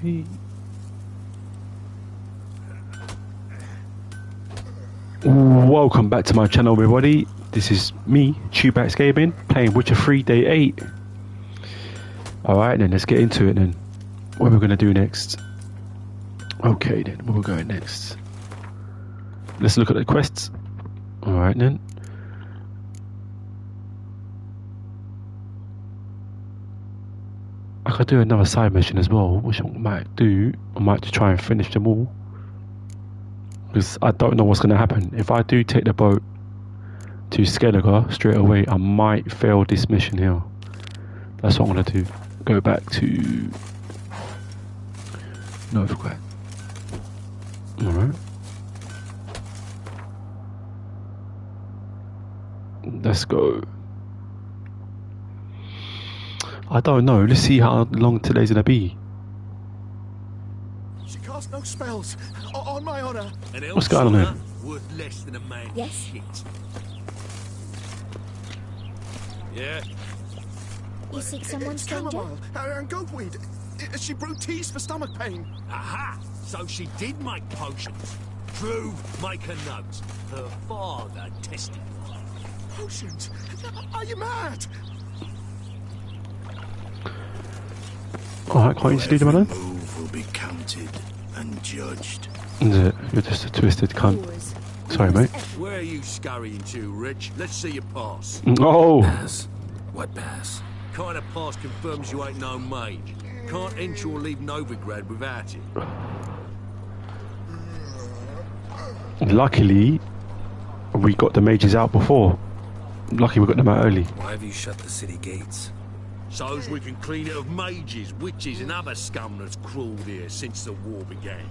Okay. Welcome back to my channel, everybody. This is me, Chewbacca Gaming, playing Witcher 3 Day 8. Alright then, let's get into it then. What are we going to do next? Okay then, where we're going next? Let's look at the quests. Alright then. I could do another side mission as well, which I might do. I might just try and finish them all. Because I don't know what's going to happen. If I do take the boat to Skellige straight away, I might fail this mission here. That's what I'm going to do. Go back to Novigrad. Alright. Let's go. I don't know. Let's see how long today's going to be. Cast no spells. On my honor. What's going on here? Worth less than a man. Yes. Shit. Yeah. You seek someone, It's stranger? chamomile and goatweed. She brewed teas for stomach pain. Aha! So she did make potions. True, make a note. Her father tested. Potions? Are you mad? Alright, can't you just do them alone? Move will be counted and judged. Is it? You're just a twisted cunt. Yours. Sorry, mate. Where are you scurrying to, Rich? Let's see your pass. Oh! Pass? What pass? Kind of pass confirms you ain't no mage. Can't enter or leave Novigrad without it. Luckily, we got the mages out before. Lucky we got them out early. Why have you shut the city gates? So's we can clean it of mages, witches and other scum that's crawled here since the war began.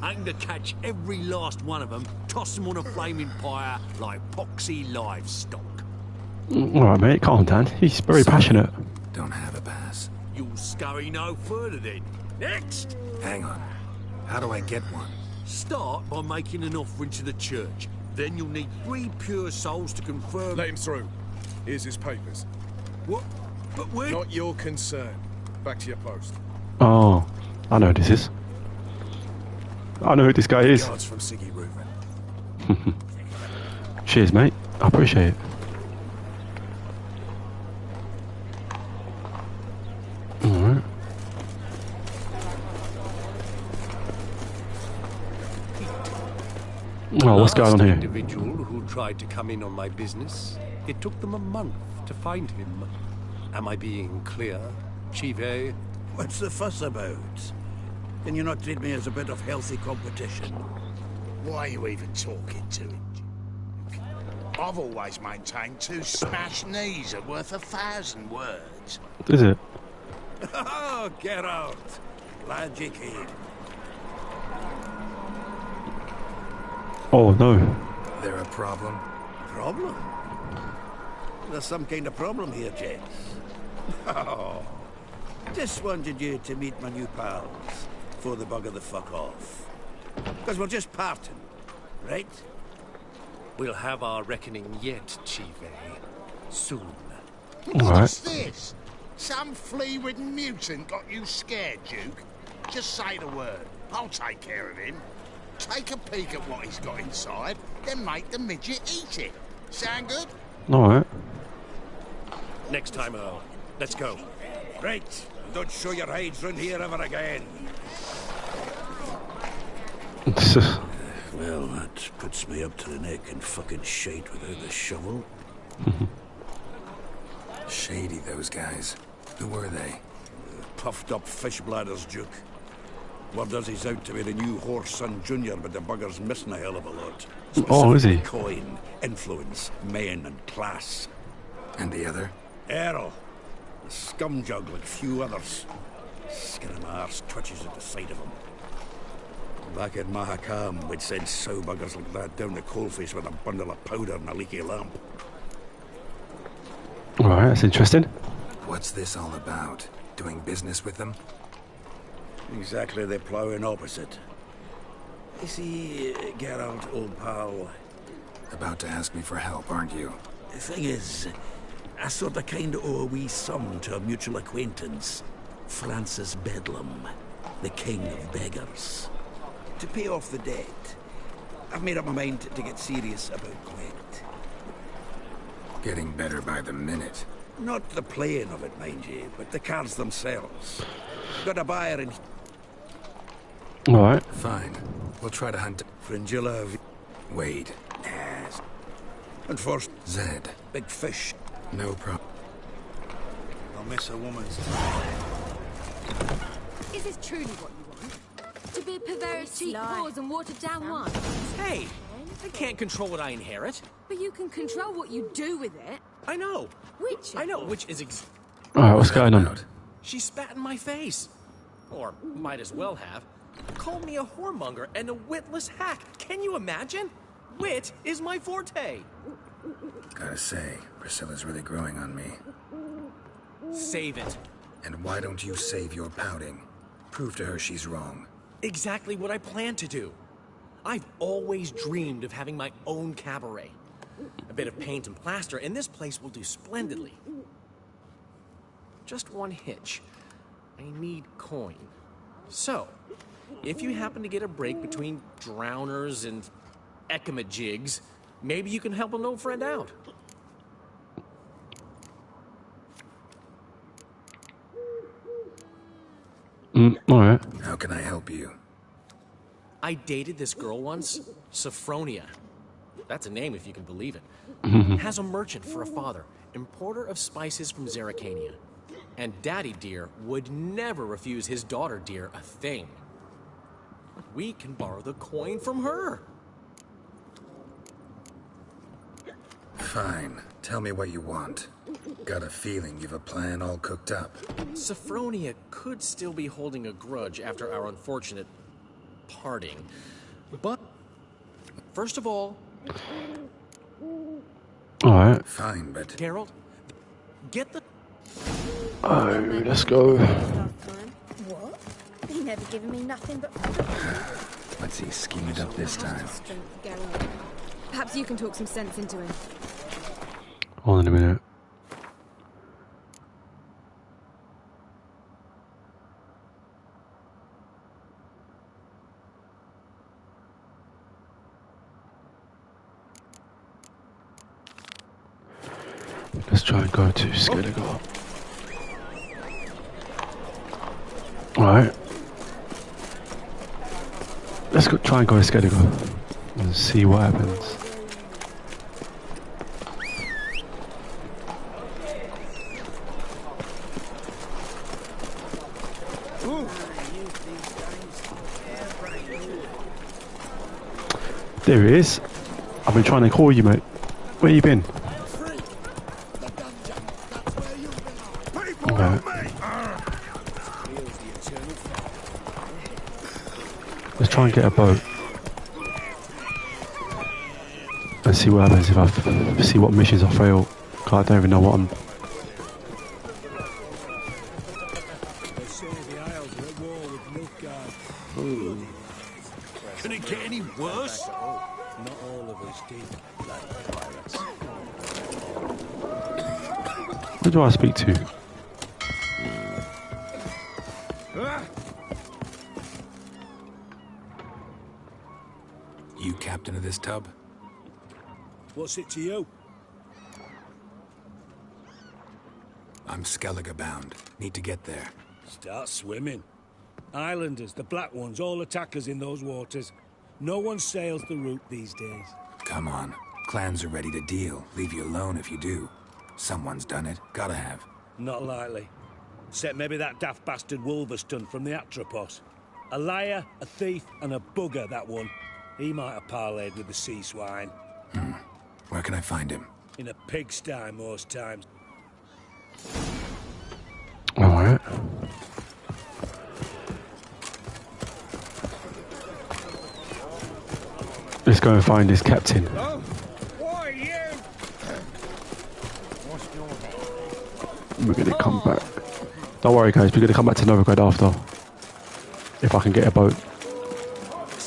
Aim to catch every last one of them, toss them on a flaming pyre like poxy livestock. Alright, mate, calm down. He's very passionate. Don't have a pass. You'll scurry no further then. Next! Hang on. How do I get one? Start by making an offering to the church. Then you'll need 3 pure souls to confirm... Let him through. Here's his papers. What? But where... Not your concern. Back to your post. Oh, I know who this is. I know who this guy is. Guards from Siggy Reuven. Cheers, mate. I appreciate it. Alright. Oh, what's going on here? Individual who tried to come in on my business. It took them a month to find him. Am I being clear, Chive? What's the fuss about? Can you not treat me as a bit of healthy competition? Why are you even talking to him? I've always maintained 2 smashed knees are worth 1,000 words. Is it? Oh, get out! Glad you came. Oh, no. There a problem? Problem? There's some kind of problem here, gents. Oh, just wanted you to meet my new pals before they bugger the fuck off. Because we're just parting, right? We'll have our reckoning yet, Chive. Soon. What's this? Some flea-ridden mutant got you scared, Duke? Just say the word. I'll take care of him. Take a peek at what he's got inside, then make the midget eat it. Sound good? Alright. Next time, Earl. Let's go. Right, don't show your hides round here ever again. Well, that puts me up to the neck in fucking shite without the shovel. Shady, those guys. Who were they? Puffed up fish bladders, Duke. Word does he's out to be the new Horse Son Jr., but the bugger's missing a hell of a lot. Oh, is he? Coin, influence, men, and class. And the other? Earl. A scumjug like few others. Skin of my arse twitches at the sight of him. Back in Mahakam, we'd send sow buggers like that down the coalface with a bundle of powder and a leaky lamp. Alright, that's interesting. What's this all about? Doing business with them? Exactly the ploughing opposite. You see, Geralt, old pal, About to ask me for help, aren't you? the thing is, I sort of kind of owe a wee sum to a mutual acquaintance, Francis Bedlam. the king of beggars. To pay off the debt, I've made up my mind to get serious about Gwent. Getting better by the minute. Not the playing of it, mind you, but the cards themselves. Got a buyer in Alright. Fine. We'll try to hunt Fringilla. Wade. Yes. And first, Zed. big fish. No problem. I'll miss a woman's. Is this truly what you want? To be a perverse, cheap whores and watered down one? Hey, I can't control what I inherit. But you can control what you do with it. I know. Which? I know, which is Alright, what's going on? She spat in my face. Or might as well have. Called me a whoremonger and a witless hack. Can you imagine? Wit is my forte. Gotta say, Priscilla's really growing on me. Save it. And why don't you save your pouting? Prove to her she's wrong. Exactly what I plan to do. I've always dreamed of having my own cabaret. A bit of paint and plaster, and this place will do splendidly. Just one hitch. I need coin. So, if you happen to get a break between drowners and ekamajigs, maybe you can help an old friend out. Alright. How can I help you? I dated this girl once, Sophronia. That's a name if you can believe it. Has a merchant for a father, importer of spices from Zerrikania. And Daddy Dear would never refuse his daughter Dear a thing. We can borrow the coin from her. Fine. Tell me what you want. Got a feeling you've a plan all cooked up. Sophronia could still be holding a grudge after our unfortunate parting. But, first of all... Alright. Fine, but... Geralt, get the... Oh, let's go. What? He never given me nothing but... What's he schemed up this time? Perhaps you can talk some sense into him. Hold on a minute. Let's try and go to Skellige. Alright. Let's go try and go to Skellige and see what happens. There he is. I've been trying to call you, mate. Where you been? Okay. Let's try and get a boat and see what happens if I see what missions I fail. I don't even know what I'm. Can it get any worse? Not all of us did, like pirates. Who do I speak to? You captain of this tub? What's it to you? I'm Skellige bound. Need to get there. Start swimming. Islanders, the black ones, all attackers in those waters. No one sails the route these days. Come on. Clans are ready to deal. Leave you alone if you do. Someone's done it. Gotta have. Not likely. Except maybe that daft bastard Wolverston from the Atropos. A liar, a thief, and a bugger, that one. He might have parlayed with the sea swine. Where can I find him? In a pigsty most times. Alright. Let's go and find this captain. Oh, why are you? We're gonna come back. Don't worry, guys. We're gonna come back to Novigrad after. If I can get a boat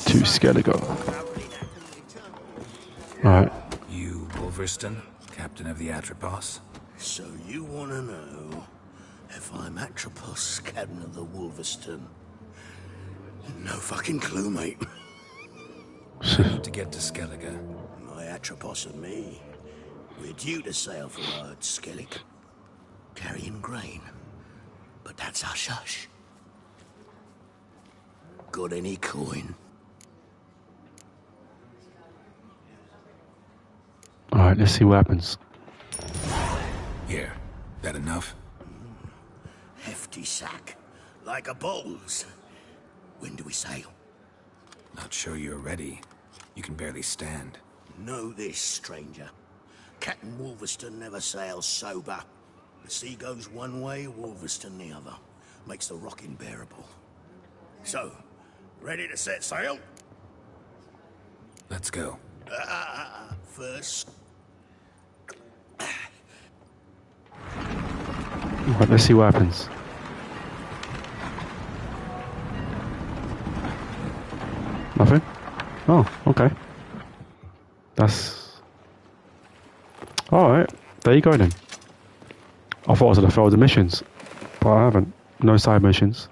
to Skellige. Alright. You, Wolverston, captain of the Atropos? So you want to know if I'm Atropos, captain of the Wolverston? No fucking clue, mate. To get to Skellige. My Atropos and me. We're due to sail for Skellig, carrying grain. But that's hush-hush. Got any coin? Alright, let's see what happens. Here. That enough? Hefty sack. Like a bull's. When do we sail? Not sure you're ready. You can barely stand. Know this, stranger. Captain Wolverston never sails sober. The sea goes one way, Wolverston the other. Makes the rocking bearable. So, ready to set sail? Let's go. First... Alright, let's see what happens. Nothing? Oh, okay. That's... Alright, there you go then. I thought I was going to fail the missions, but I haven't. No side missions.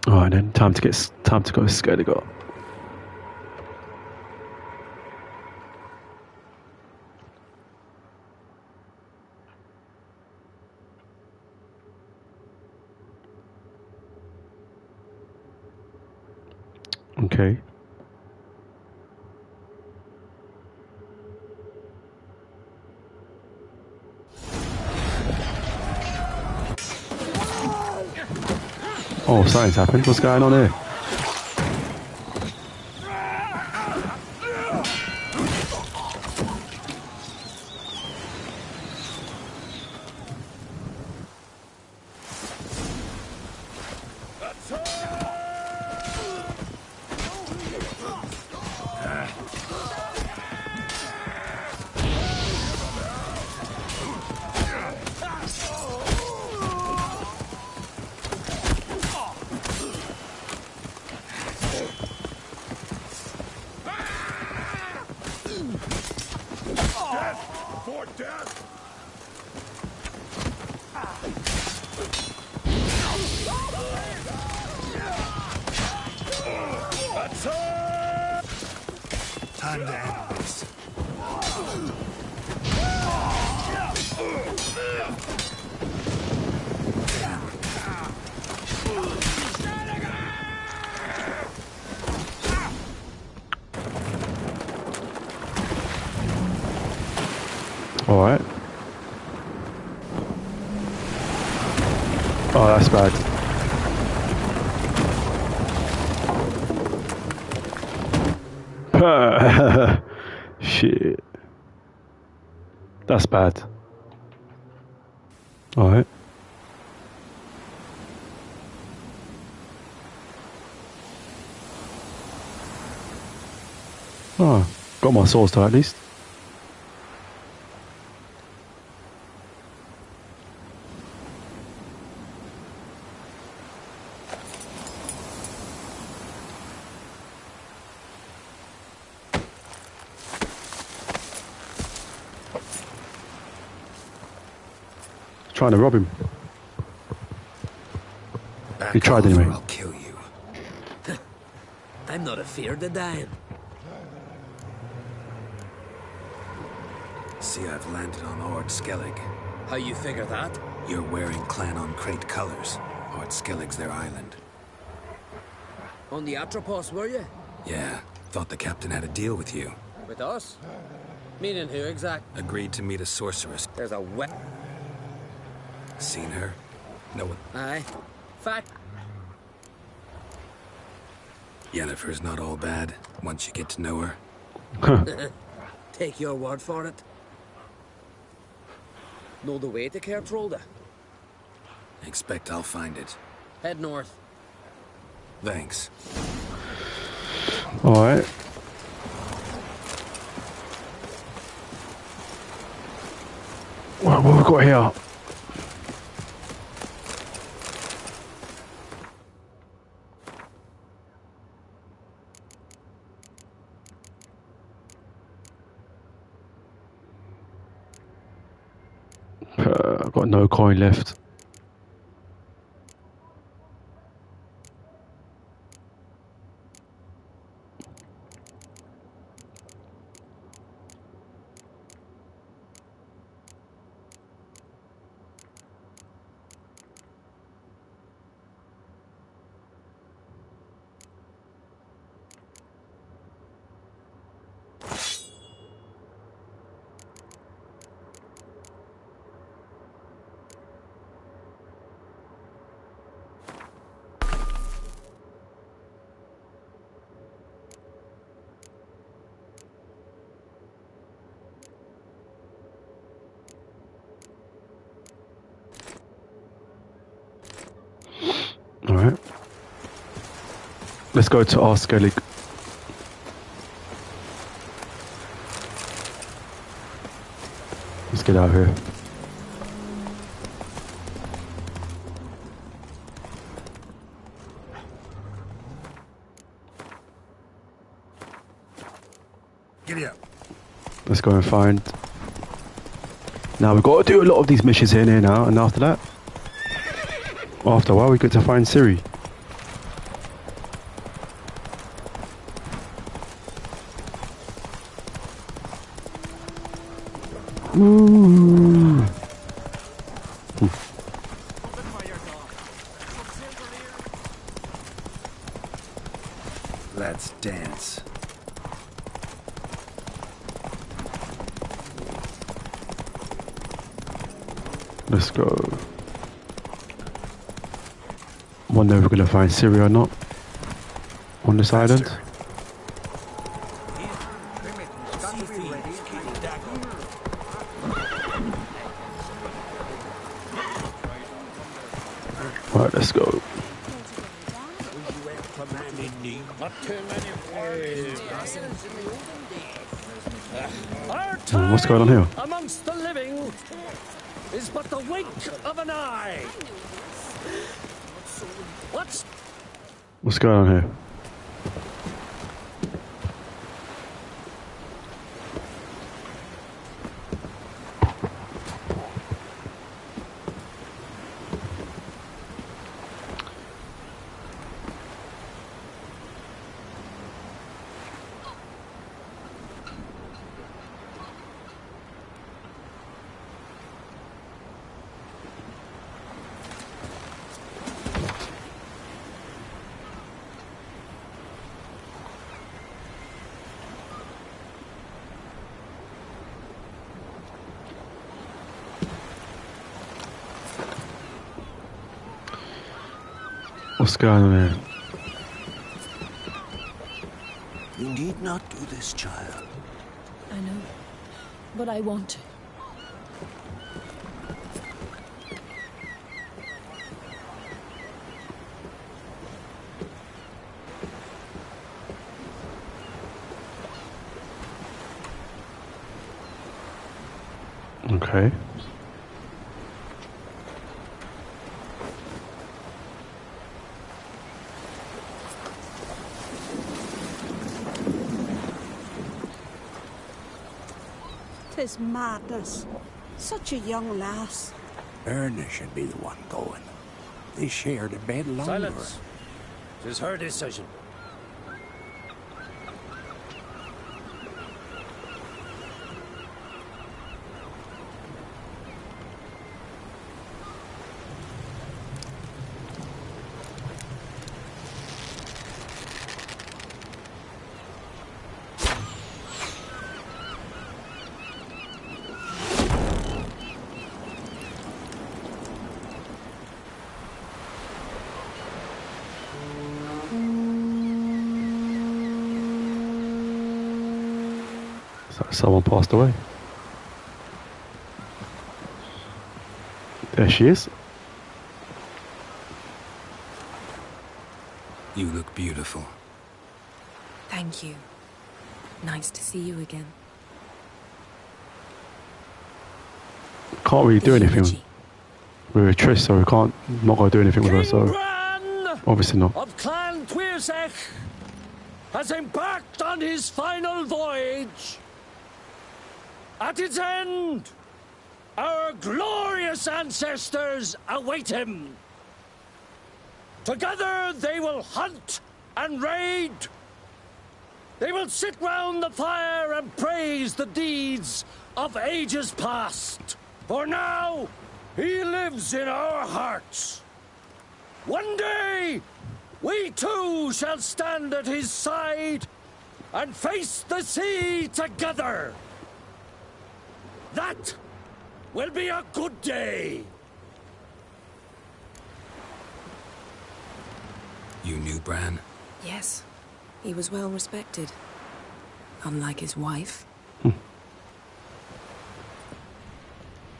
Alright then, time to go to Skellige. Okay. Oh, something's happened. What's going on here? Time to end this. All right. Oh, that's bad. Shit. That's bad. All right. Oh, got my source to at least. Trying to rob him. He tried anyway. I'll kill you. I'm not afeard of dying. See, I've landed on Ord Skellig. How you figure that? You're wearing Clan on Crate colors. Ord Skellig's their island. On the Atropos, were you? Yeah, thought the captain had a deal with you. With us? Meaning who exact? Agreed to meet a sorceress. There's a wet... Seen her? No one. Aye. Fact. Yennefer's not all bad, once you get to know her. Take your word for it. Know the way to Kertrolda? Expect I'll find it. Head north. Thanks. All right. What have we got here? I've got no coin left. Alright. Let's go to our Skellig. Let's get out of here. Giddy up. Let's go and find. Now we've got to do a lot of these missions here now, and after that, after a while, we get to find Ciri. Ooh. Let's dance. Let's go. Wonder if we're gonna find Ciri or not on this island. Right, let's go. What's going on here? Amongst the living is but the wink of an eye. What's going on here? What's going on here? You need not do this, child. I know, but I want to. Okay. Tis madness. Such a young lass. Erna should be the one going. They shared a bed longer. Silence. It is her decision. Someone passed away. There she is. You look beautiful. Thank you. Nice to see you again. Can't really do anything. We're a Triss, so we can't. Not gonna do anything with her. So obviously not. Of Clan Tuirsech has embarked on his final voyage. At its end, our glorious ancestors await him. Together they will hunt and raid. They will sit round the fire and praise the deeds of ages past. For now, he lives in our hearts. One day, we too shall stand at his side and face the sea together. That will be a good day. You knew Bran? Yes. He was well respected. Unlike his wife.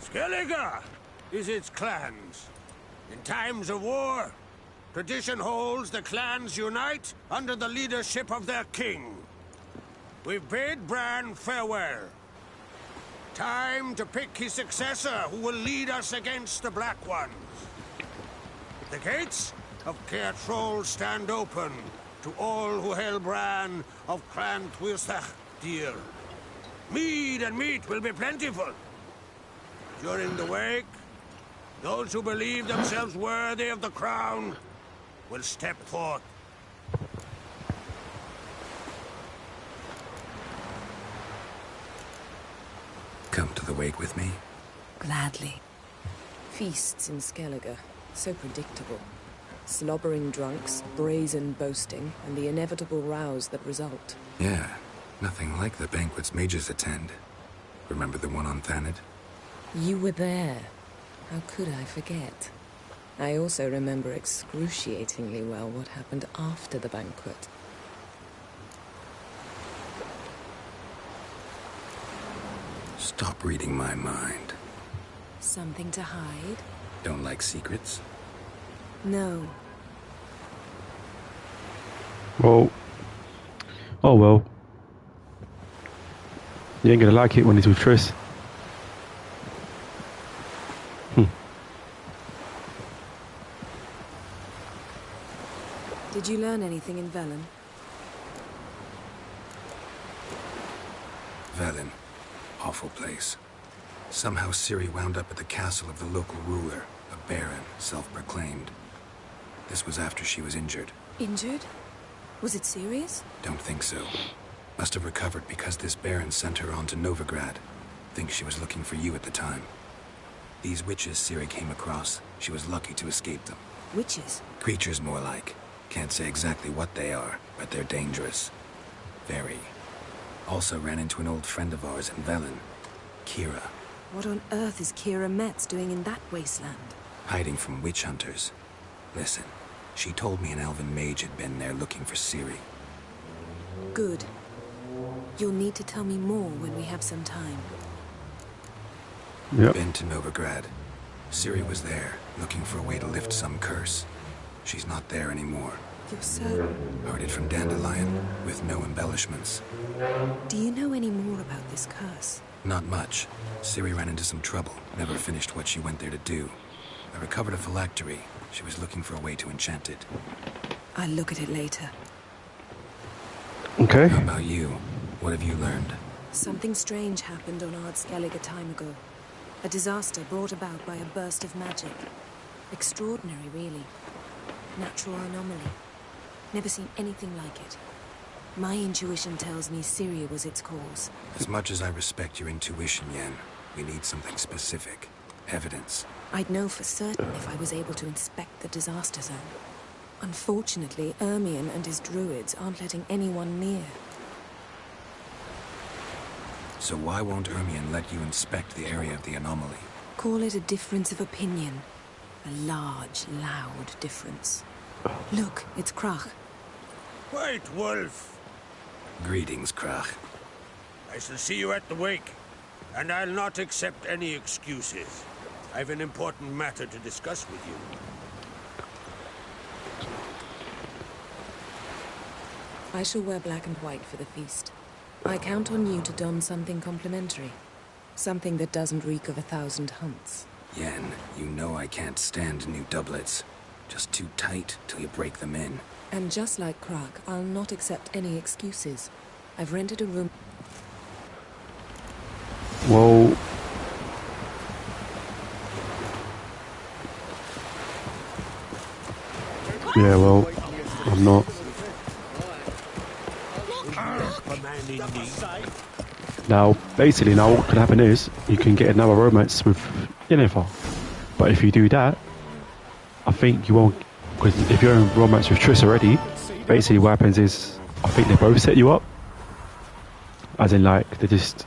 Skellige is its clans. In times of war, tradition holds the clans unite under the leadership of their king. We've bid Bran farewell. Time to pick his successor who will lead us against the Black Ones. The gates of Caer Troll stand open to all who hail Bran of Clan Tuirsach dear. Mead and meat will be plentiful. During the wake, those who believe themselves worthy of the crown will step forth. Come to the wake with me? Gladly. Feasts in Skellige, so predictable. Slobbering drunks, brazen boasting, and the inevitable rows that result. Yeah, nothing like the banquets mages attend. Remember the one on Thanedd? You were there. How could I forget? I also remember excruciatingly well what happened after the banquet. Stop reading my mind. Something to hide? Don't like secrets? No. Well. Oh well. You ain't gonna like it when he's with Triss. Did you learn anything in Velen? Velen. Awful place. Somehow Ciri wound up at the castle of the local ruler, a baron, self-proclaimed. This was after she was injured. Injured? Was it serious? Don't think so. Must have recovered because this baron sent her on to Novigrad. Think she was looking for you at the time. These witches Ciri came across, she was lucky to escape them. Witches? Creatures more like. Can't say exactly what they are, but they're dangerous. Very. Also ran into an old friend of ours in Velen, Kira. What on earth is Kira Metz doing in that wasteland? Hiding from witch hunters. Listen, she told me an elven mage had been there looking for Ciri. Good. You'll need to tell me more when we have some time. Yep. Been to Novigrad. Ciri was there, looking for a way to lift some curse. She's not there anymore. You're so... Heard it from Dandelion, with no embellishments. Do you know any more about this curse? Not much. Ciri ran into some trouble, never finished what she went there to do. I recovered a phylactery. She was looking for a way to enchant it. I'll look at it later. Okay. How about you? What have you learned? Something strange happened on Ard Skellige a time ago. A disaster brought about by a burst of magic. Extraordinary, really. Natural anomaly. Never seen anything like it. My intuition tells me Ciri was its cause. As much as I respect your intuition, Yen, we need something specific. Evidence. I'd know for certain if I was able to inspect the disaster zone. Unfortunately, Ermion and his druids aren't letting anyone near. So why won't Ermion let you inspect the area of the anomaly? Call it a difference of opinion. A large, loud difference. Look, it's Crach. White Wolf. Greetings, Crach. I shall see you at the wake, and I'll not accept any excuses. I've an important matter to discuss with you. I shall wear black and white for the feast. I count on you to don something complimentary. Something that doesn't reek of 1,000 hunts. Yen, you know I can't stand new doublets. Just too tight till you break them in. And just like Crach, I'll not accept any excuses. I've rented a room... Well... Yeah, well, I'm not. Now, basically, now what can happen is you can get another romance with Yennefer. But if you do that, I think you won't. Because if you're in romance with Triss already, basically what happens is I think they both set you up. As in, like, they just.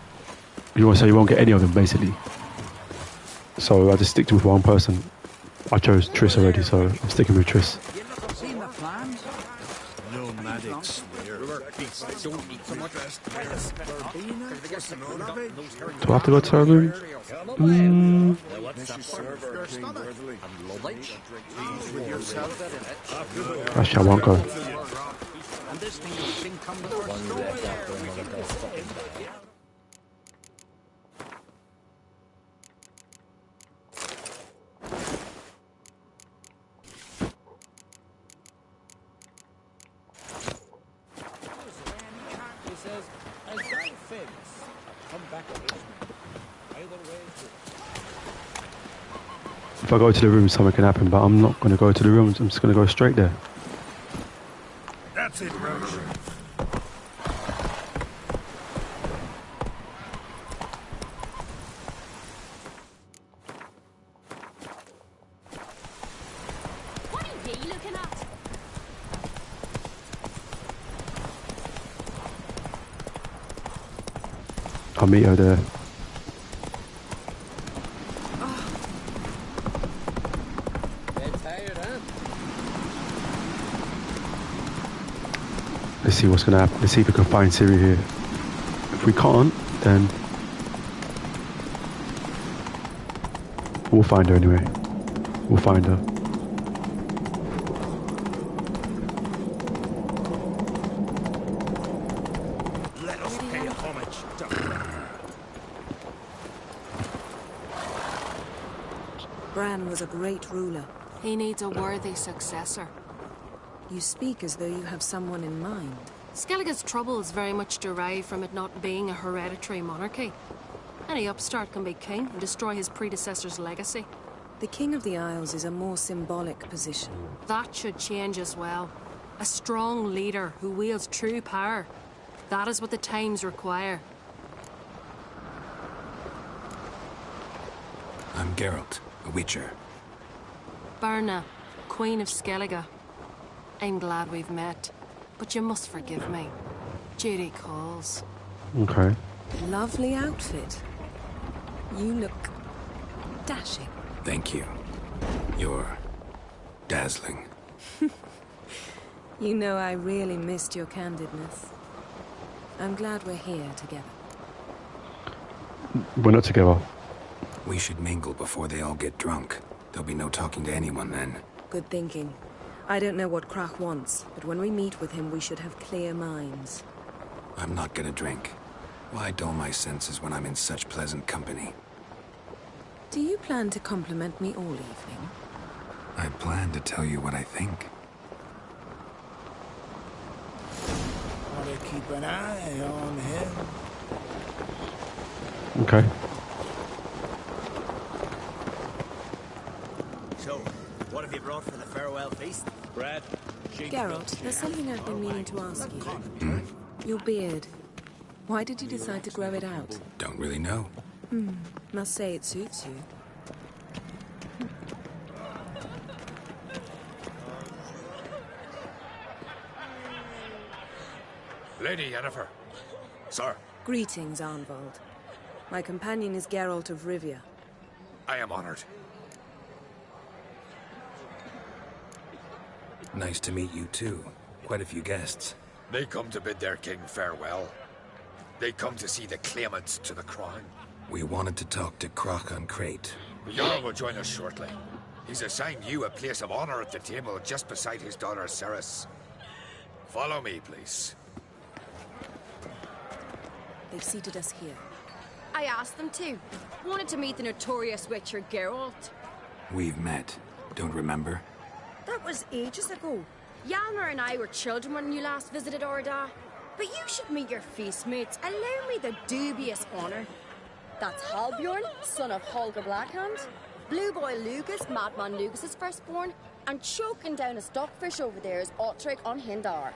So you won't get any of them, basically. So I just stick with one person. I chose Triss already, so I'm sticking with Triss. Nomadics. Do I have to go to her room? Actually, I won't go. If I go to the room, something can happen, but I'm not going to go to the room. I'm just going to go straight there. That's it, Roach. What are you looking at? I'll meet her there. Let's see what's going to happen. Let's see if we can find Ciri here. If we can't, then we'll find her anyway. We'll find her. Let us pay homage to Bran was a great ruler. He needs a worthy successor. You speak as though you have someone in mind. Skellige's troubles very much derive from it not being a hereditary monarchy. Any upstart can be king and destroy his predecessor's legacy. The King of the Isles is a more symbolic position. That should change as well. A strong leader who wields true power. That is what the times require. I'm Geralt, a Witcher. Birna, Queen of Skellige. I'm glad we've met, but you must forgive me. Duty calls. Okay. Lovely outfit. You look dashing. Thank you. You're dazzling. You know, I really missed your candidness. I'm glad we're here together. We're not together. We should mingle before they all get drunk. There'll be no talking to anyone then. Good thinking. I don't know what Crach wants, but when we meet with him, we should have clear minds. I'm not gonna drink. Why dull my senses when I'm in such pleasant company? Do you plan to compliment me all evening? I plan to tell you what I think. Gotta keep an eye on him. Okay. So, what have you brought for the farewell feast? Brad? Geralt, there's something I've been meaning to ask you. Your beard. Why did you decide to grow it out? Don't really know. Must say it suits you. Lady Yennefer. Sir. Greetings, Arnvald. My companion is Geralt of Rivia. I am honored. Nice to meet you too. Quite a few guests. They come to bid their king farewell. They come to see the claimants to the crown. We wanted to talk to Crach an Crate. The Jarl will join us shortly. He's assigned you a place of honor at the table just beside his daughter Cerys. Follow me, please. They've seated us here. I asked them to. Wanted to meet the notorious Witcher Geralt. We've met. Don't remember? That was ages ago. Hjalmar and I were children when you last visited Orda. But you should meet your feast mates. Allow me the dubious honor. That's Halbjorn, son of Holger Blackhand. Blue Boy Lucas, Madman Lucas's firstborn. And choking down a stockfish over there is Otrek on Hindar.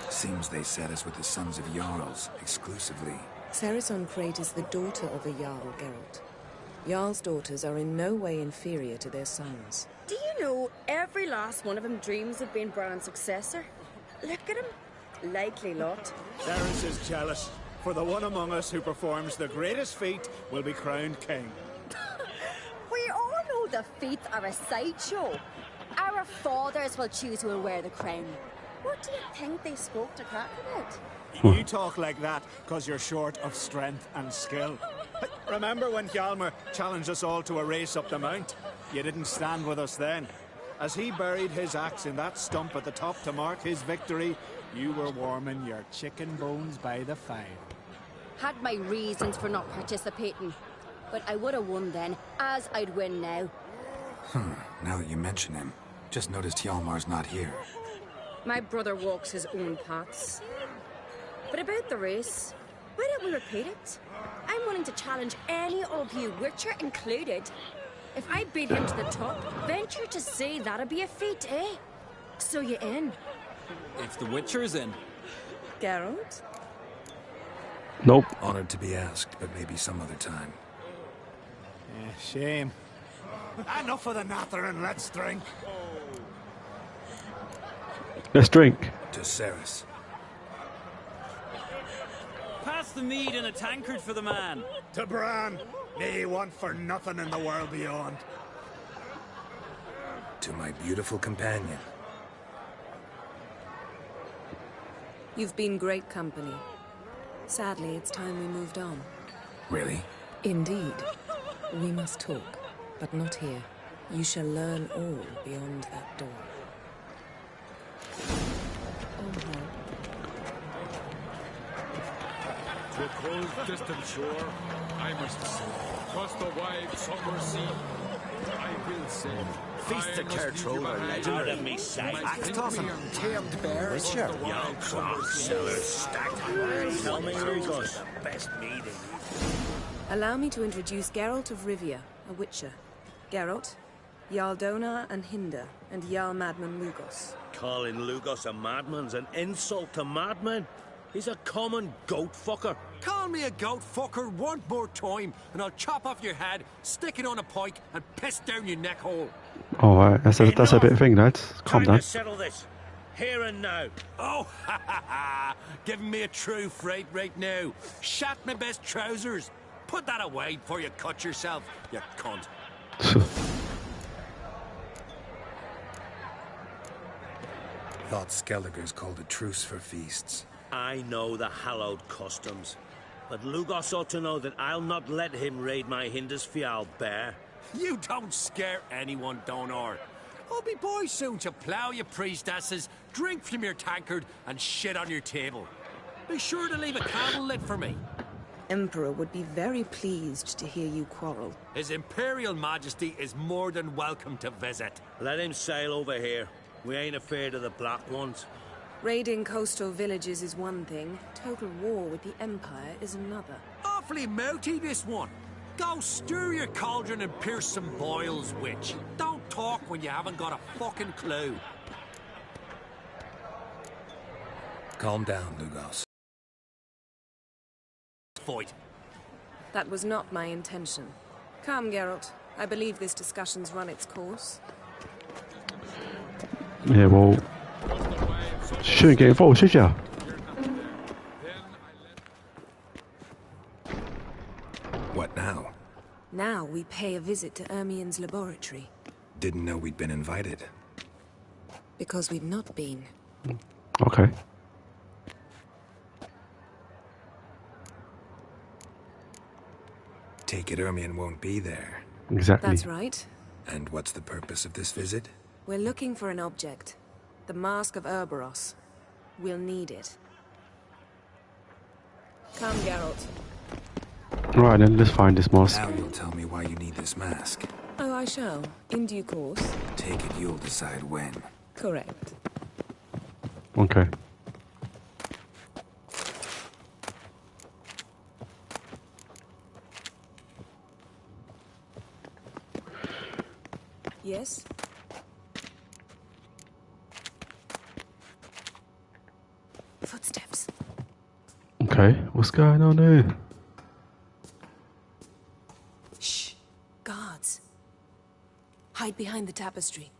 Seems they set us with the sons of Jarls, exclusively. Cerys Crate is the daughter of a Jarl, Geralt. Jarl's daughters are in no way inferior to their sons. Do you know every last one of them dreams of being Bran's successor? Look at him. Likely lot. Cerys is jealous, for the one among us who performs the greatest feat will be crowned king. We all know the feats are a sideshow. Our fathers will choose who will wear the crown. What do you think they spoke to Crack about? You talk like that because you're short of strength and skill. Remember when Hjalmar challenged us all to a race up the mount? You didn't stand with us then. As he buried his axe in that stump at the top to mark his victory, you were warming your chicken bones by the fire. Had my reasons for not participating. But I would have won then, as I'd win now. Now that you mention him, just noticed Hjalmar's not here. My brother walks his own paths. But about the race, why don't we repeat it? I'm willing to challenge any of you, Witcher included. If I beat him to the top, venture to say that'd be a feat, eh? So you in? If the Witcher's in. Geralt? Nope. Honored to be asked, but maybe some other time. Shame. Enough of the nattering, let's drink. Let's drink. To Cerys. Pass the mead in a tankard for the man. To Bran. May he want for nothing in the world beyond. To my beautiful companion. You've been great company. Sadly, it's time we moved on. Really? Indeed. We must talk, but not here. You shall learn all beyond that door. To a cold, distant shore, I must sail. Across the wide summer sea, I will sail. Feast of Kertrode are legendary. Out of me sight. Axe tossing, tamed bears. Witcher. Young crop sellers stacked. Tell me who goes best meeting. Allow me to introduce Geralt of Rivia, a Witcher. Geralt, Jarl Donar and Hinder, and Jarl Madman Lugos. Calling Lugos a madman's an insult to madmen. He's a common goat fucker. Call me a goat fucker one more time, and I'll chop off your head, stick it on a pike, and piss down your neck hole. Alright, that's a bit of thing, lads. Calm down. To settle this, here and now. Oh, ha ha ha! Giving me a true fright right now. Shat my best trousers. Put that away before you cut yourself, you cunt. Thought Skellige's called a truce for feasts. I know the hallowed customs, but Lugos ought to know that I'll not let him raid my Hindisfial bear. You don't scare anyone, Donar. I'll be boy soon to plough your priestesses, drink from your tankard, and shit on your table. Be sure to leave a candle lit for me. Emperor would be very pleased to hear you quarrel. His Imperial Majesty is more than welcome to visit. Let him sail over here. We ain't afraid of the Black Ones. Raiding coastal villages is one thing. Total war with the Empire is another. Awfully mouty, this one. Go stir your cauldron and pierce some boils, witch. Don't talk when you haven't got a fucking clue. Calm down, Lugos. Fight. That was not my intention. Come, Geralt. I believe this discussion's run its course. Yeah, well, shouldn't get involved, should ya? What now? Now we pay a visit to Ermien's laboratory. Didn't know we'd been invited. Because we've not been. Okay. Take it Ermien won't be there. Exactly. That's right. And what's the purpose of this visit? We're looking for an object. The Mask of Urboros. We'll need it. Come, Geralt. Right then, let's find this mask. Now you'll tell me why you need this mask. Oh, I shall. In due course. Take it you'll decide when. Correct. Okay. Yes? Footsteps. Okay, what's going on here? Shh. Guards. Hide behind the tapestry.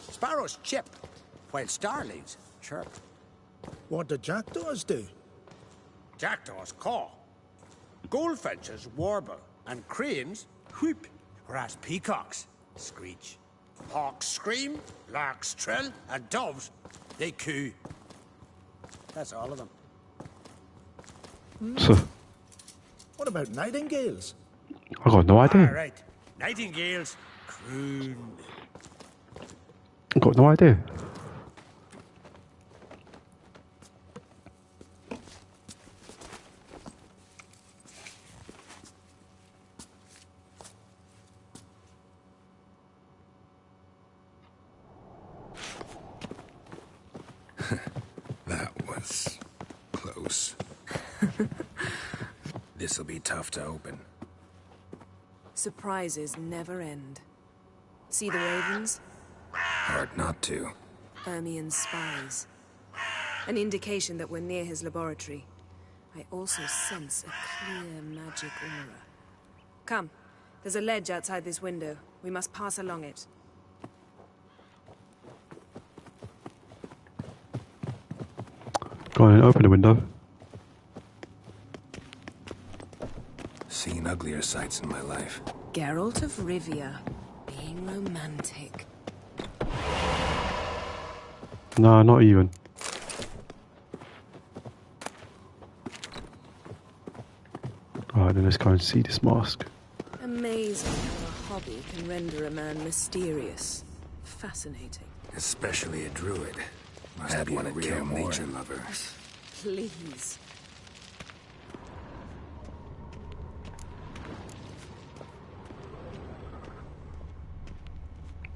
Sparrows chip, while starlings chirp. What do jackdaws do? Jackdaws caw. Goldfinches warble, and cranes whoop, whereas peacocks screech. Hawks scream, larks trill, and doves, they coo. That's all of them. So, What about nightingales? I got no idea. All right, nightingales croon. I got no idea. That was close. This'll be tough to open. Surprises never end. See the ravens? Hard not to. Ermien's spies. An indication that we're near his laboratory. I also sense a clear magic aura. Come, there's a ledge outside this window. We must pass along it. Go on and open the window. Seen uglier sights in my life. Geralt of Rivia, being romantic. Nah, not even. Alright, then let's go and see this mask. Amazing how a hobby can render a man mysterious. Fascinating. Especially a druid. Must be a real nature lover. Please.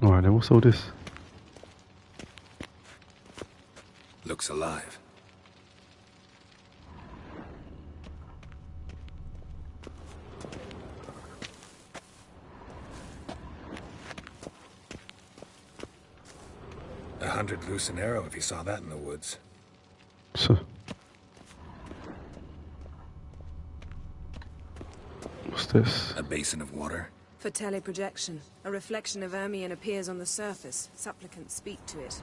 Alright, then what's all this? Looks alive. $100 loose an arrow if you saw that in the woods. So, what's this? A basin of water. For teleprojection, a reflection of Ermien appears on the surface. Supplicants speak to it.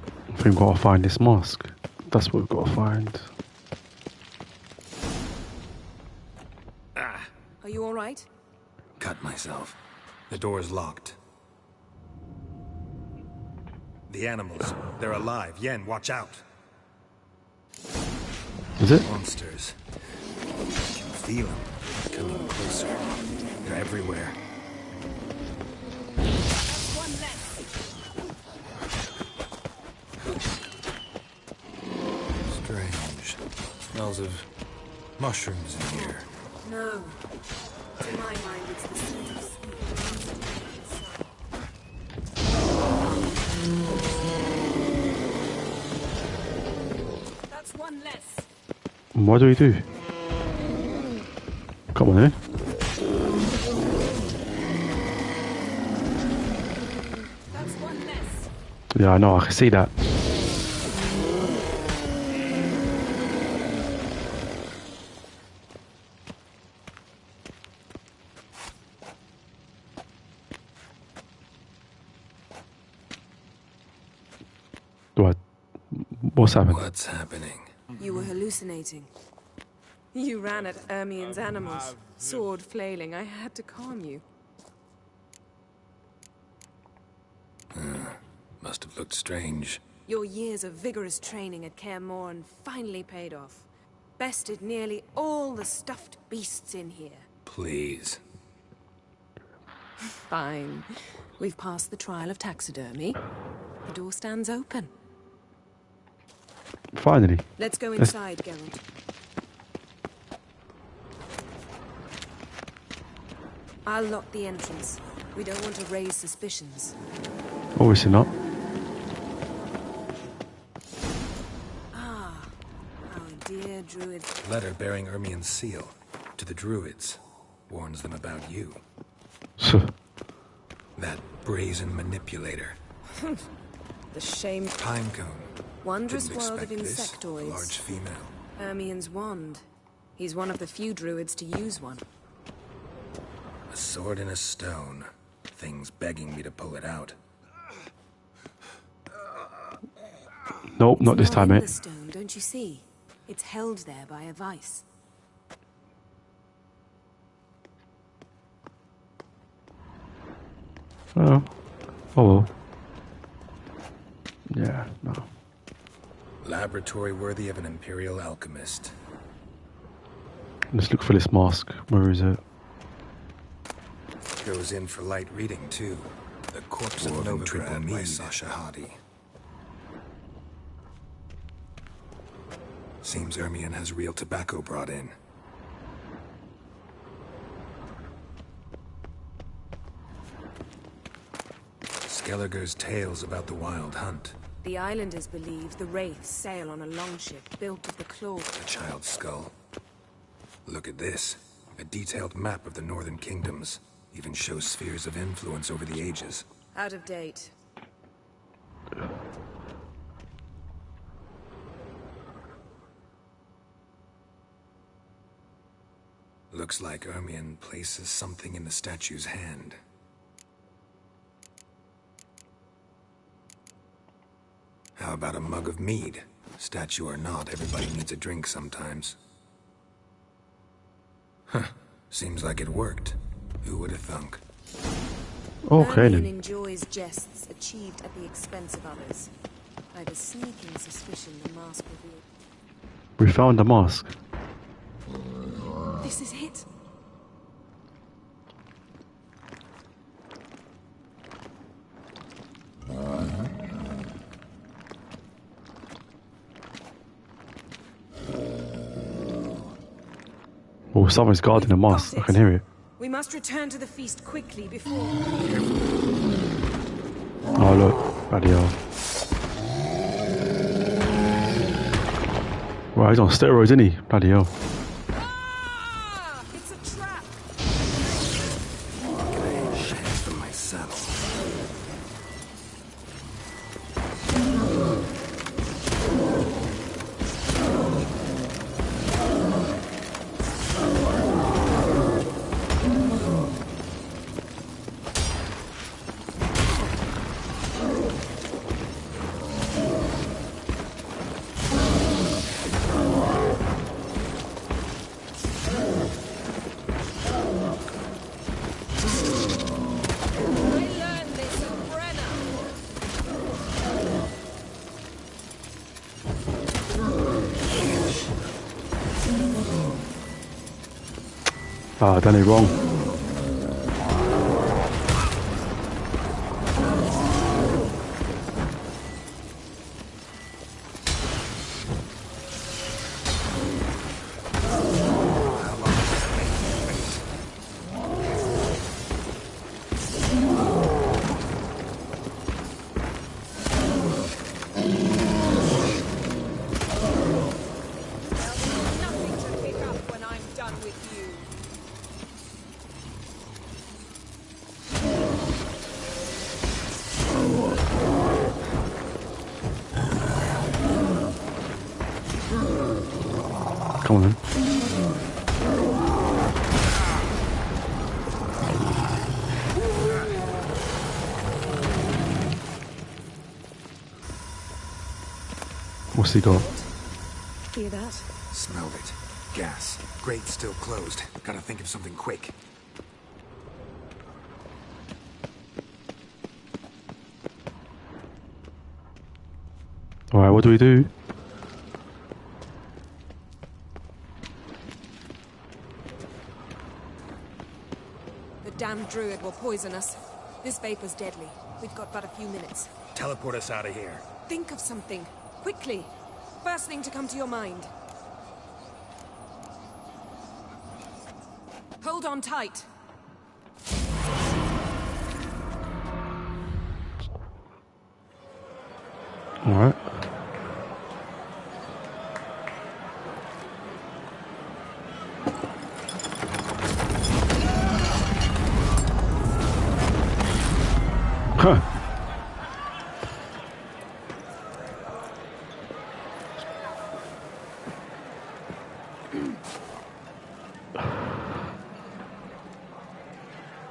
I think we've got to find this mask. That's what we've got to find. Are you all right? Cut myself. The door's locked. The animals, they're alive. Yen, watch out. Is it? Monsters. I can feel them coming closer. They're everywhere. Strange. Smells of mushrooms in here. No. To my mind, it's the scent of sleep. That's one less. What do we do? Come on, eh? That's one less. Yeah, I know, I can see that. What? What's happening? What's happening? You were hallucinating. You ran at Ermien's animals, sword flailing. I had to calm you. Must have looked strange. Your years of vigorous training at Kaer Morhen finally paid off. Bested nearly all the stuffed beasts in here. Please. Fine. We've passed the trial of taxidermy. The door stands open. Finally. Let's go inside, Geralt. I'll lock the entrance. We don't want to raise suspicions. Obviously not. Ah, our dear druid. Letter bearing Ermien's seal to the druids. Warns them about you. That brazen manipulator. The shame. Pinecone. Wondrous Didn't world of expect this. insectoids. Large female. Ermien's wand. He's one of the few druids to use one. A sword and a stone. Things begging me to pull it out. Nope, not this time, in mate. the stone, don't you see? It's held there by a vice. Oh. Oh well. Yeah, no. Laboratory worthy of an imperial alchemist. Let's look for this mask. Where is it? Goes in for light reading, too. The Corpse of Novigrad by Sasha Hadi. Seems Ermien has real tobacco brought in. Skelliger's tales about the wild hunt. The islanders believe the wraiths sail on a longship built of the claw. A child's skull. Look at this. A detailed map of the northern kingdoms. Even shows spheres of influence over the ages. Out of date. Looks like Ermien places something in the statue's hand. How about a mug of mead? Statue or not, everybody needs a drink sometimes. Huh. Seems like it worked. Who would have thunk? Okay then. Ermien enjoys jests achieved at the expense of others. I have a sneaking suspicion the mask revealed. We found the mask. This is it. Oh, someone's guarding the mask. I can hear it. We must return to the feast quickly before... Oh look, bloody hell. Right, he's on steroids, isn't he? Bloody hell. It's a trap! Shame from my saddle. Ah, done it wrong. Come on then. What's he got? Hear that? Smelled it. Gas. Grate still closed. Gotta think of something quick. Alright, what do we do? The damned druid will poison us. This vapor's deadly. We've got but a few minutes. Teleport us out of here. Think of something. Quickly. First thing to come to your mind. Hold on tight. Alright. Huh.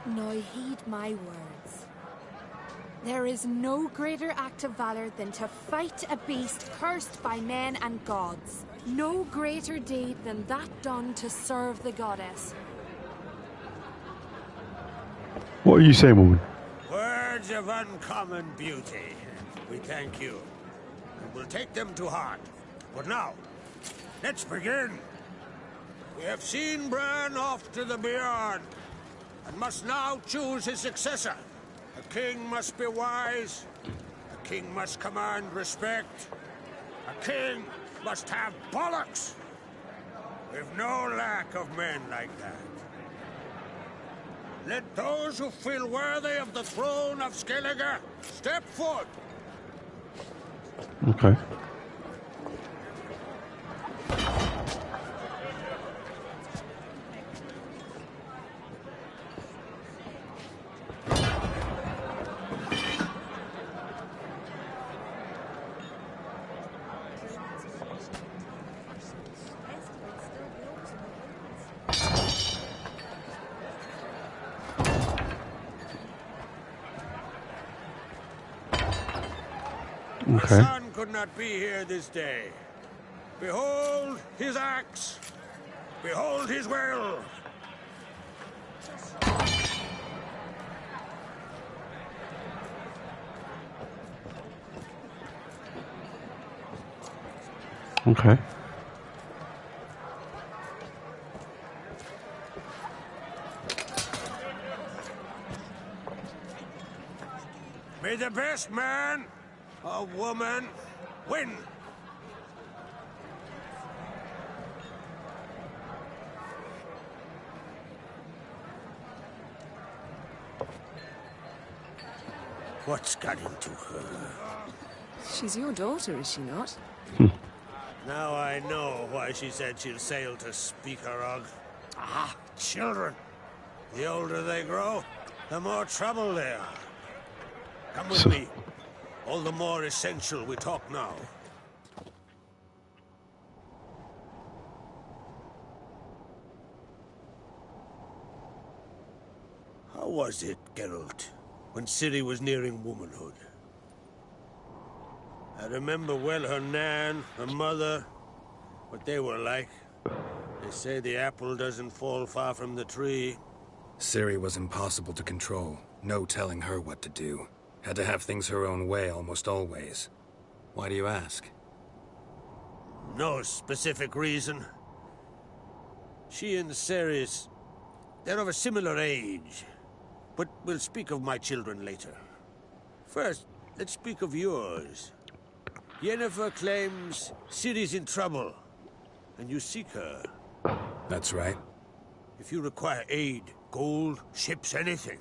Now heed my words. There is no greater act of valor than to fight a beast cursed by men and gods. No greater deed than that done to serve the goddess. What are you saying, woman? Words of uncommon beauty. We thank you. And we'll take them to heart. But now, let's begin. We have seen Bran off to the beyond, and must now choose his successor. A king must be wise. A king must command respect. A king must have bollocks. We've no lack of men like that. Let those who feel worthy of the throne of Skellige step forward. Okay. My son could not be here this day. Behold his axe. Behold his will. Okay. May the best man or woman win. What's got into her? She's your daughter, is she not? Now I know why she said she'll sail to Speakerog. Ah, children. The older they grow, the more trouble they are. Come with me. All the more essential we talk now. How was it, Geralt, when Ciri was nearing womanhood? I remember well her nan, her mother, what they were like. They say the apple doesn't fall far from the tree. Ciri was impossible to control. No telling her what to do. Had to have things her own way almost always. Why do you ask? No specific reason. She and Ceres, they're of a similar age. But we'll speak of my children later. First, let's speak of yours. Yennefer claims Ciri's in trouble, and you seek her. That's right. If you require aid, gold, ships, anything,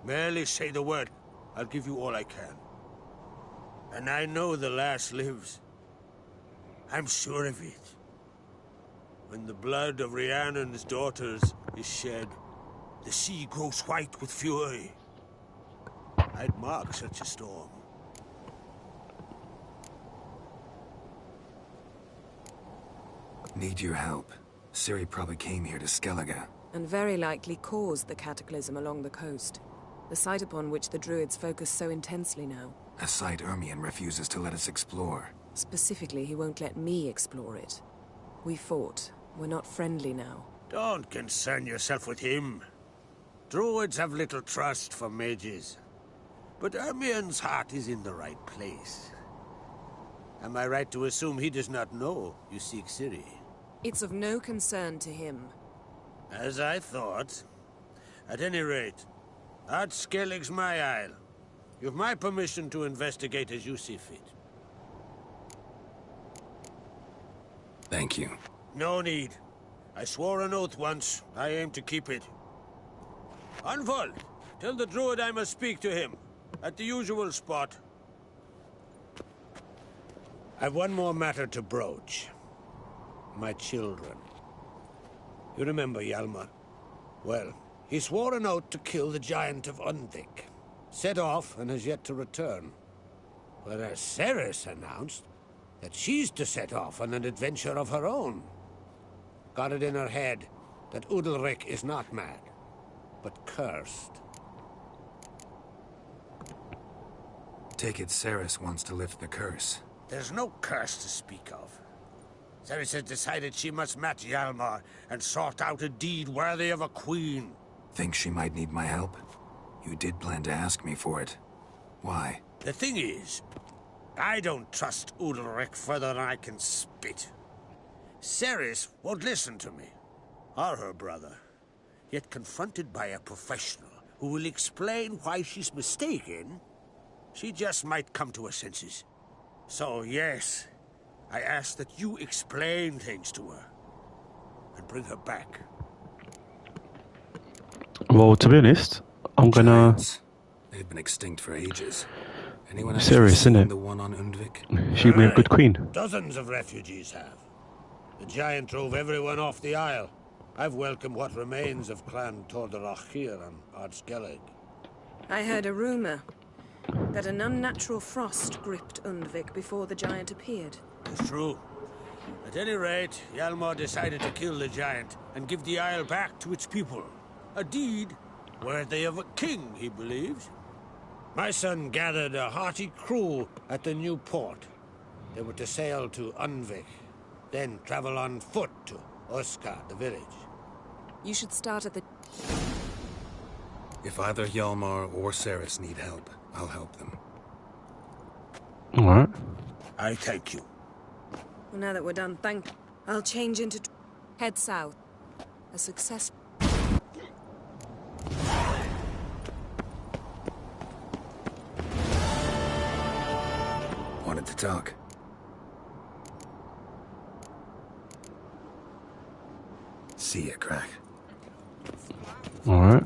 merely say the word. I'll give you all I can. And I know the lass lives. I'm sure of it. When the blood of Rhiannon's daughters is shed, the sea grows white with fury. I'd mark such a storm. Need your help. Ciri probably came here to Skellige. And very likely caused the cataclysm along the coast. The site upon which the Druids focus so intensely now. A site Ermion refuses to let us explore. Specifically, he won't let me explore it. We fought. We're not friendly now. Don't concern yourself with him. Druids have little trust for mages. But Ermion's heart is in the right place. Am I right to assume he does not know you seek Ciri? It's of no concern to him. As I thought. At any rate, Ard Skellig's my isle. You've my permission to investigate as you see fit. Thank you. No need. I swore an oath once. I aim to keep it. Unfold. Tell the druid I must speak to him. At the usual spot. I've one more matter to broach. My children. You remember Hjalmar? Well, he swore an oath to kill the Giant of Undvik. Set off and has yet to return. Whereas Cerys announced that she's to set off on an adventure of her own. Got it in her head that Udalryk is not mad, but cursed. Take it Cerys wants to lift the curse. There's no curse to speak of. Cerys has decided she must match Hjalmar and sort out a deed worthy of a queen. Think she might need my help? You did plan to ask me for it. Why? The thing is, I don't trust Udalryk further than I can spit. Cerys won't listen to me, or her brother. Yet confronted by a professional who will explain why she's mistaken, she just might come to her senses. So yes, I ask that you explain things to her and bring her back. Well, to be honest, I'm gonna... They've been extinct for ages. Anyone Cerys, isn't it? The one on Undvik? She'd be a good queen. Dozens of refugees have. The Giant drove everyone off the Isle. I've welcomed what remains of Clan Tordarach here on Ardskellig. I heard a rumor that an unnatural frost gripped Undvik before the Giant appeared. It's true. At any rate, Hjalmar decided to kill the Giant and give the Isle back to its people. A deed worthy of a king, he believes. My son gathered a hearty crew at the new port. They were to sail to Undvik, then travel on foot to Oskar, the village. You should start at the... If either Hjalmar or Cerys need help, I'll help them. Alright. I thank you. Well, now that we're done, I'll change into... Head south. A success... Wanted to talk. See ya, Crack. Alright.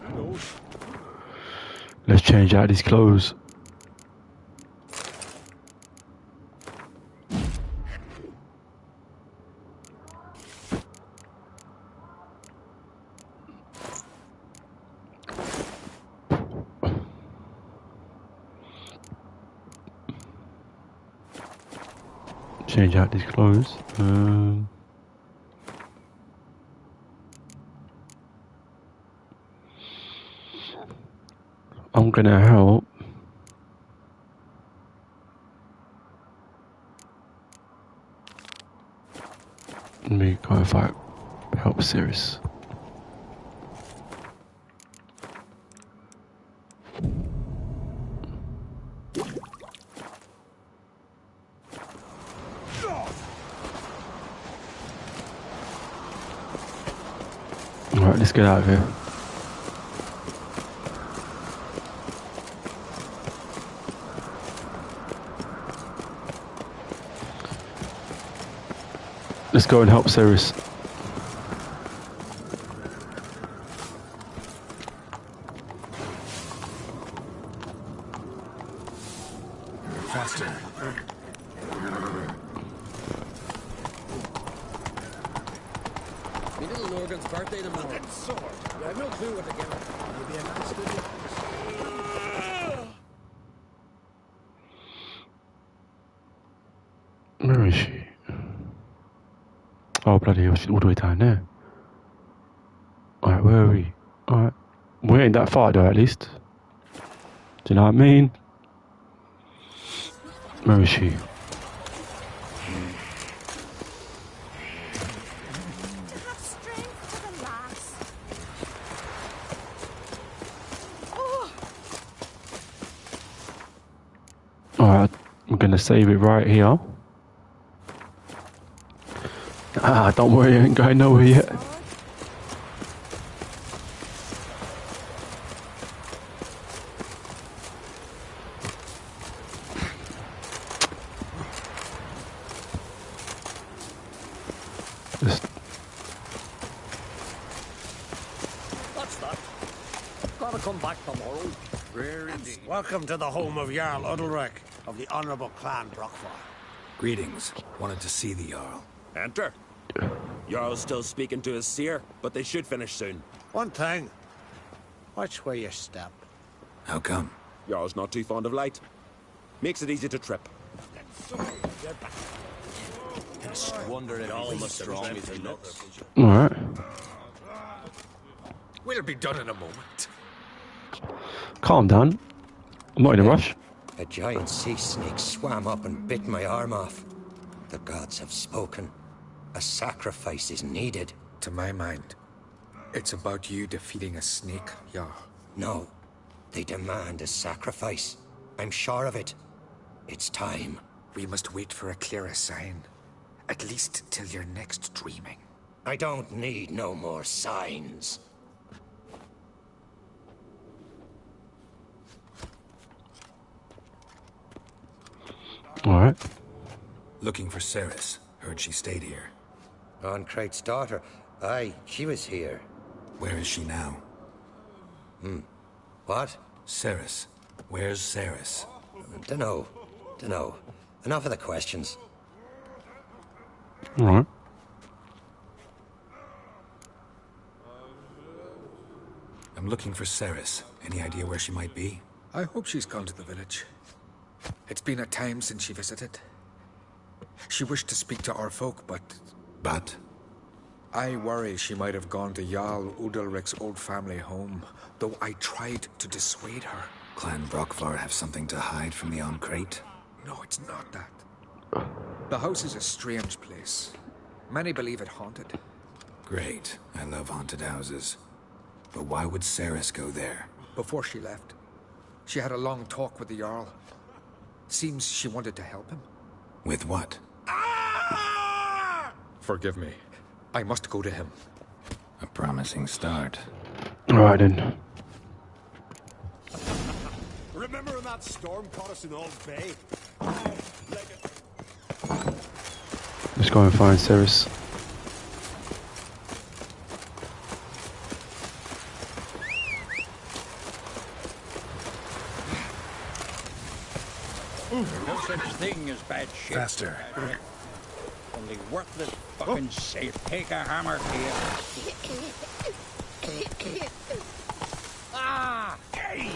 Let's change out these clothes. Change out these clothes. I'm gonna help. Let me go if I help Cerys. Alright, let's get out of here. Let's go and help Cerys. Faster. Me little Norgan's birthday tomorrow. I have no clue what to get her. Maybe a nice good... Where is she? Oh bloody hell, she's all the way down there. Alright, where are we? Alright. We ain't that far though, at least. Do you know what I mean? Where is she? Alright, I'm gonna save it right here. Ah, don't worry, I ain't going nowhere yet. That's that. Gotta come back tomorrow. Rare indeed. Welcome to the home of Jarl Udalryk of the Honourable Clan Brockfar. Greetings. Wanted to see the Jarl. Enter. Jarl's still speaking to his seer, but they should finish soon. One thing. Watch where you step. How come? Jarl's not too fond of light. Makes it easy to trip. Wonder if he's as strong as he looks. Alright. We'll be done in a moment. Calm down. I'm not in a rush. A giant sea snake swam up and bit my arm off. The gods have spoken. A sacrifice is needed. To my mind, it's about you defeating a snake, Jarl. No. They demand a sacrifice. I'm sure of it. It's time. We must wait for a clearer sign. At least till your next dreaming. I don't need no more signs. Alright. Looking for Cerys. Heard she stayed here. Oncrate's daughter. Aye, she was here. Where is she now? What? Cerys. Where's Cerys? Dunno. Enough of the questions. Alright. I'm looking for Cerys. Any idea where she might be? I hope she's gone to the village. It's been a time since she visited. She wished to speak to our folk, but... But? I worry she might have gone to Jarl Udalric's old family home, though I tried to dissuade her. Clan Brockvar have something to hide from the Oncrate? No, it's not that. The house is a strange place. Many believe it haunted. Great. I love haunted houses. But why would Cerys go there? Before she left, she had a long talk with the Jarl. Seems she wanted to help him. With what? Forgive me. I must go to him. A promising start. Alright then. Remember when that storm caught us in Old Bay? Let's go and find Cerys. No such thing as bad shit. Faster. Only worthless fucking safe. Take a hammer here. Ah! Hey!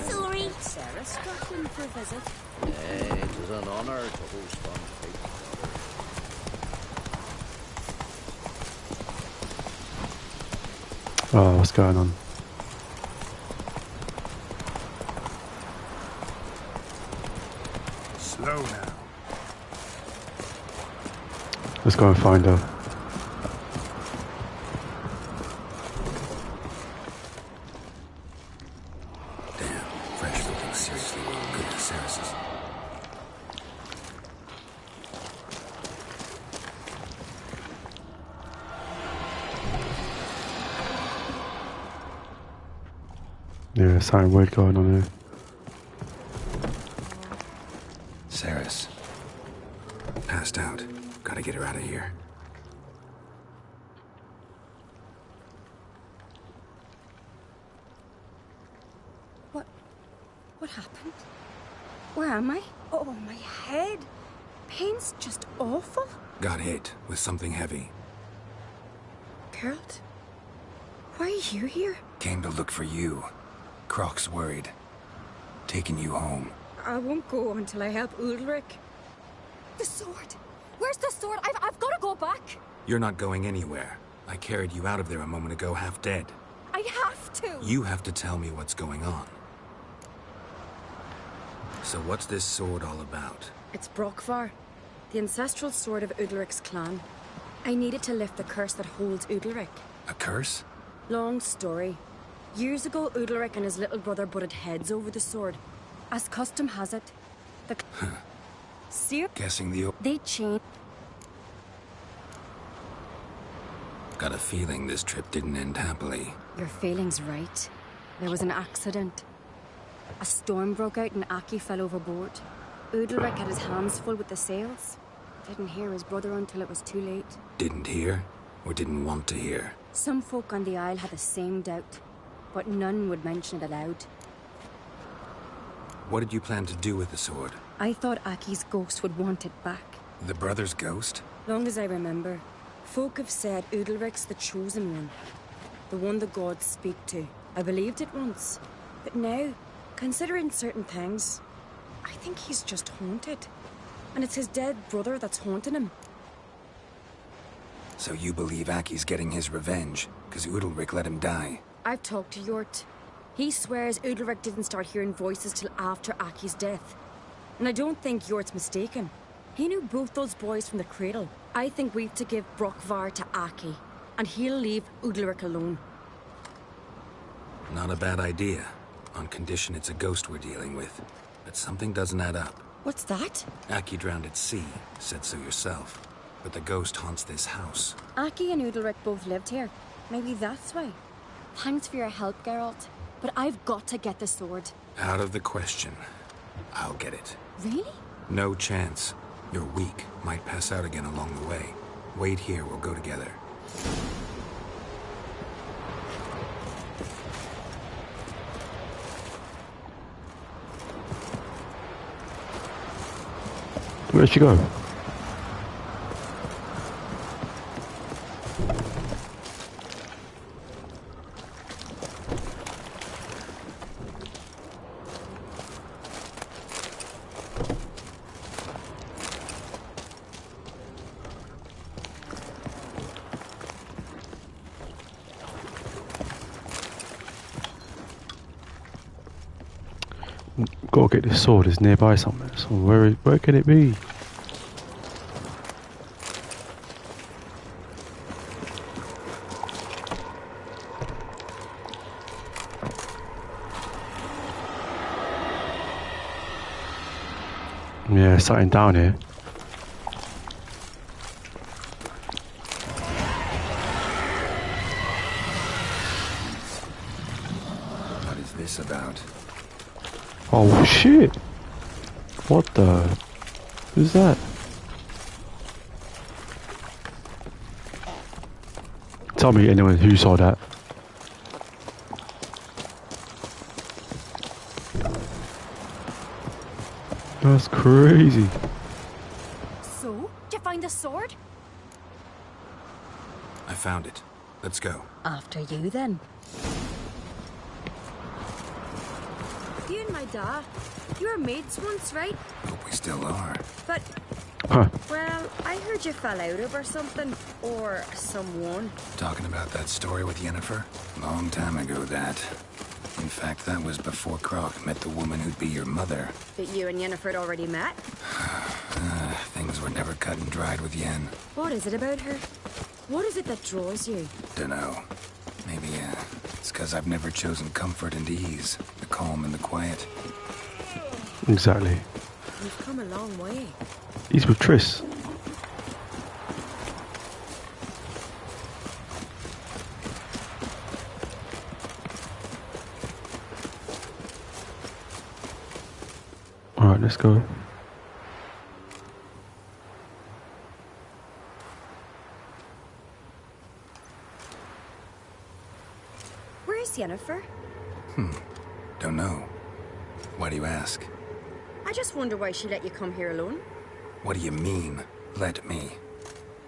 Sorry. Sarah struck in for a visit. It was an honor to host on Fate. Oh, what's going on? Slow now. Let's go and find her. Damn, fresh looking, seriously good to Cerys. Yeah, something weird going on here. Cerys. Passed out. Gotta get her out of here. What happened? Where am I? Oh, my head. Pain's just awful. Got hit with something heavy. Geralt? Why are you here? Came to look for you. Croc's worried. Taking you home. I won't go until I help Udalric. The sword! Where's the sword? I've got to go back! You're not going anywhere. I carried you out of there a moment ago, half dead. I have to! You have to tell me what's going on. So what's this sword all about? It's Brockvar, the ancestral sword of Udalric's clan. I needed to lift the curse that holds Udalric. A curse? Long story. Years ago, Udalric and his little brother butted heads over the sword. As custom has it, the... Seer... Guessing the... They changed... Got a feeling this trip didn't end happily. Your feeling's right. There was an accident. A storm broke out and Aki fell overboard. Udalric had his hands full with the sails. Didn't hear his brother until it was too late. Didn't hear? Or didn't want to hear? Some folk on the Isle had the same doubt, but none would mention it aloud. What did you plan to do with the sword? I thought Aki's ghost would want it back. The brother's ghost? Long as I remember, folk have said Udalric's the chosen one. The one the gods speak to. I believed it once. But now, considering certain things, I think he's just haunted. And it's his dead brother that's haunting him. So you believe Aki's getting his revenge, because Udalric let him die? I've talked to Yort. He swears Udalric didn't start hearing voices till after Aki's death. And I don't think Yort's mistaken. He knew both those boys from the cradle. I think we've to give Brokvar to Aki, and he'll leave Udalric alone. Not a bad idea, on condition it's a ghost we're dealing with. But something doesn't add up. What's that? Aki drowned at sea, said so yourself. But the ghost haunts this house. Aki and Udalric both lived here. Maybe that's why. Thanks for your help, Geralt. But I've got to get the sword. Out of the question. I'll get it. Really? No chance. You're weak. Might pass out again along the way. Wait here, we'll go together. Where'd she go? Gotta get this sword. It's nearby somewhere. So where can it be? Yeah, something down here. What is this about? Oh shit! What the? Who's that? Tell me anyone who saw that. That's crazy. So, did you find the sword? I found it. Let's go. After you, then. You and my dad, you were mates once, right? Hope we still are. But, huh. Well, I heard you fell out over something. Or someone. Talking about that story with Yennefer? Long time ago, that. In fact, that was before Croc met the woman who'd be your mother. That you and Yennefer had already met? Things were never cut and dried with Yen. What is it about her? What is it that draws you? Dunno. Maybe, it's because I've never chosen comfort and ease. The calm and the quiet. Exactly. You've come a long way. He's with Triss. Alright, let's go. Where's Yennefer? Don't know. Why do you ask? I just wonder why she let you come here alone. What do you mean, let me?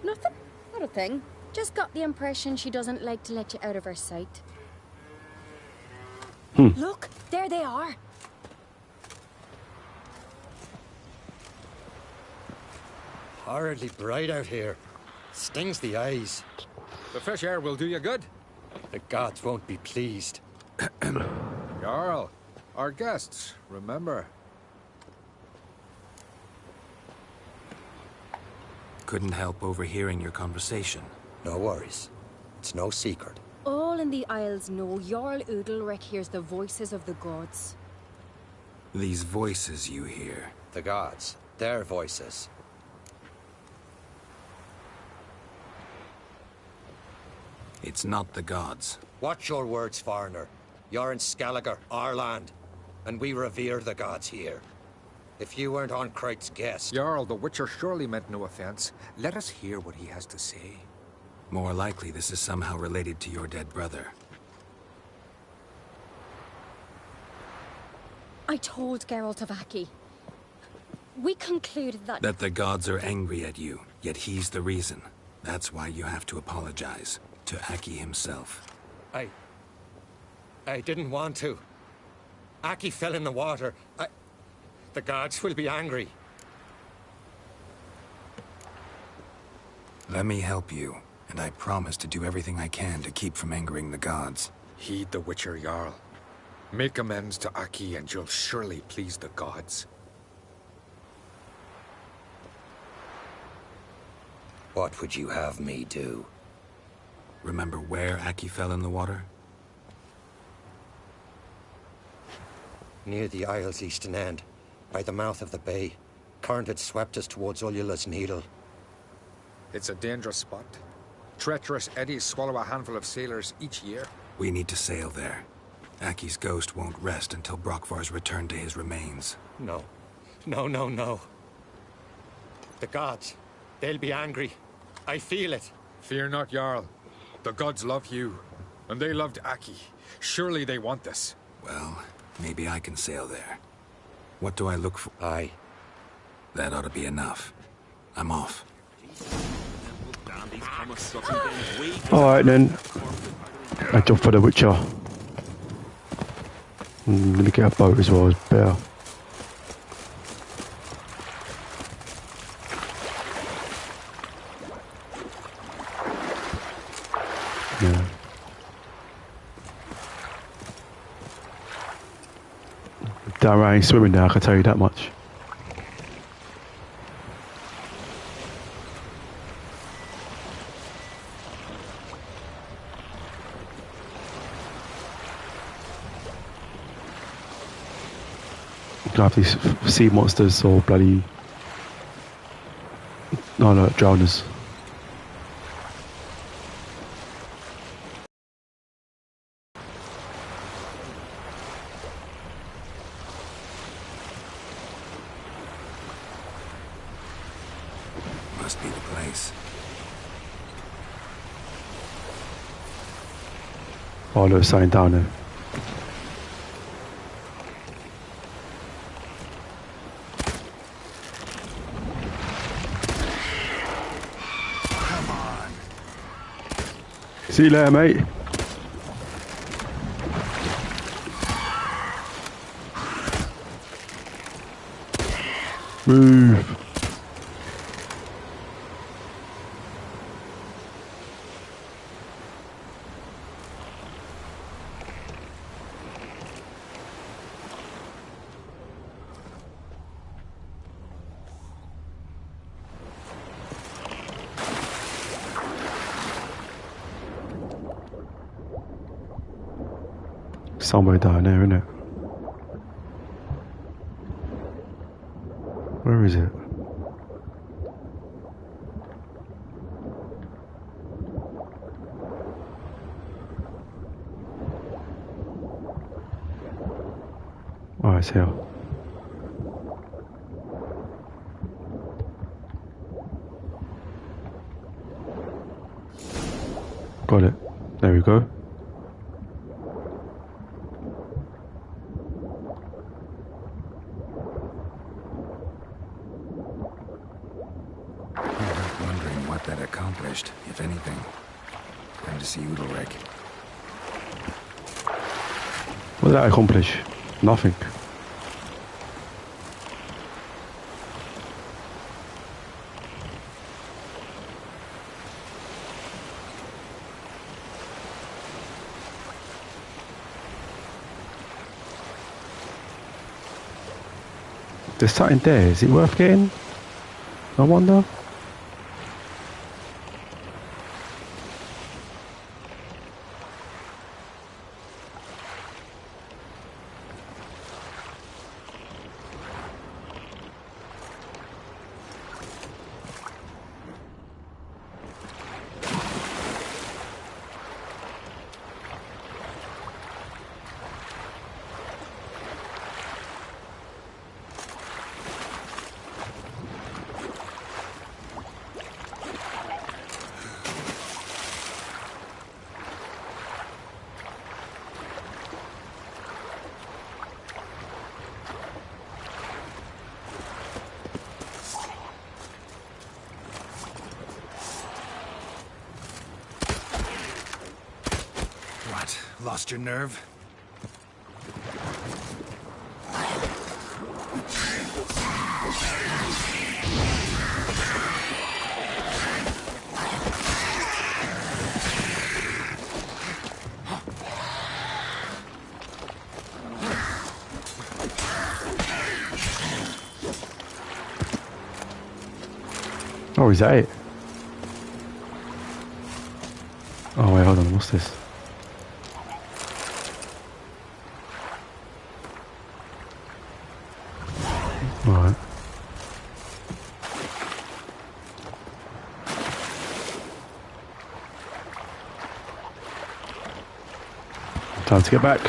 Nothing. Not a thing. Just got the impression she doesn't like to let you out of her sight. Look, there they are. Horridly bright out here. Stings the eyes. The fresh air will do you good. The gods won't be pleased. Jarl, our guests, remember. Couldn't help overhearing your conversation. No worries. It's no secret. All in the Isles know Jarl Udalric hears the voices of the gods. These voices you hear. The gods. Their voices. It's not the gods. Watch your words, foreigner. You're in Skelliger, our land, and we revere the gods here. If you weren't on Kright's guest... Jarl, the Witcher surely meant no offense. Let us hear what he has to say. More likely this is somehow related to your dead brother. I told Geralt of Aki. We concluded that... That the gods are angry at you, yet he's the reason. That's why you have to apologize to Aki himself. I didn't want to. Aki fell in the water. The gods will be angry. Let me help you, and I promise to do everything I can to keep from angering the gods. Heed the Witcher Jarl. Make amends to Aki and you'll surely please the gods. What would you have me do? Remember where Aki fell in the water? Near the Isle's eastern end, by the mouth of the bay. Current had swept us towards Ullula's Needle. It's a dangerous spot. Treacherous eddies swallow a handful of sailors each year. We need to sail there. Aki's ghost won't rest until Brokvar's returned to his remains. No. No. The gods, they'll be angry. I feel it. Fear not, Jarl. The gods love you, and they loved Aki. Surely they want this. Well, maybe I can sail there. What do I look for? Aye. That ought to be enough. I'm off. Alright then. I jump for the Witcher. I'm gonna get a boat as well, it's better. Yeah. Damn, I ain't swimming now, I can tell you that much. Have these sea monsters or bloody... No, drowners. Must be the place. Oh, there's something down there. See you later, mate. Move. Somewhere down there, isn't it? Where is it? Oh, it's here. Got it. There we go. That accomplished, if anything. Time to see Udalreg. What did that accomplish? Nothing. There's something there. Is it worth getting? I wonder. Lost your nerve? Oh, is that it? Oh wait, hold on, what's this? Alright. Time to get back.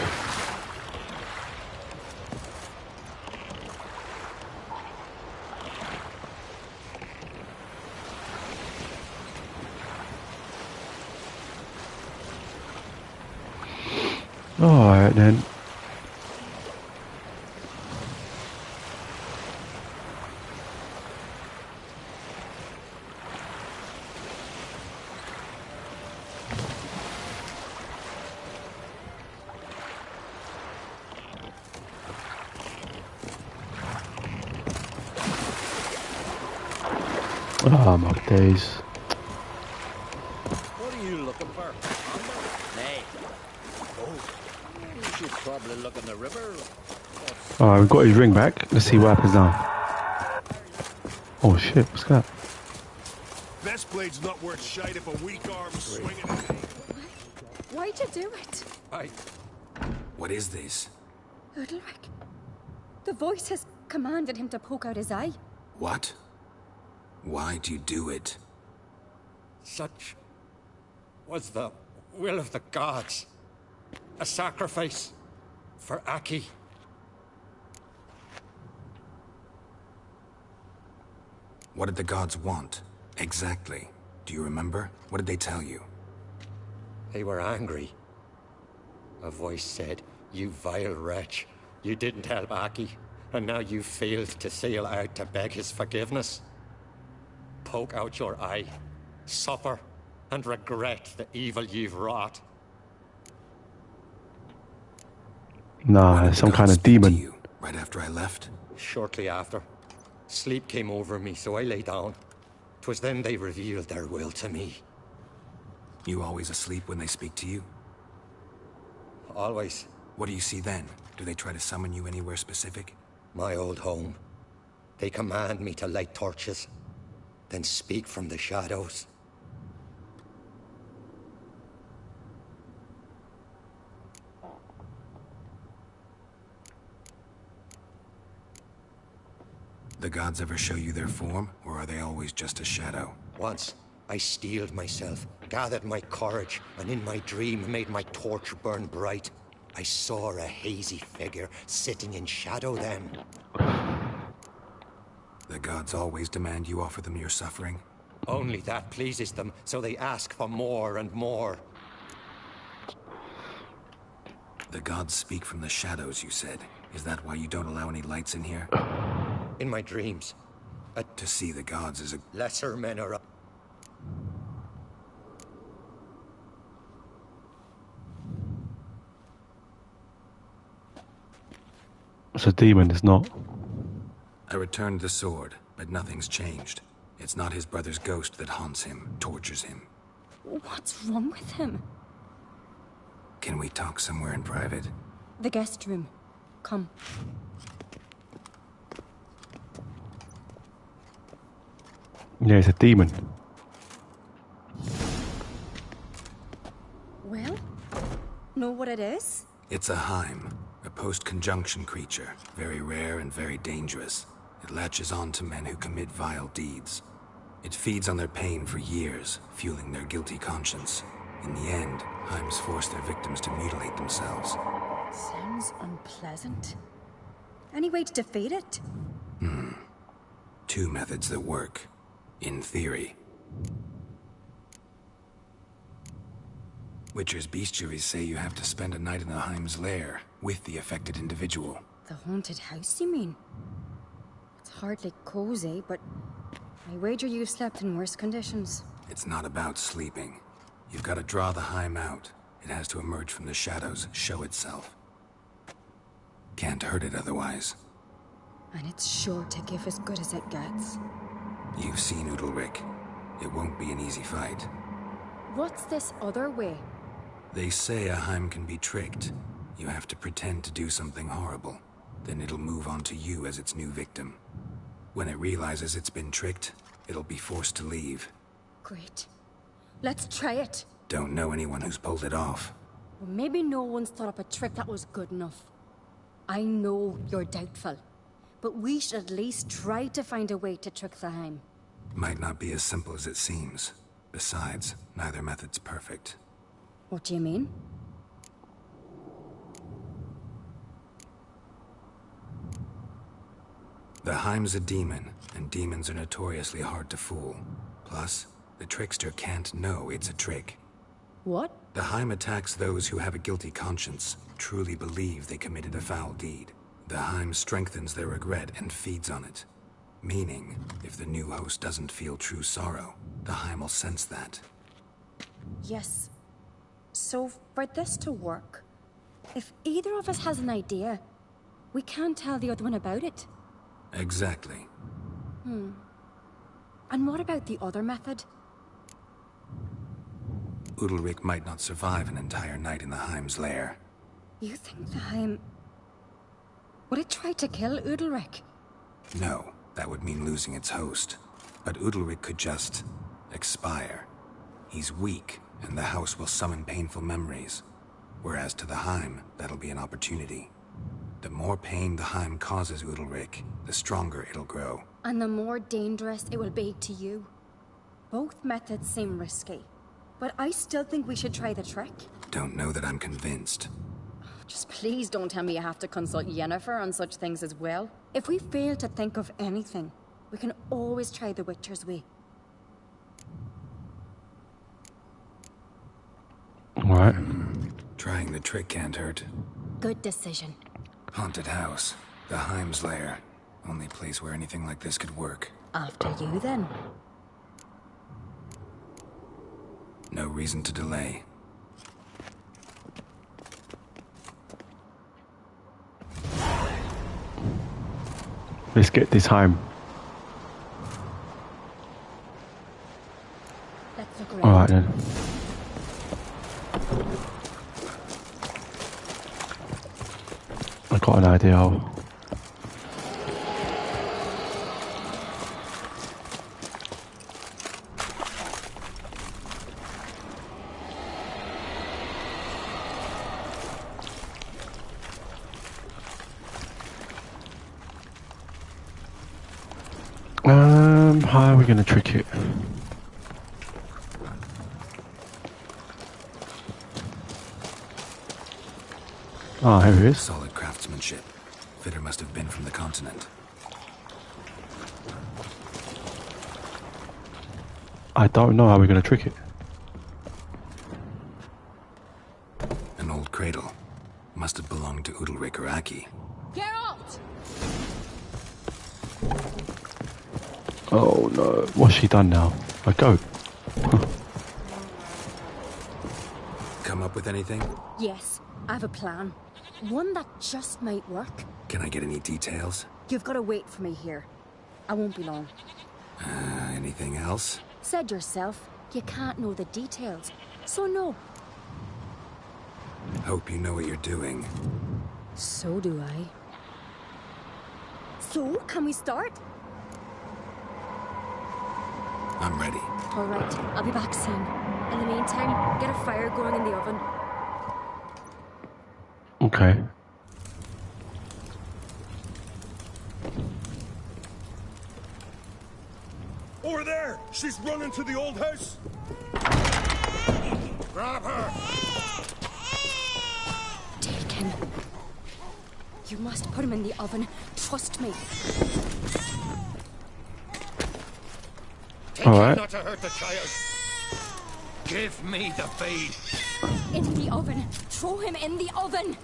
Alright then. Oh my days. What are you looking for? Nay. Oh, you should probably look in the river. Alright, we've got his ring back. Let's see what happens now. Oh shit, what's that? Best blade's not worth shite if a weak arm's swinging at me. Why'd you do it? What is this? Udalric. The voice has commanded him to poke out his eye. What? Why do you do it? Such was the will of the gods. A sacrifice for Aki. What did the gods want? Exactly. Do you remember? What did they tell you? They were angry. A voice said, "You vile wretch. You didn't help Aki, and now you failed to sail out to beg his forgiveness. Poke out your eye, suffer, and regret the evil you've wrought." Nah, some kind of demon. You, right after I left? Shortly after. Sleep came over me, so I lay down. 'Twas then they revealed their will to me. You always asleep when they speak to you? Always. What do you see then? Do they try to summon you anywhere specific? My old home. They command me to light torches, then speak from the shadows. The gods ever show you their form, or are they always just a shadow? Once, I steeled myself, gathered my courage, and in my dream made my torch burn bright. I saw a hazy figure sitting in shadow then. The gods always demand you offer them your suffering? Only that pleases them, so they ask for more and more. The gods speak from the shadows, you said. Is that why you don't allow any lights in here? In my dreams. To see the gods is a... Lesser men are up. It's a demon, it's not. I returned the sword, but nothing's changed. It's not his brother's ghost that haunts him, tortures him. What's wrong with him? Can we talk somewhere in private? The guest room. Come. Yeah, it's a demon. Well, know what it is? It's a Heim, a post-conjunction creature, very rare and very dangerous. It latches on to men who commit vile deeds. It feeds on their pain for years, fueling their guilty conscience. In the end, Heims force their victims to mutilate themselves. Sounds unpleasant. Any way to defeat it? Two methods that work. In theory. Witcher's bestiaries say you have to spend a night in the Heim's lair, with the affected individual. The haunted house, you mean? It's hardly cozy, but I wager you've slept in worse conditions. It's not about sleeping. You've got to draw the Heim out. It has to emerge from the shadows, show itself. Can't hurt it otherwise. And it's sure to give as good as it gets. You've seen Udalric. It won't be an easy fight. What's this other way? They say a Heim can be tricked. You have to pretend to do something horrible. Then it'll move on to you as its new victim. When it realizes it's been tricked, it'll be forced to leave. Great. Let's try it. Don't know anyone who's pulled it off. Well, maybe no one's thought up a trick that was good enough. I know you're doubtful, but we should at least try to find a way to trick the Heim. Might not be as simple as it seems. Besides, neither method's perfect. What do you mean? The Heim's a demon, and demons are notoriously hard to fool. Plus, the trickster can't know it's a trick. What? The Heim attacks those who have a guilty conscience, truly believe they committed a foul deed. The Heim strengthens their regret and feeds on it. Meaning, if the new host doesn't feel true sorrow, the Heim will sense that. Yes. So, for this to work, if either of us has an idea, we can't tell the other one about it. Exactly. And what about the other method? Udalric might not survive an entire night in the Heim's lair. You think the Heim... would it try to kill Udalric? No, that would mean losing its host. But Udalric could just... expire. He's weak, and the house will summon painful memories. Whereas to the Heim, that'll be an opportunity. The more pain the Heim causes Udalric, the stronger it'll grow. And the more dangerous it will be to you. Both methods seem risky, but I still think we should try the trick. Don't know that I'm convinced. Just please don't tell me you have to consult Yennefer on such things as well. If we fail to think of anything, we can always try the Witcher's way. Alright. Trying the trick can't hurt. Good decision. Haunted house. The Heim's lair. Only place where anything like this could work. After you, then. No reason to delay. Let's get this Heim. Let's look around. Alright then. I got an idea. How are we gonna trick it? Ah, here it is. Solid craftsmanship. Fitter must have been from the continent. I don't know how we're gonna trick it. An old cradle. Must have belonged to Udalric or Aki. Geralt! Oh no, what's she done now? A goat? Come up with anything? Yes, I have a plan. One that just might work. Can I get any details? You've got to wait for me here. I won't be long. Anything else? Said yourself, you can't know the details. So no. Hope you know what you're doing. So do I. So, can we start? I'm ready. All right, I'll be back soon. In the meantime, get a fire going in the oven. Okay. Over there! She's running to the old house! Grab her! Take him. You must put him in the oven. Trust me. All right. Not to hurt the child. Give me the feed. Into the oven. Throw him in the oven.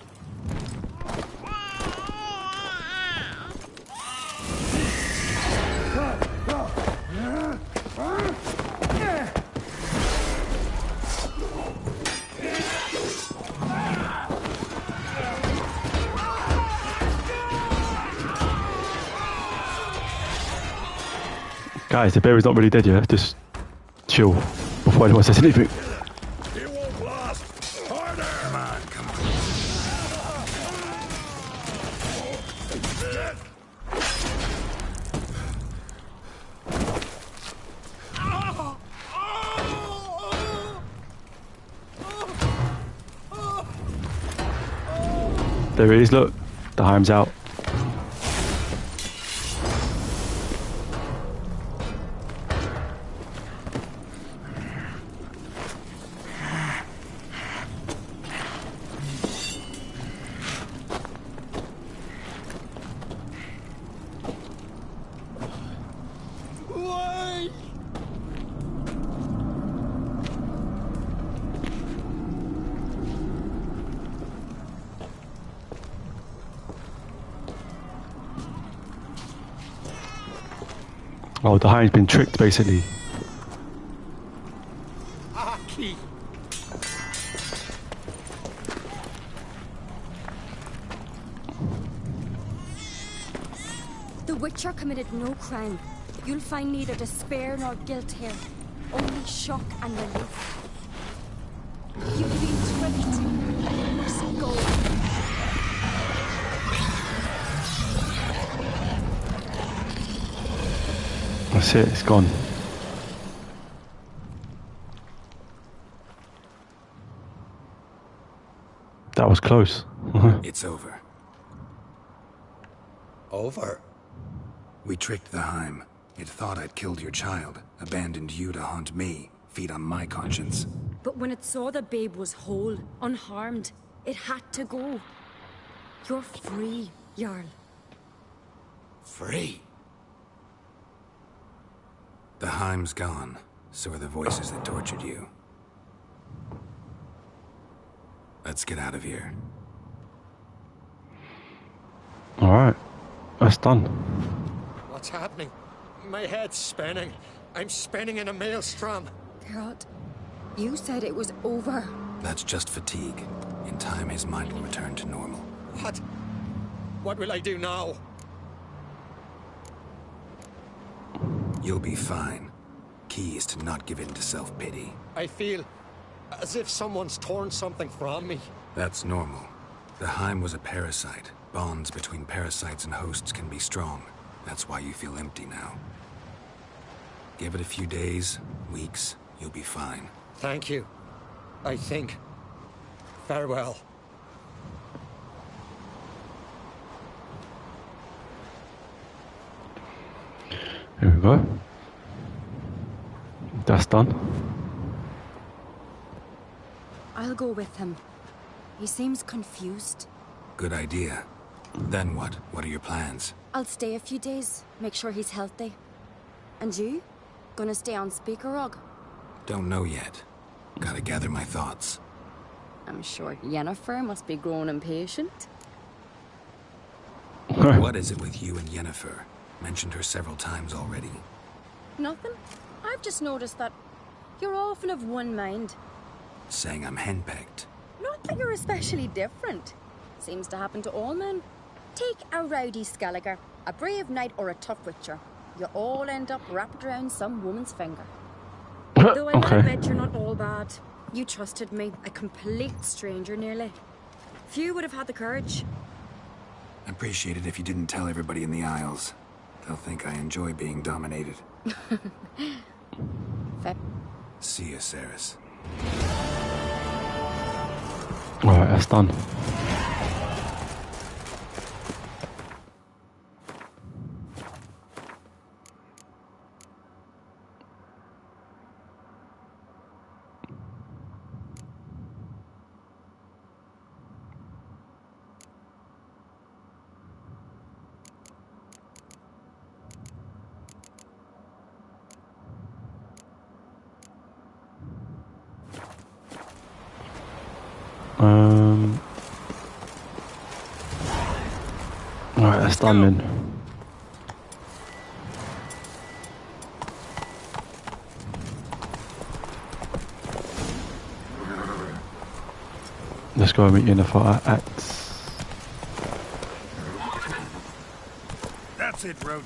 Guys, the bear is not really dead yet. Just chill before anyone says anything. It won't last. Harder. Come on, come on. There it is, look. The Heim's out. Why? Oh, the Heim's been tricked, basically. Aki. The Witcher committed no crime. You'll find neither despair nor guilt here. Only shock and relief. You've been tricked. You must go. That's it, it's gone. That was close. It's over. Over? We tricked the Heim. It thought I'd killed your child, abandoned you to haunt me, feed on my conscience. But when it saw the babe was whole, unharmed, it had to go. You're free, Jarl. Free? The Heim's gone, so are the voices that tortured you. Let's get out of here. Alright, that's done. What's happening? My head's spinning. I'm spinning in a maelstrom. Geralt, you said it was over. That's just fatigue. In time, his mind will return to normal. What? What will I do now? You'll be fine. Key is to not give in to self-pity. I feel as if someone's torn something from me. That's normal. The Heim was a parasite. Bonds between parasites and hosts can be strong. That's why you feel empty now. Give it a few days, weeks, you'll be fine. Thank you. I think. Farewell. Here we go. That's done. I'll go with him. He seems confused. Good idea. Then what? What are your plans? I'll stay a few days, make sure he's healthy. And you? Gonna stay on Speaker Rog? Don't know yet. Gotta gather my thoughts. I'm sure Yennefer must be growing impatient. What is it with you and Yennefer? Mentioned her several times already. Nothing. I've just noticed that you're often of one mind. Saying I'm henpecked. Not that you're especially different. Seems to happen to all men. Take a rowdy Skelliger, a brave knight or a tough witcher. You all end up wrapped around some woman's finger. Though I will admit you're not all bad. You trusted me, a complete stranger nearly. Few would have had the courage. I'd appreciate it if you didn't tell everybody in the Isles. They'll think I enjoy being dominated. See you, Cerys. Alright, that's done. Alright, that's done then. Let's go and meet Yennefer at... That's it, Roach.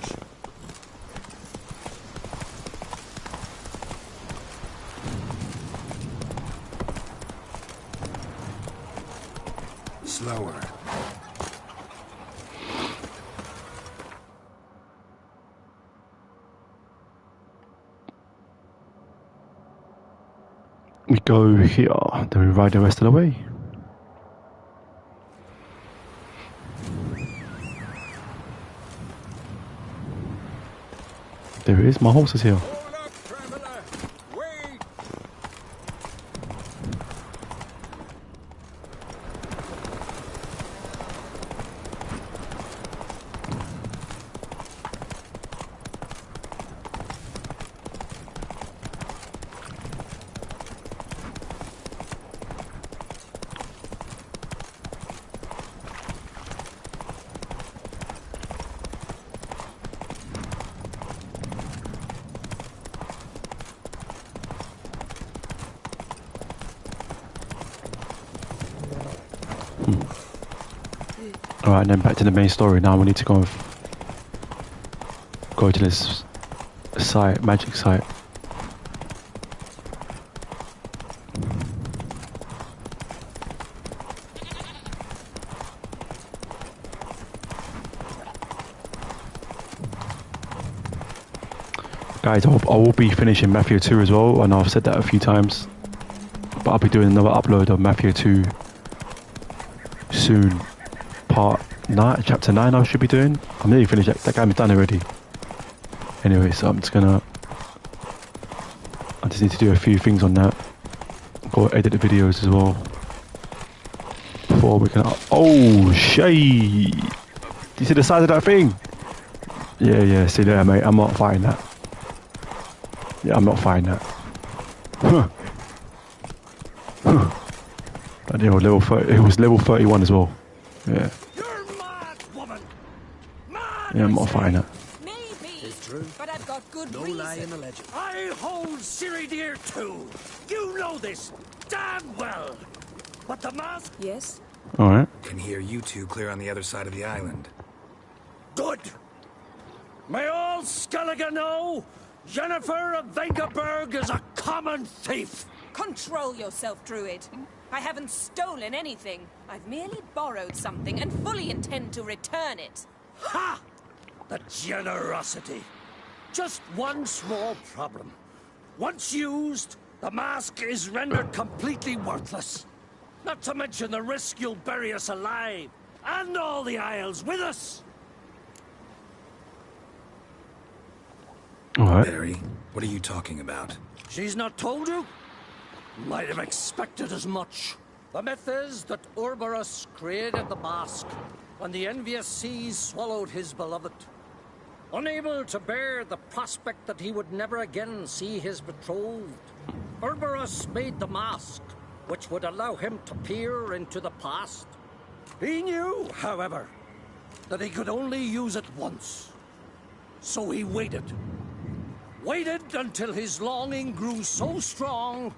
slower. We go here, then we ride the rest of the way. There it is, my horse is here. Alright, and then back to the main story. Now we need to go to this site, magic site. Guys, I will be finishing Mafia 2 as well, and I've said that a few times. But I'll be doing another upload of Mafia 2 soon. Part 9, chapter 9 I should be doing. I'm nearly finished, that game is done already. Anyway, so I just need to do a few things on that. Go edit the videos as well. Before we can... Oh, shit! You see the size of that thing? Yeah, see there, mate, I'm not fighting that. Yeah, I'm not fighting that. And it was level 30, it was level 31 as well. Yeah. Yeah, I'm not fighting that. It's true, but I've got good reason. No lie in the legend. I hold Ciri dear too. You know this damn well. But the mask... Yes? Alright. Can hear you two clear on the other side of the island. Good. May all Skellige know Jennifer of Vengerberg is a common thief. Control yourself, Druid. I haven't stolen anything. I've merely borrowed something and fully intend to return it. Ha! The generosity. Just one small problem. Once used, the mask is rendered completely worthless. Not to mention the risk you'll bury us alive, and all the Isles with us. Alright. Barry, what are you talking about? She's not told you? Might have expected as much. The myth is that Urberus created the mask when the envious seas swallowed his beloved. Unable to bear the prospect that he would never again see his betrothed, Urberus made the mask, which would allow him to peer into the past. He knew, however, that he could only use it once. So he waited. Waited until his longing grew so strong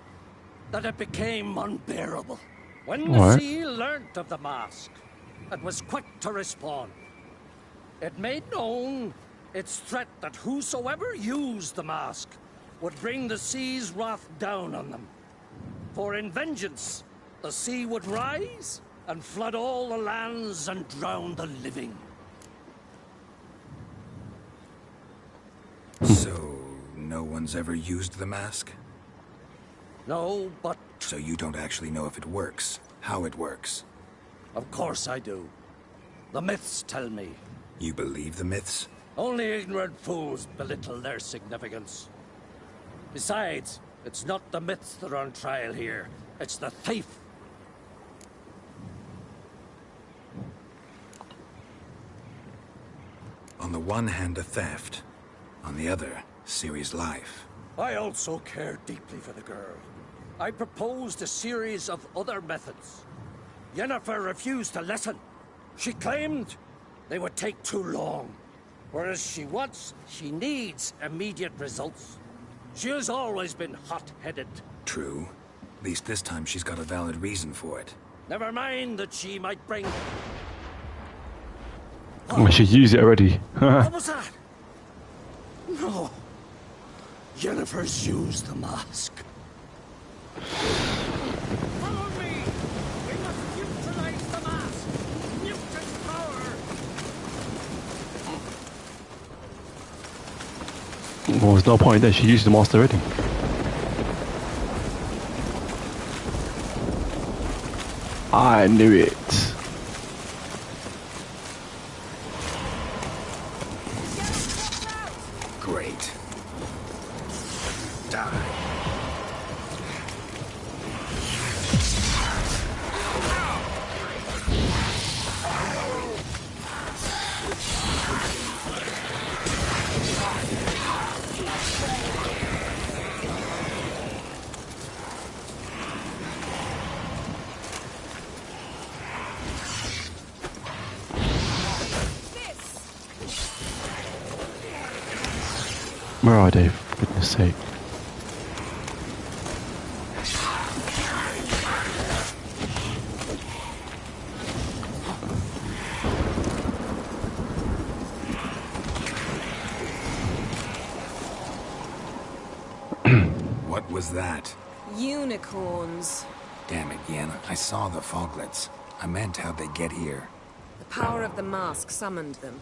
that it became unbearable. When the sea learnt of the mask, it was quick to respond. It made known its threat that whosoever used the mask would bring the sea's wrath down on them. For in vengeance, the sea would rise and flood all the lands and drown the living. So, no one's ever used the mask? No, but... So you don't actually know if it works, how it works? Of course I do. The myths tell me. You believe the myths? Only ignorant fools belittle their significance. Besides, it's not the myths that are on trial here. It's the thief. On the one hand, a theft. On the other, Ciri's life. I also care deeply for the girl. I proposed a series of other methods. Yennefer refused to listen. She claimed they would take too long. Whereas she needs immediate results. She has always been hot-headed. True. At least this time she's got a valid reason for it. Never mind that she might bring... Oh, I should use it already. What was that? No. Yennefer's used the mask. Follow me! We must utilize the mask! Well, there's no point there. She used the mask already. I knew it. Great. Die. Where are they, for goodness sake? What was that? Unicorns. Damn it, Yen. I saw the foglets. I meant how'd they get here. The power of the mask summoned them.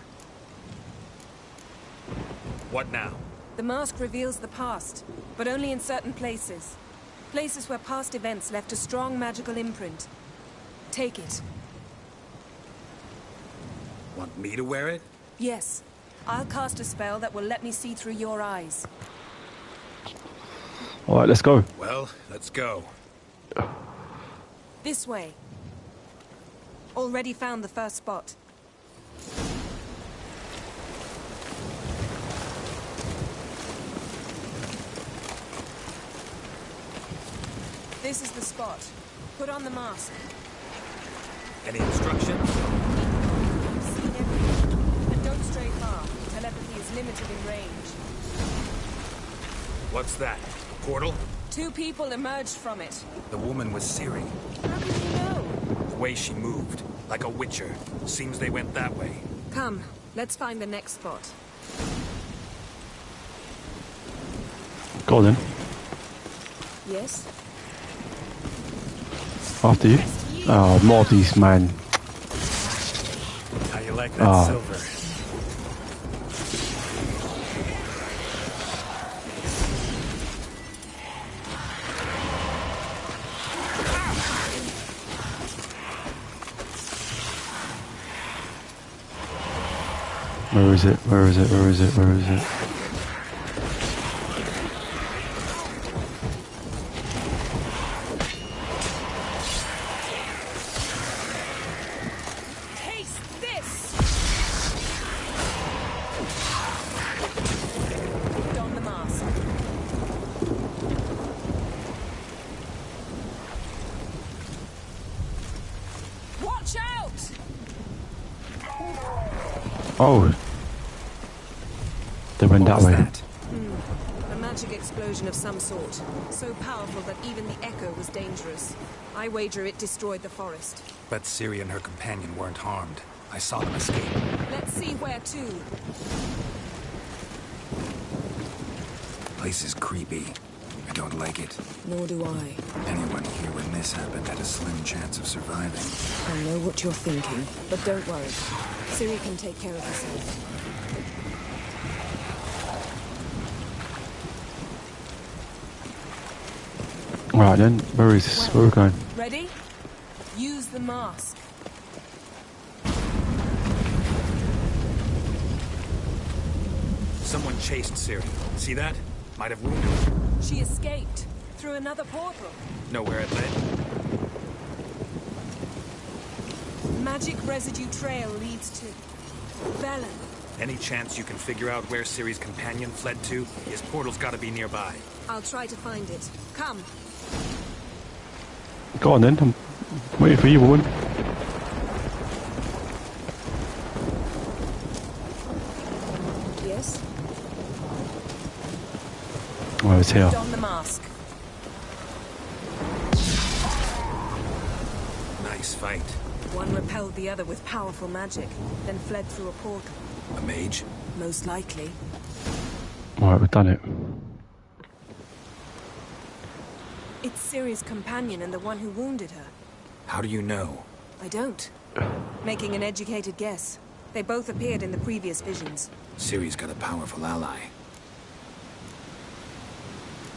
What now? The mask reveals the past, but only in certain places. Places where past events left a strong magical imprint. Take it. Want me to wear it? Yes. I'll cast a spell that will let me see through your eyes. Alright, let's go. Well, let's go. This way. Already found the first spot. This is the spot. Put on the mask. Any instructions? You've seen everything. And don't stray far. Telepathy is limited in range. What's that? A portal? 2 people emerged from it. The woman was Ciri. How did you know? The way she moved. Like a witcher. Seems they went that way. Come, let's find the next spot. Go on then. Yes? After you. Oh, Morty's man. How you like that silver? Where is it? Where is it? Where is it? Where is it? Taste this! Don the mask. Watch out! Oh. They went that way. A magic explosion of some sort. So powerful that even the echo was dangerous. I wager it destroyed the forest. But Ciri and her companion weren't harmed. I saw them escape. Let's see where to. Place is creepy. I don't like it. Nor do I. Anyone here when this happened had a slim chance of surviving. I know what you're thinking, but don't worry. Ciri can take care of herself. Alright then, where is this? Where are we going? Ready? Use the mask. Someone chased Ciri. See that? Might have wounded her. She escaped through another portal. Know where it led? Magic residue trail leads to Velen. Any chance you can figure out where Ciri's companion fled to? His portal's gotta be nearby. I'll try to find it. Come. Go on then, I'm waiting for you, woman. Yes? Oh, it's here. Don the mask. Nice fight. One repelled the other with powerful magic, then fled through a portal. A mage? Most likely. Alright, we've done it. It's Ciri's companion and the one who wounded her. How do you know? I don't. Making an educated guess. They both appeared in the previous visions. Ciri's got a powerful ally.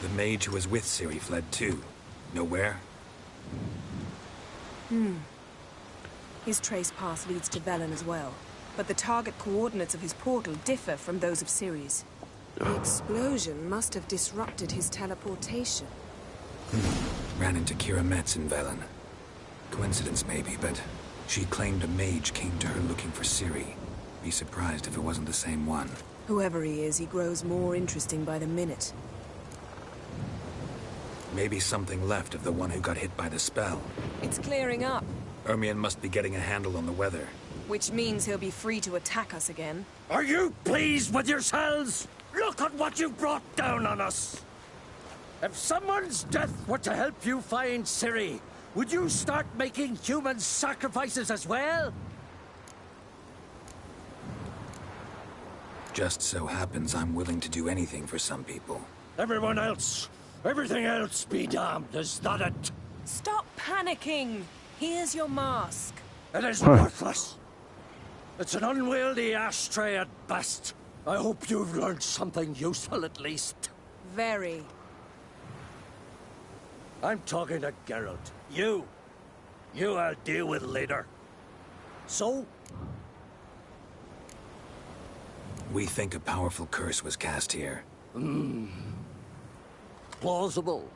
The mage who was with Ciri fled too. Nowhere? His trace path leads to Velen as well, but the target coordinates of his portal differ from those of Ciri's. The explosion must have disrupted his teleportation. Ran into Kira Metz in Velen. Coincidence maybe, but she claimed a mage came to her looking for Ciri. Be surprised if it wasn't the same one. Whoever he is, he grows more interesting by the minute. Maybe something left of the one who got hit by the spell. It's clearing up, Ermion must be getting a handle on the weather. which means he'll be free to attack us again. Are you pleased with yourselves? Look at what you brought down on us! If someone's death were to help you find Ciri, would you start making human sacrifices as well? Just so happens I'm willing to do anything for some people. Everyone else, everything else be damned, is that it? Stop panicking! Here's your mask. It is worthless. It's an unwieldy ashtray at best. I hope you've learned something useful at least. Very. I'm talking to Geralt. You I'll deal with later. So? We think a powerful curse was cast here. Plausible.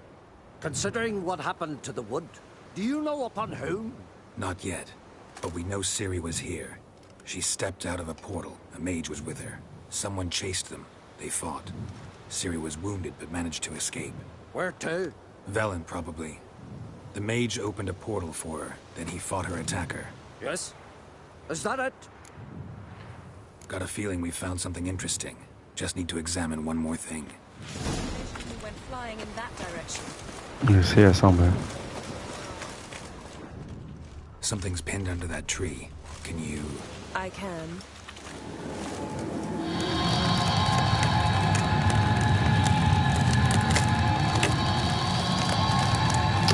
Considering what happened to the wood, do you know upon whom? Not yet, but we know Ciri was here. She stepped out of a portal. A mage was with her. Someone chased them. They fought. Ciri was wounded but managed to escape. Where to? Velen, probably. The mage opened a portal for her, then he fought her attacker. Yes? Is that it? Got a feeling we found something interesting. Just need to examine one more thing. We went flying in that direction. It's here somewhere. Something's pinned under that tree. Can you... I can.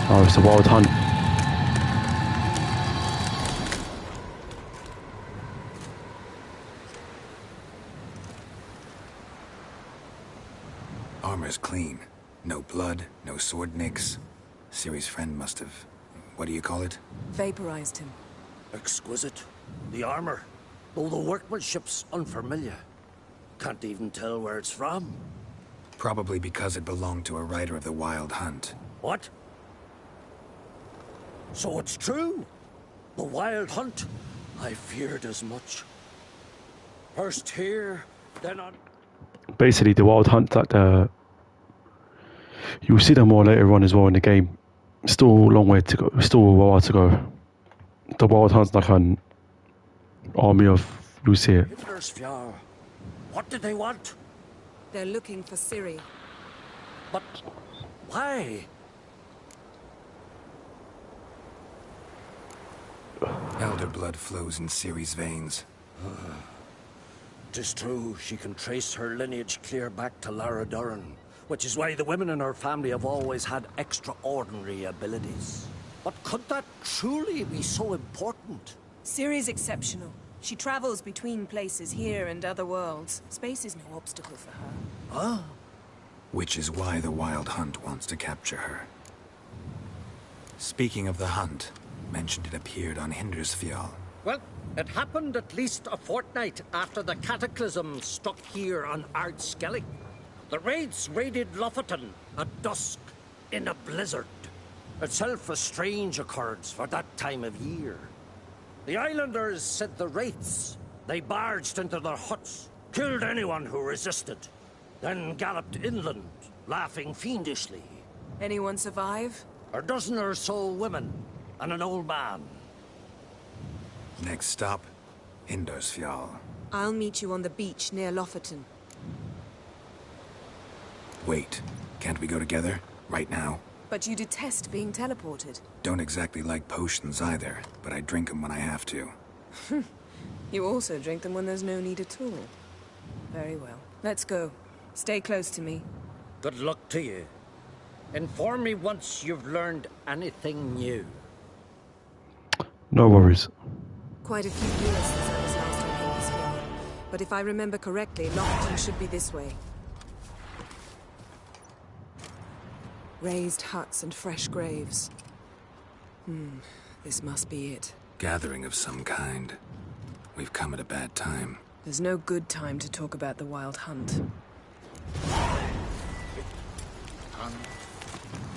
Oh, it's a wild hunt. Armor's clean. No blood, no sword nicks. Ciri's friend must have... what do you call it? Vaporized him. Exquisite. The armor, though the workmanship's unfamiliar. Can't even tell where it's from. Probably because it belonged to a rider of the Wild Hunt. What? So it's true? The Wild Hunt? I feared as much. First here, then on... Basically, the wild hunt that you'll see them more later on as well in the game. Still a long way to go. Still a while to go. The wild hunt's like an army of... You'll see it. Hitler's Fjord. What did they want? They're looking for Ciri. But why? Elder blood flows in Ciri's veins. 'Tis true, she can trace her lineage clear back to Lara Duran, which is why the women in her family have always had extraordinary abilities. But could that truly be so important? Ciri's exceptional. She travels between places here and other worlds. Space is no obstacle for her. Huh? Which is why the Wild Hunt wants to capture her. Speaking of the hunt, mentioned it appeared on Hindersfjall. Well, it happened at least a fortnight after the cataclysm struck here on Ard Skellig. The raids raided Lofoten at dusk in a blizzard. Itself a strange occurrence for that time of year. The islanders said the wraiths. They barged into their huts, killed anyone who resisted, then galloped inland, laughing fiendishly. Anyone survive? A dozen or so women and an old man. Next stop, Hindersfjall. I'll meet you on the beach near Lofoten. Wait, can't we go together? Right now? But you detest being teleported. Don't exactly like potions either, but I drink them when I have to. You also drink them when there's no need at all. Very well. Let's go. Stay close to me. Good luck to you. Inform me once you've learned anything new. No worries. Quite a few years since I was last on Hindersfjall. But if I remember correctly, Lofoten should be this way. Raised huts and fresh graves. This must be it. Gathering of some kind. We've come at a bad time. There's no good time to talk about the Wild Hunt. And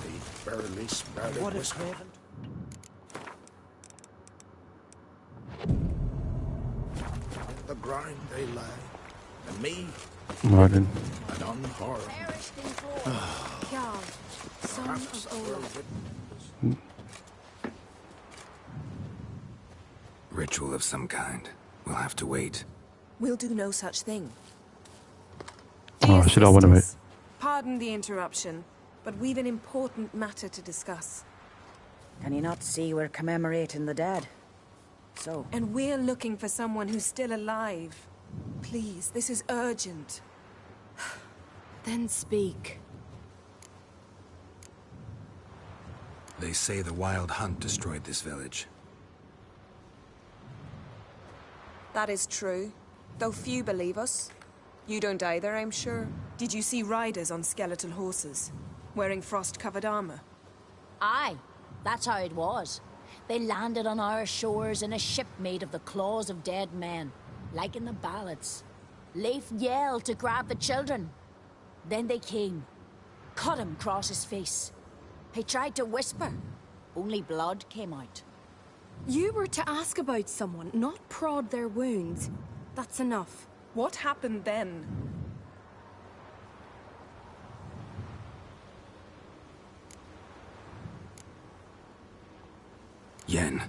the barely sprouted What a whisper. craven. The grind they lay, and me, Right then. an unharmed. Kjal, son of Olaf. Ritual of some kind. We'll have to wait. We'll do no such thing. Oh, should I want to wait? Pardon the interruption, but we've an important matter to discuss. Can you not see we're commemorating the dead? So? And we're looking for someone who's still alive. Please, this is urgent. Then speak. They say the Wild Hunt destroyed this village. That is true, though few believe us. You don't either, I'm sure. Did you see riders on skeletal horses, wearing frost-covered armor? Aye, that's how it was. They landed on our shores in a ship made of the claws of dead men, like in the ballads. Leif yelled to grab the children. Then they came, cut him across his face. He tried to whisper, only blood came out. You were to ask about someone, not prod their wounds. That's enough. What happened then? Yen,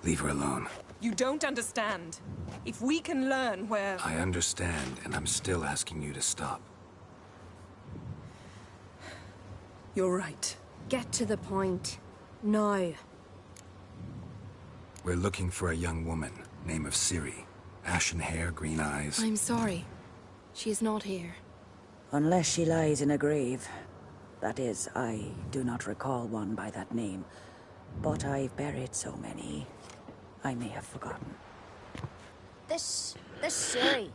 leave her alone. You don't understand. If we can learn where... I understand, and I'm still asking you to stop. You're right. Get to the point. Now. We're looking for a young woman, name of Ciri. Ashen hair, green eyes. I'm sorry. She is not here. Unless she lies in a grave. That is, I do not recall one by that name. But I've buried so many, I may have forgotten. This Ciri,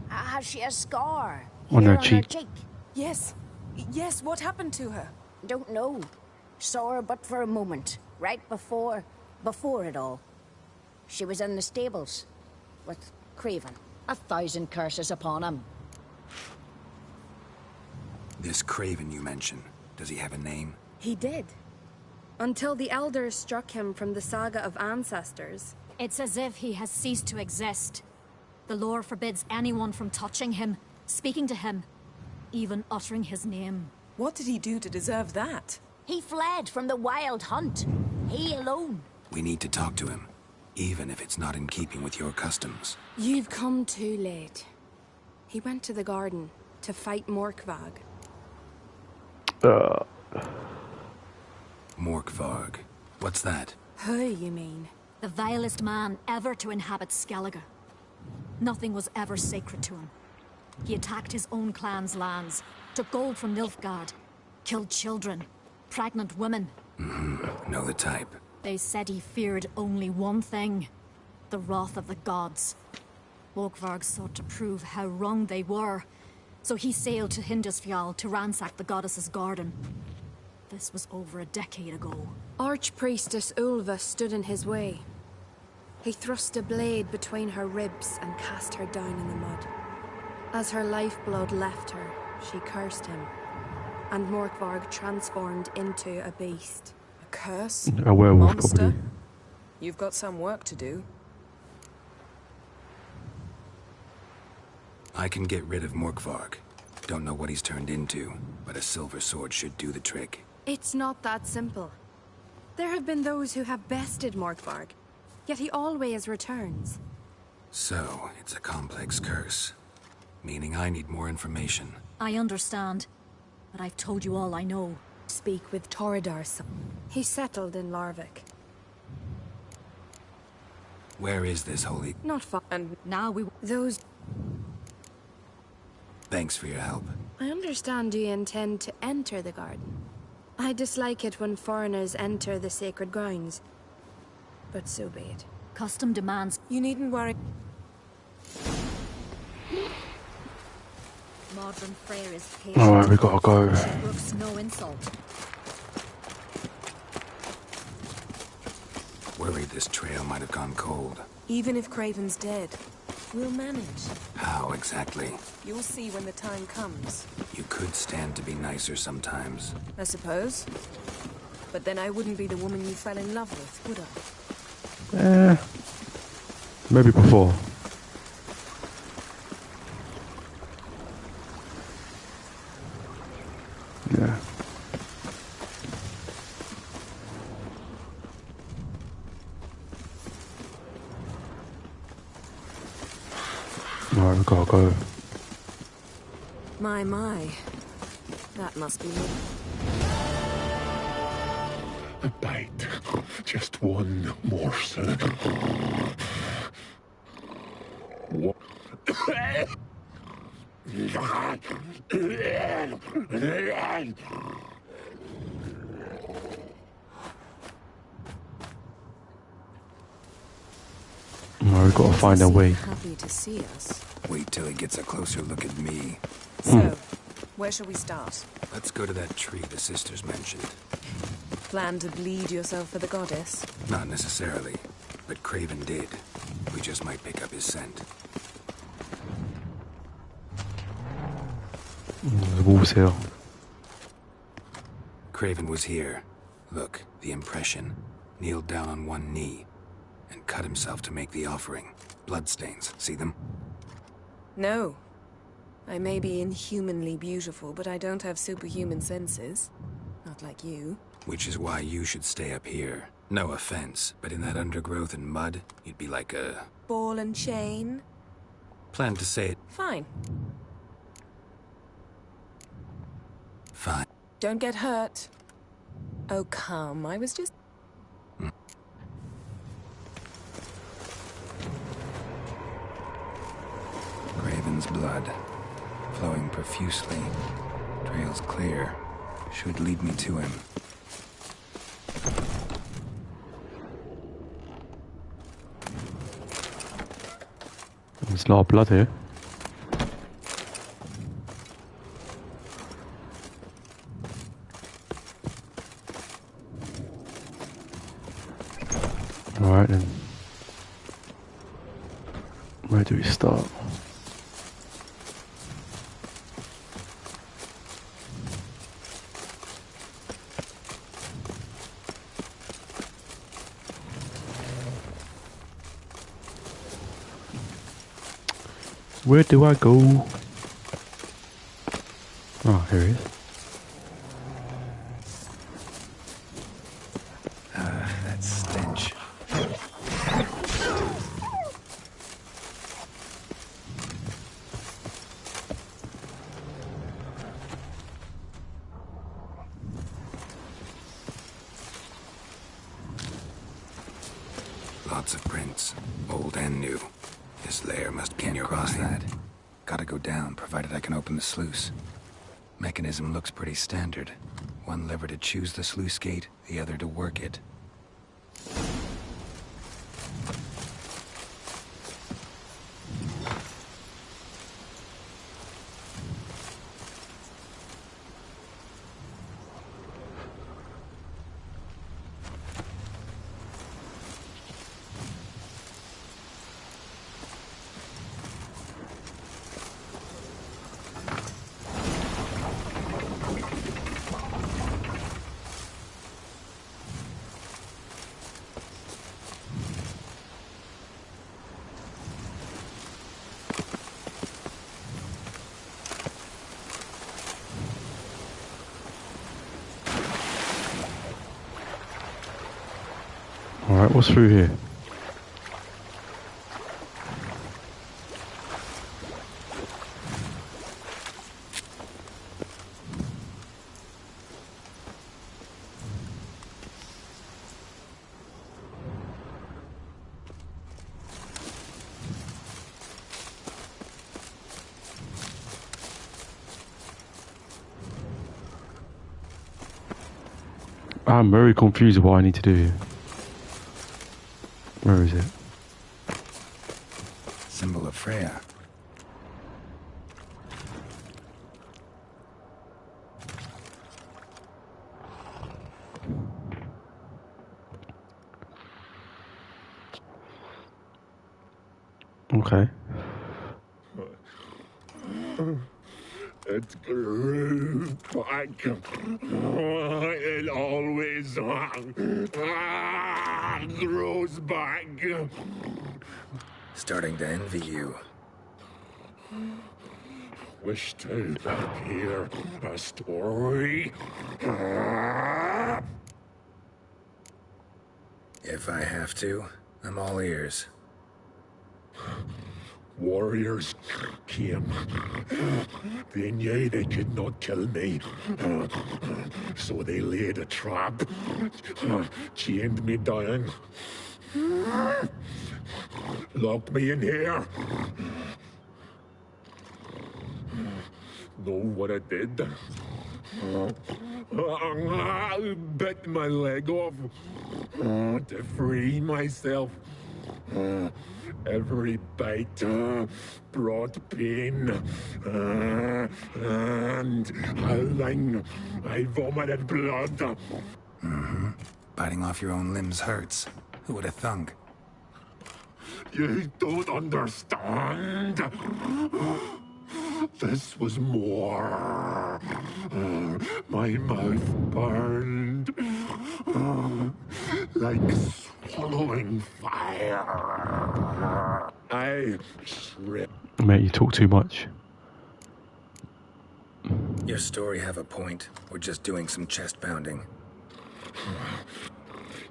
has she a scar? On Here her cheek. Yes. Yes, what happened to her? Don't know. Saw her but for a moment, right before it all. She was in the stables with Craven. 1,000 curses upon him. This Craven you mentioned, does he have a name? He did. Until the elders struck him from the saga of ancestors. It's as if he has ceased to exist. The lore forbids anyone from touching him, speaking to him, even uttering his name. What did he do to deserve that? He fled from the Wild Hunt. He alone. We need to talk to him, even if it's not in keeping with your customs. You've come too late. He went to the garden to fight Morkvarg. Morkvarg. What's that? Who, you mean? The vilest man ever to inhabit Skellige. Nothing was ever sacred to him. He attacked his own clan's lands, took gold from Nilfgaard, killed children, pregnant women. Know the type. They said he feared only one thing, the wrath of the gods. Morkvarg sought to prove how wrong they were, so he sailed to Hindisfjall to ransack the goddess's garden. This was over a decade ago. Archpriestess Ulva stood in his way. He thrust a blade between her ribs and cast her down in the mud. As her lifeblood left her, she cursed him, and Morkvarg transformed into a beast. A curse? A werewolf, Monster? probably. You've got some work to do. I can get rid of Morkvarg. Don't know what he's turned into, but a silver sword should do the trick. It's not that simple. There have been those who have bested Morkvarg, yet he always returns. So, it's a complex curse. Meaning I need more information. I understand, but I've told you all I know. Speak with Torridar. He settled in Larvik. Where is this holy... Not far. And now those... Thanks for your help. I understand you intend to enter the garden. I dislike it when foreigners enter the sacred grounds. But so be it. Custom demands... You needn't worry. Modern Freyr is patient. Alright, we gotta go. She brooks no insult. Worried this trail might have gone cold. Even if Craven's dead, we'll manage. How exactly? You'll see when the time comes. You could stand to be nicer sometimes. I suppose. But then I wouldn't be the woman you fell in love with, would I? Maybe before. Yeah. Alright, we gotta go. My. That must be me. A bite. Just one morsel. What? Alright, we gotta find a way. Happy to see us. Wait till he gets a closer look at me. So, where shall we start? Let's go to that tree the sisters mentioned. Plan to bleed yourself for the goddess? Not necessarily, but Craven did. We just might pick up his scent. The wolves here. Craven was here. Look, the impression. Kneeled down on one knee and cut himself to make the offering. Bloodstains, see them? No. I may be inhumanly beautiful, but I don't have superhuman senses. Not like you. Which is why you should stay up here. No offense, but in that undergrowth and mud, you'd be like a... Ball and chain? Plan to say it. Fine. Fine. Don't get hurt. Oh, come. I was just... Craven's blood, flowing profusely. Trail's clear. Should lead me to him. There's a lot of blood here. Alright then. Where do we start? Where do I go? Oh, here he is. That stench. Lots of prints, old and new. This lair must be across that. Gotta go down, provided I can open the sluice. Mechanism looks pretty standard. One lever to choose the sluice gate, the other to work it. Alright, what's through here? I'm very confused what I need to do here. Where is it? Symbol of Freya. Okay. It grew back. It always grows back. Starting to envy you. Wish to hear a story. If I have to, I'm all ears. Warriors came. They knew they could not kill me. So they laid a trap. Chained me down. Locked me in here. Know what I did? I bit my leg off to free myself. Every bite brought pain and howling. I vomited blood. Mm-hmm. Biting off your own limbs hurts. Who would have thunk? You don't understand. This was more. My mouth burned like swallowing fire. I shrieked. Mate, you talk too much. Your story have a point. We're just doing some chest pounding.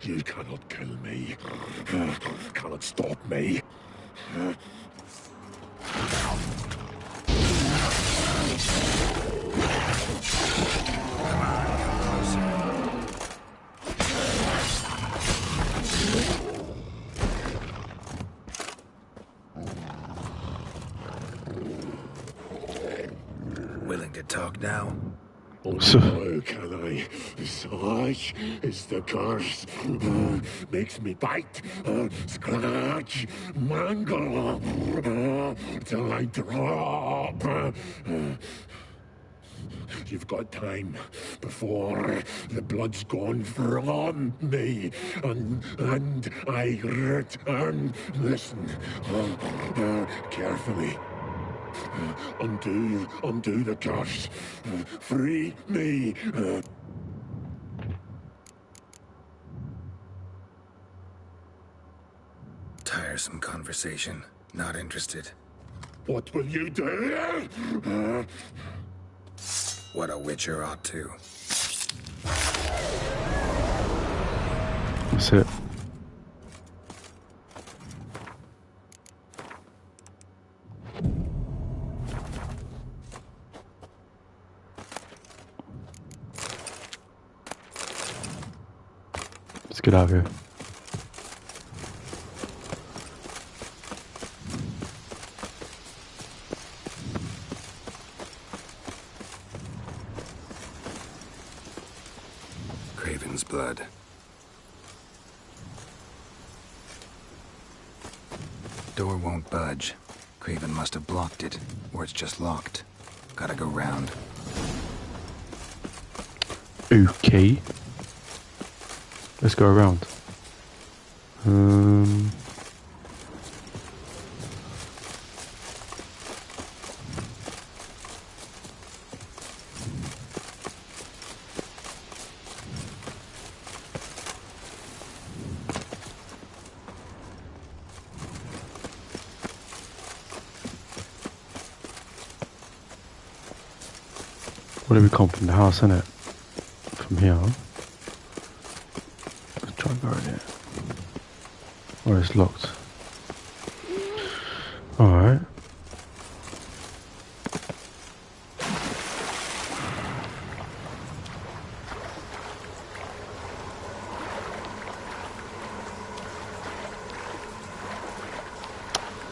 You cannot kill me. Cannot stop me. Willing to talk now? Oh, no, can I? Such is the curse. Makes me bite, scratch, mangle, till I drop. You've got time before the blood's gone from me, and I return. Listen, carefully. Undo the curse. Free me. Tiresome conversation. Not interested. What will you do? What a witcher ought to. That's it. Let's get out of here. Craven's blood. Door won't budge. Craven must have blocked it, or it's just locked. Gotta go round. Okay. Let's go around. Where do we come from? The house, innit? From here. Let's try and go in here. Oh, it's locked. Alright.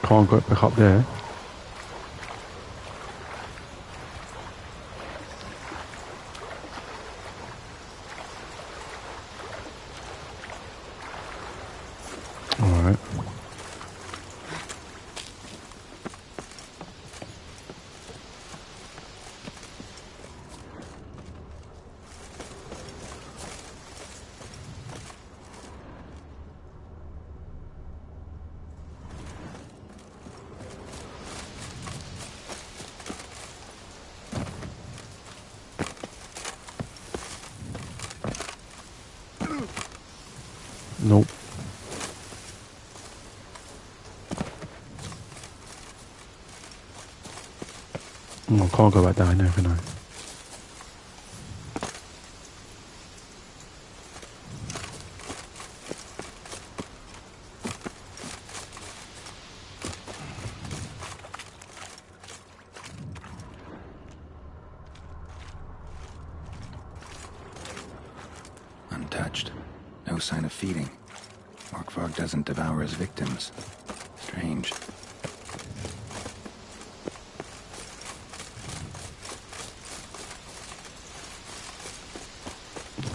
Can't go back up there. Alright. Nope. Oh, I can't go back down there, can I? Untouched. No sign of feeding. Orkvarg doesn't devour his victims. Strange.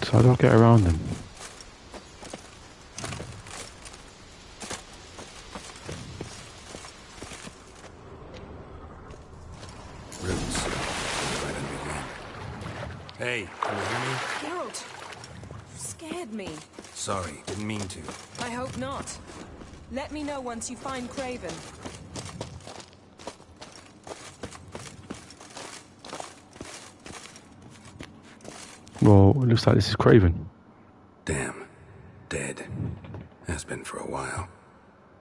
So how do I get around them? Roots. Right under Yen. Hey, can you hear me? Geralt, you scared me. Sorry, didn't mean to. I hope not. Let me know once you find Craven. Well, it looks like this is Craven. Damn. Dead. Has been for a while.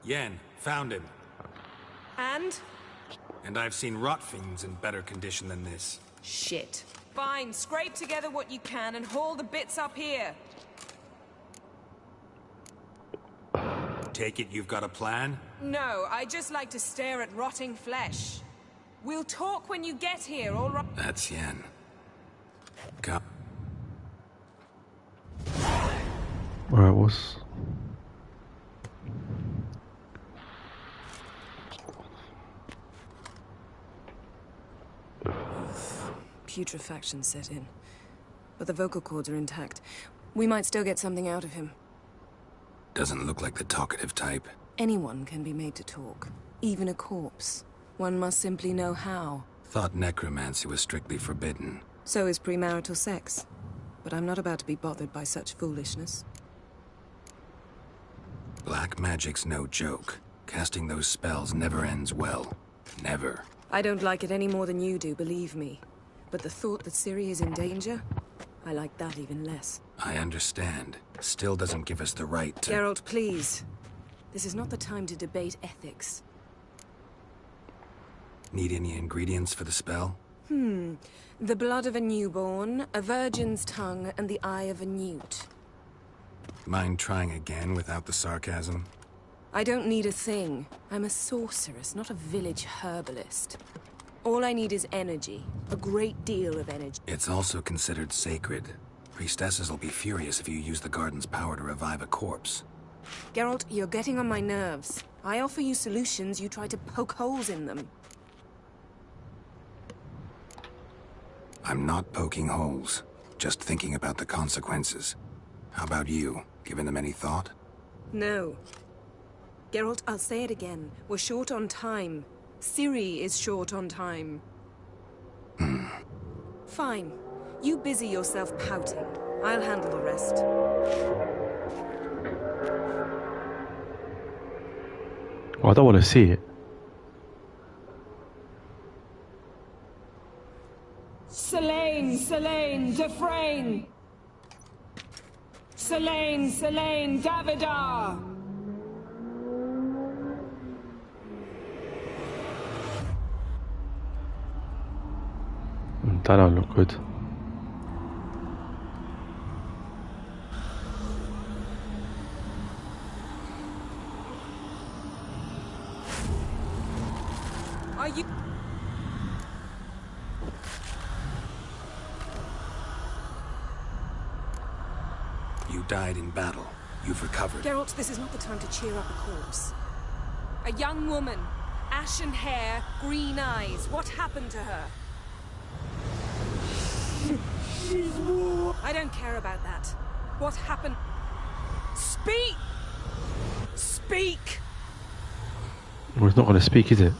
Yen, found him. And? And I've seen rot fiends in better condition than this. Shit. Fine, scrape together what you can and haul the bits up here. Take it you've got a plan? No, I just like to stare at rotting flesh. We'll talk when you get here, all right? That's Yen. Come. Where it was. Putrefaction set in. But the vocal cords are intact. We might still get something out of him. Doesn't look like the talkative type. Anyone can be made to talk. Even a corpse. One must simply know how. Thought necromancy was strictly forbidden. So is premarital sex. But I'm not about to be bothered by such foolishness. Black magic's no joke. Casting those spells never ends well. Never. I don't like it any more than you do, believe me. But the thought that Ciri is in danger? I like that even less. I understand. Still doesn't give us the right to... Geralt, please. This is not the time to debate ethics. Need any ingredients for the spell? The blood of a newborn, a virgin's tongue, and the eye of a newt. Mind trying again without the sarcasm? I don't need a thing. I'm a sorceress, not a village herbalist. All I need is energy. A great deal of energy. It's also considered sacred. Priestesses will be furious if you use the garden's power to revive a corpse. Geralt, you're getting on my nerves. I offer you solutions, you try to poke holes in them. I'm not poking holes. Just thinking about the consequences. How about you? Given them any thought? No. Geralt, I'll say it again. We're short on time. Ciri is short on time. Fine. You busy yourself pouting. I'll handle the rest. Well, I don't want to see it. Selene, Selene, Defrain! Selene, Selene, Davidar! That don't look good. Are you... You died in battle. You've recovered. Geralt, this is not the time to cheer up a corpse. A young woman. Ashen hair, green eyes. What happened to her? I don't care about that. What happened? Speak! Speak! Well, it's not going to speak, is it?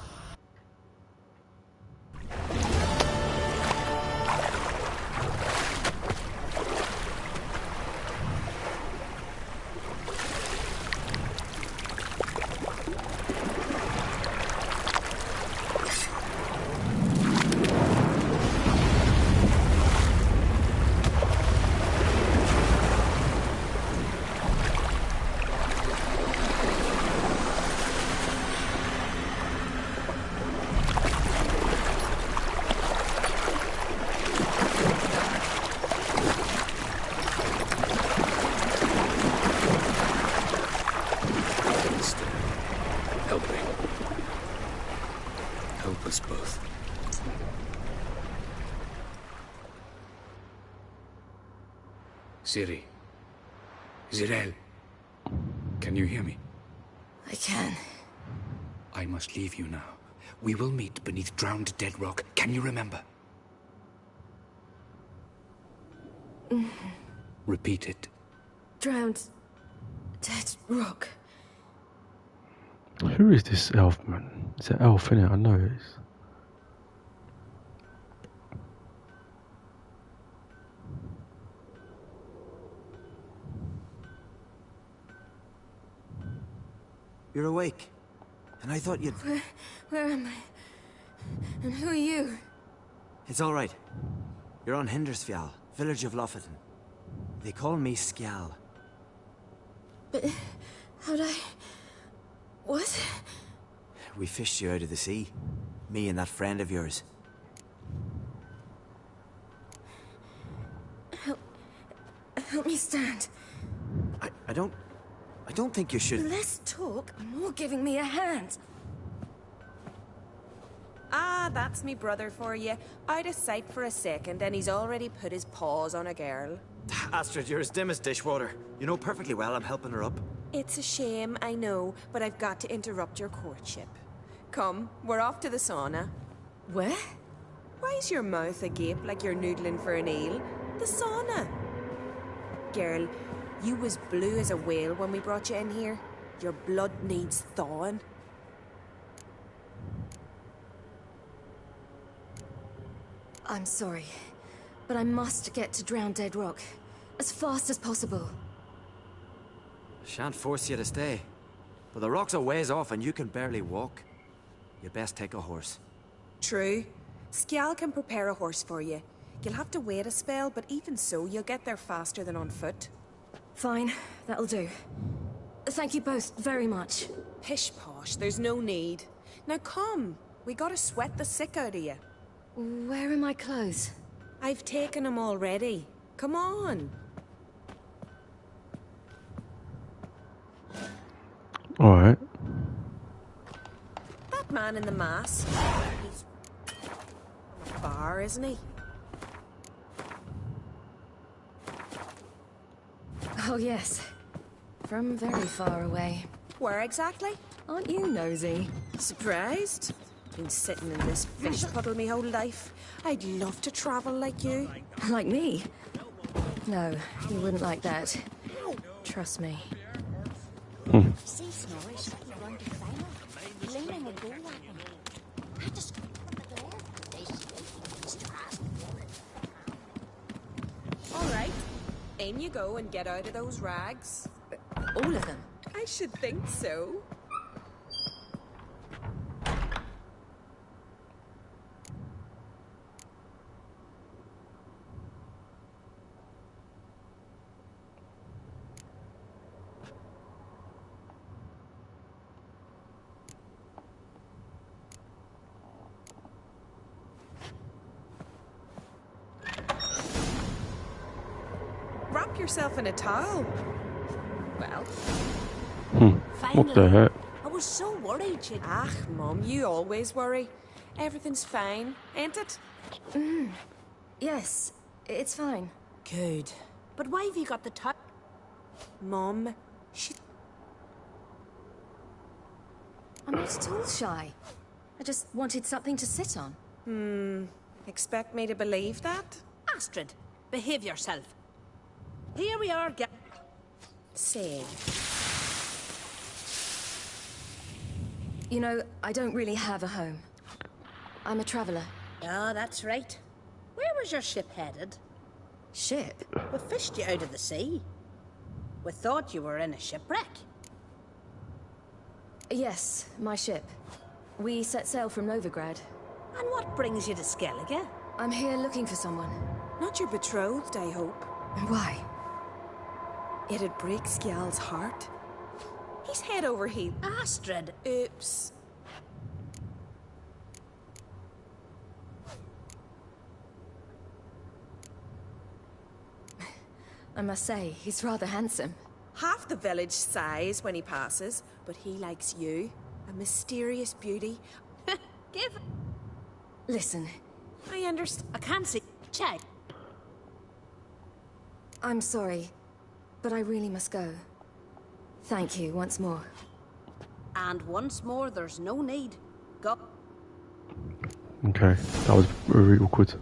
Ciri. Zirael. Can you hear me? I can. I must leave you now. We will meet beneath drowned dead rock. Can you remember? Repeat it. Drowned. Dead rock. Who is this elf, man? It's an elf, innit? I know it is. You're awake. And I thought you'd... Where am I? And who are you? It's all right. You're on Hindersfjall, village of Lofoten. They call me Skjal. But how'd I... What? We fished you out of the sea. Me and that friend of yours. Help me stand. I don't think you should... Less talk, more giving me a hand. Ah, that's me brother for you. Out of sight for a second, and he's already put his paws on a girl. Astrid, you're as dim as dishwater. You know perfectly well I'm helping her up. It's a shame, I know, but I've got to interrupt your courtship. Come, we're off to the sauna. Where? Why's your mouth agape like you're noodling for an eel? The sauna. Girl, you was blue as a whale when we brought you in here. Your blood needs thawing. I'm sorry, but I must get to Drowned Dead Rock as fast as possible. Shan't force you to stay. But the rock's a ways off and you can barely walk. You'd best take a horse. True. Skjal can prepare a horse for you. You'll have to wait a spell, but even so, you'll get there faster than on foot. Fine, that'll do. Thank you both very much. Pish-posh, there's no need. Now come, we gotta sweat the sick out of you. Where are my clothes? I've taken them already. Come on. Alright. That man in the mask. He's from a bar, isn't he? Oh, yes. From very far away. Where exactly? Aren't you nosy? Surprised? Been sitting in this fish puddle me whole life. I'd love to travel like you. Like me? No, you wouldn't like that. Trust me. See Snorri's run to fire, leaning a goal at him. I just got from the door. All right, in you go and get out of those rags. All of them? I should think so. Wrap yourself in a towel. Well. What the heck? I was so worried you'd... Ah, Mum, you always worry. Everything's fine, ain't it? Yes, it's fine. Good. But why have you got the top? Mum, I'm not at all shy. I just wanted something to sit on. Expect me to believe that? Astrid, behave yourself. Here we are, Say. You know, I don't really have a home. I'm a traveller. Oh, that's right. Where was your ship headed? Ship? We fished you out of the sea. We thought you were in a shipwreck. Yes, my ship. We set sail from Novigrad. And what brings you to Skellige? I'm here looking for someone. Not your betrothed, I hope. Why? It'd break Skjal's heart. He's head over heels. Astrid! Oops. I must say, he's rather handsome. Half the village sighs when he passes, but he likes you. A mysterious beauty. Give... Listen. I understand. I can't see... Check. I'm sorry, but I really must go. Thank you once more. And once more, there's no need. Go. Okay, that was really awkward.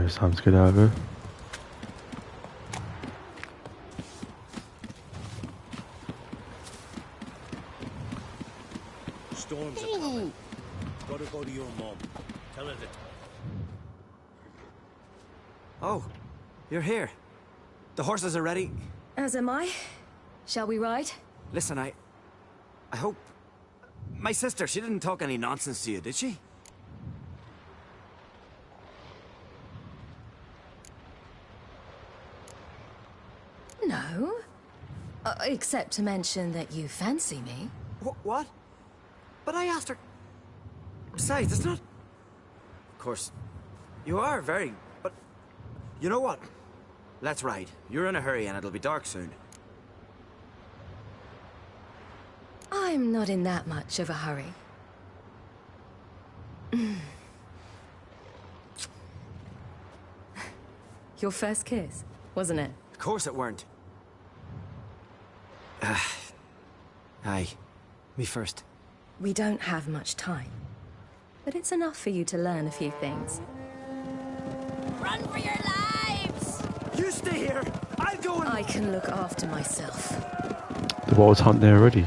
It's time to get out of here. Storms are coming. Gotta go to your mom. Tell her that. Oh, you're here. The horses are ready. As am I. Shall we ride? Listen, I hope... My sister, she didn't talk any nonsense to you, did she? No. Except to mention that you fancy me. What? But I asked her... Besides, it's not... Of course, you are very... But... You know what? Let's ride. You're in a hurry and it'll be dark soon. I'm not in that much of a hurry. Your first kiss, wasn't it? Of course it weren't. Aye. Me first. We don't have much time. But it's enough for you to learn a few things. Run for your lives! You stay here! I'll go and... I can look after myself. The Wild's Hunt there already.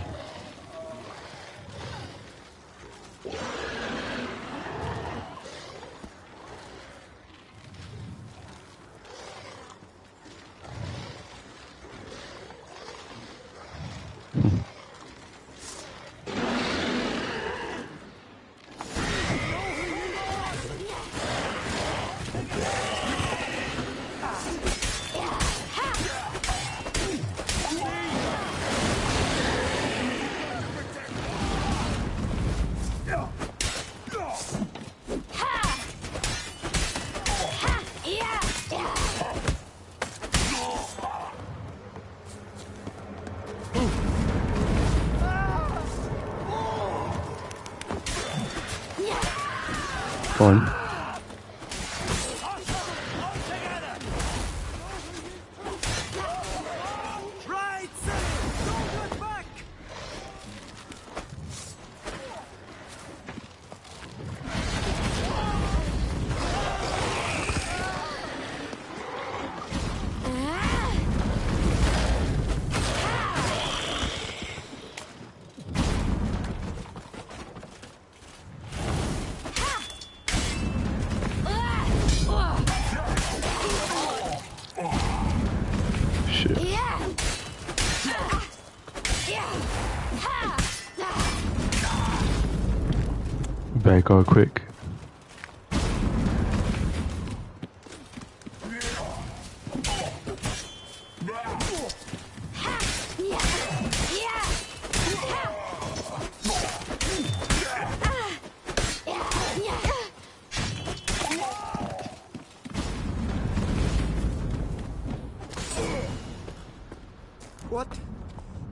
Fine. Better go quick.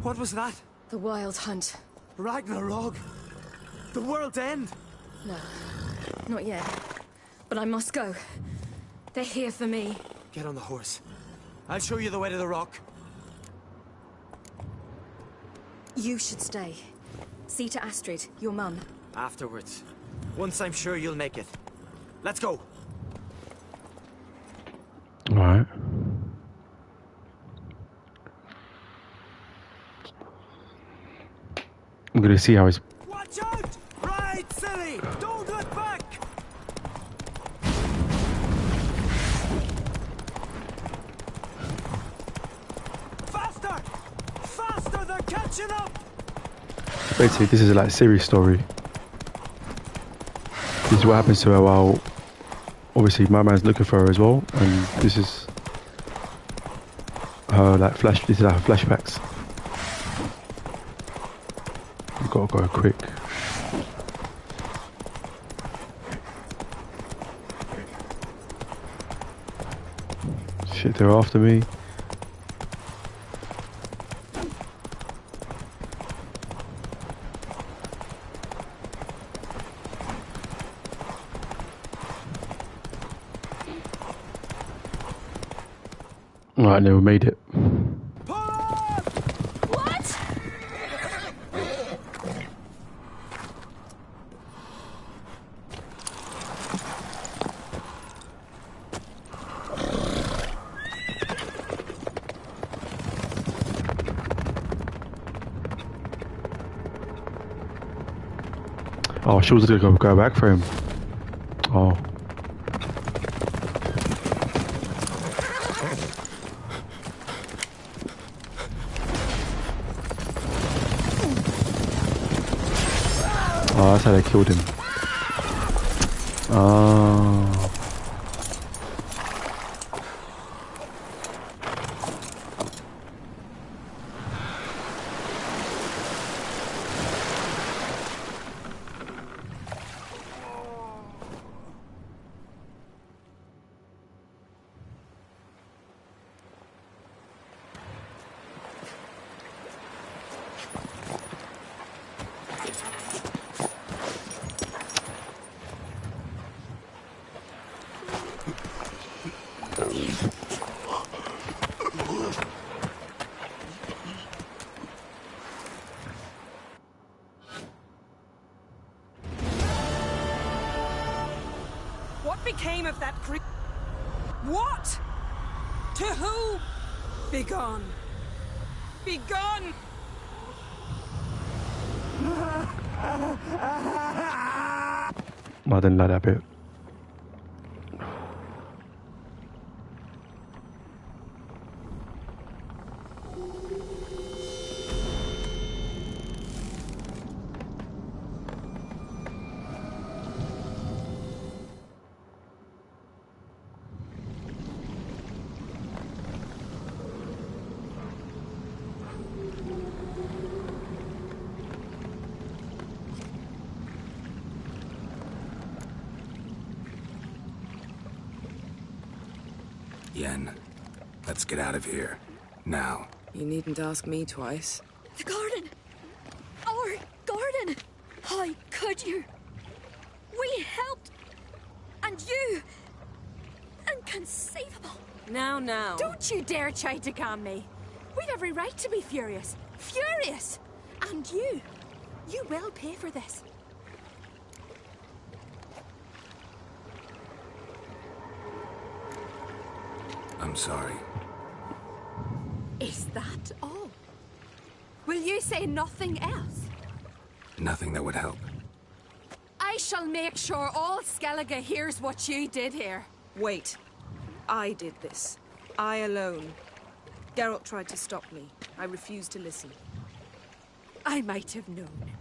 What was that? The Wild Hunt. Ragnarok? The world's end? No, not yet. But I must go. They're here for me. Get on the horse. I'll show you the way to the rock. You should stay. See to Astrid, your mum. Afterwards. Once I'm sure you'll make it. Let's go. Alright. I'm gonna see how he's... Watch out! Ride, silly! Don't look back! Faster! Faster! They're catching up! Basically, this is like a serious story. This is what happens to her while obviously my man's looking for her as well, and this is her like this is her flashbacks. We've got to go quick. Shit, they're after me. Alright, never made it. What? Oh, she was gonna go back for him. Oh. Oh, that's how they killed him. Oh. What became of that creature? What? To who? Begone. Begone! I didn't like that bit. Yen, let's get out of here. Now. You needn't ask me twice. The garden! Our garden! How could you? We helped! And you! Inconceivable! Now. Don't you dare try to calm me. We've every right to be furious. Furious! And you will pay for this. I'm sorry. Is that all? Will you say nothing else? Nothing that would help. I shall make sure all Skellige hears what you did here. Wait. I did this. I alone. Geralt tried to stop me. I refused to listen. I might have known.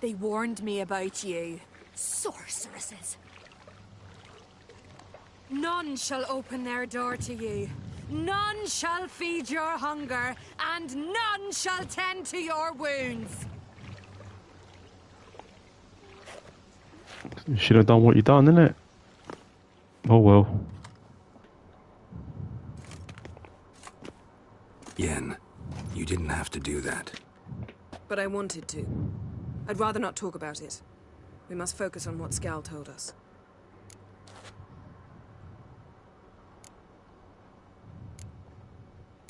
They warned me about you. Sorceresses. None shall open their door to you. None shall feed your hunger, and none shall tend to your wounds. You should have done what you done, innit? Oh well. Yen, you didn't have to do that. But I wanted to. I'd rather not talk about it. We must focus on what Skal told us.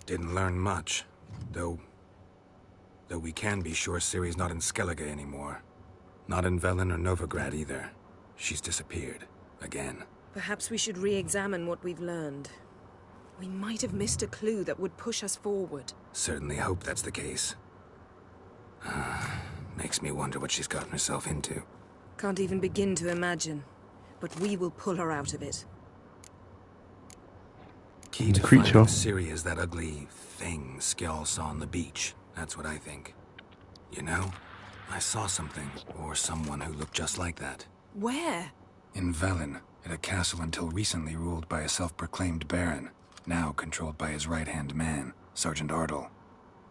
Didn't learn much, though we can be sure Ciri's not in Skellige anymore. Not in Velen or Novigrad either. She's disappeared. Again. Perhaps we should re-examine what we've learned. We might have missed a clue that would push us forward. Certainly hope that's the case. Makes me wonder what she's gotten herself into. Can't even begin to imagine. But we will pull her out of it. Key to creature. finding Ciri is that ugly thing Skjall saw on the beach. That's what I think. You know, I saw something, or someone who looked just like that. Where? In Velen, at a castle until recently ruled by a self-proclaimed baron, now controlled by his right-hand man, Sergeant Ardle.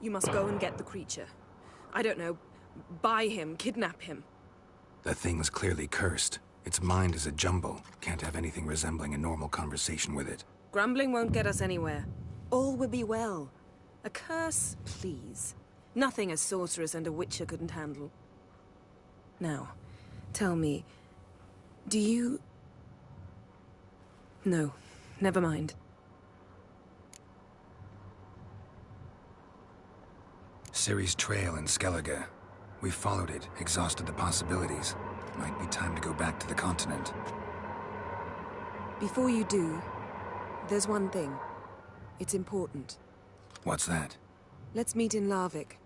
You must go and get the creature. I don't know, buy him, kidnap him. The thing's clearly cursed. Its mind is a jumble. Can't have anything resembling a normal conversation with it. Grumbling won't get us anywhere. All will be well. A curse, please. Nothing a sorceress and a witcher couldn't handle. Now, tell me, do you... No, never mind. Ciri's trail in Skellige. We followed it, exhausted the possibilities. Might be time to go back to the continent. Before you do, there's one thing. It's important. What's that? Let's meet in Larvik,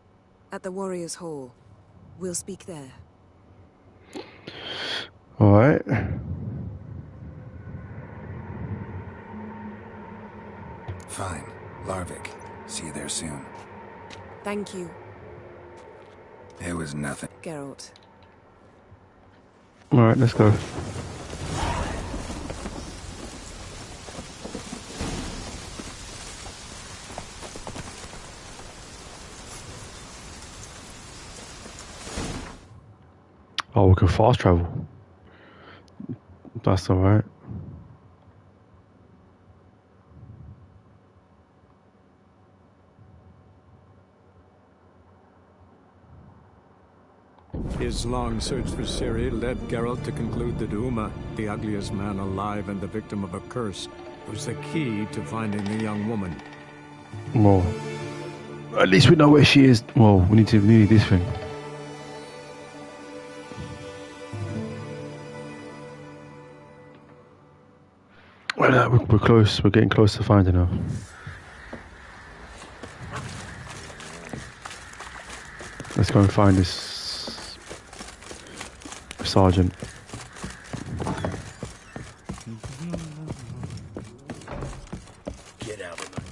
at the Warriors' Hall. We'll speak there. Alright. Fine. Larvik. See you there soon. Thank you. It was nothing. Geralt. Alright, let's go. Oh, we can fast travel. That's alright. His long search for Ciri led Geralt to conclude that Uma, the ugliest man alive and the victim of a curse, was the key to finding the young woman. Well, at least we know where she is. Well, we need this thing. Well, we're close. We're getting close to finding her. Let's go and find this sergeant. Get out of it.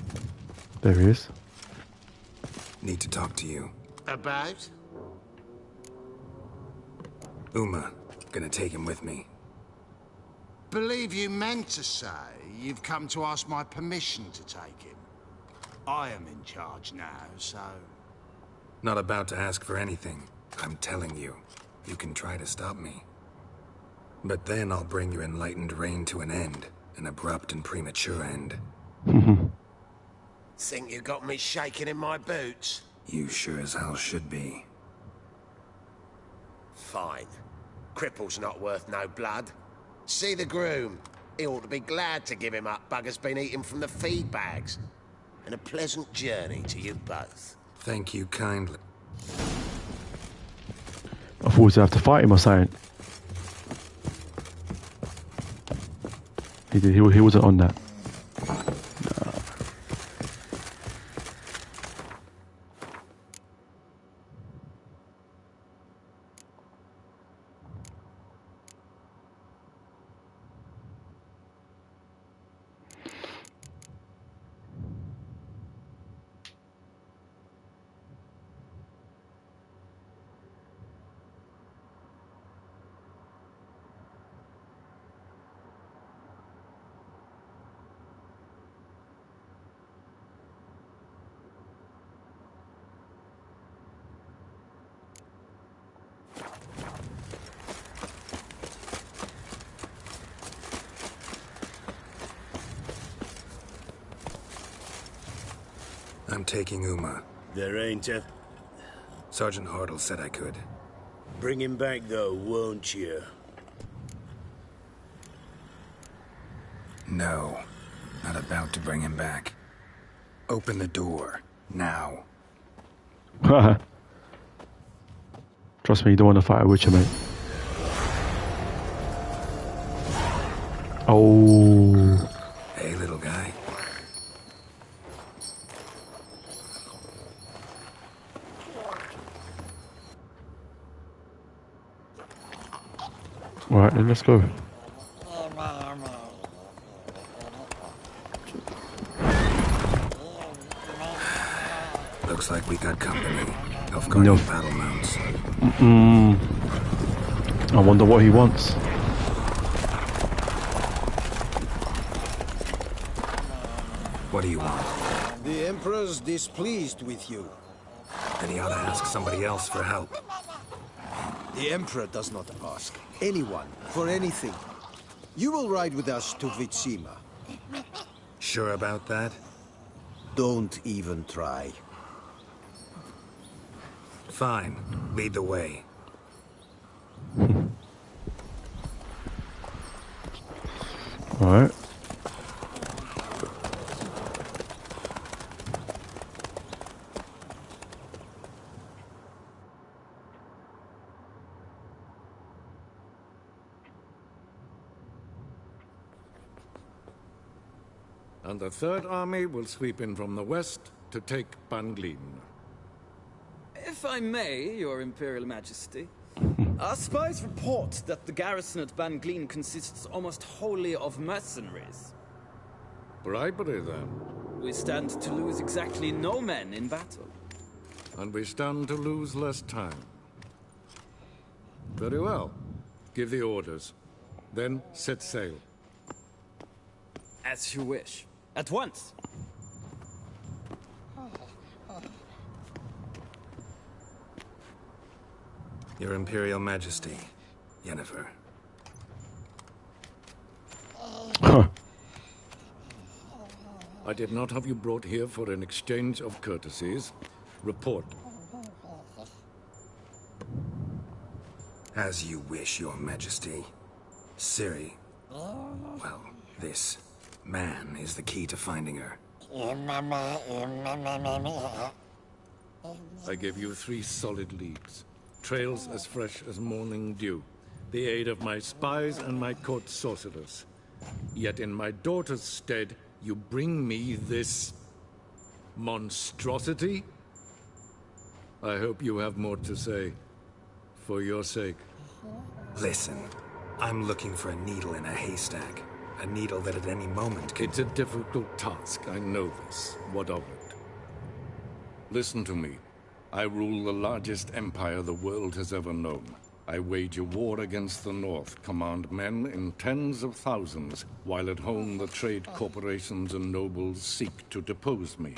There he is. Need to talk to you. About? Uma. Gonna take him with me. Believe you meant to say you've come to ask my permission to take him. I am in charge now, so... Not about to ask for anything. I'm telling you. You can try to stop me. But then I'll bring your enlightened reign to an end. An abrupt and premature end. Think you got me shaking in my boots? You sure as hell should be. Fine. Cripple's not worth no blood. See the groom. He ought to be glad to give him up. Bugger's been eating from the feed bags. And a pleasant journey to you both. Thank you kindly. I thought we'd have to fight him or something. He wasn't on that. No. I'm taking Uma. There ain't a... Sergeant Ardle said I could. Bring him back, though, won't you? No. Not about to bring him back. Open the door. Now. Trust me, you don't want to fight a witcher, mate. Oh. Hey, little guy. Alright, then let's go. Looks like we got company. Nilfgaardian battle mounts. I wonder what he wants. What do you want? The Emperor's displeased with you. Then he ought to ask somebody else for help. The Emperor does not ask anyone for anything. You will ride with us to Vitsima. Sure about that? Don't even try. Fine. Lead the way. Alright. And the Third Army will sweep in from the west to take Banglin. If I may, Your Imperial Majesty, our spies report that the garrison at Banglin consists almost wholly of mercenaries. Bribery, then. We stand to lose exactly no men in battle. And we stand to lose less time. Very well. Give the orders. Then set sail. As you wish. At once! Your Imperial Majesty, Yennefer. I did not have you brought here for an exchange of courtesies. Report. As you wish, Your Majesty. Ciri. Well, this man is the key to finding her. I give you 3 solid leads. Trails as fresh as morning dew. The aid of my spies and my court sorcerers. Yet in my daughter's stead, you bring me this monstrosity? I hope you have more to say. For your sake. Listen, I'm looking for a needle in a haystack. A needle that at any moment could... It's a difficult task, I know this. What of it? Listen to me. I rule the largest empire the world has ever known. I wage a war against the North, command men in tens of thousands, while at home the trade corporations and nobles seek to depose me.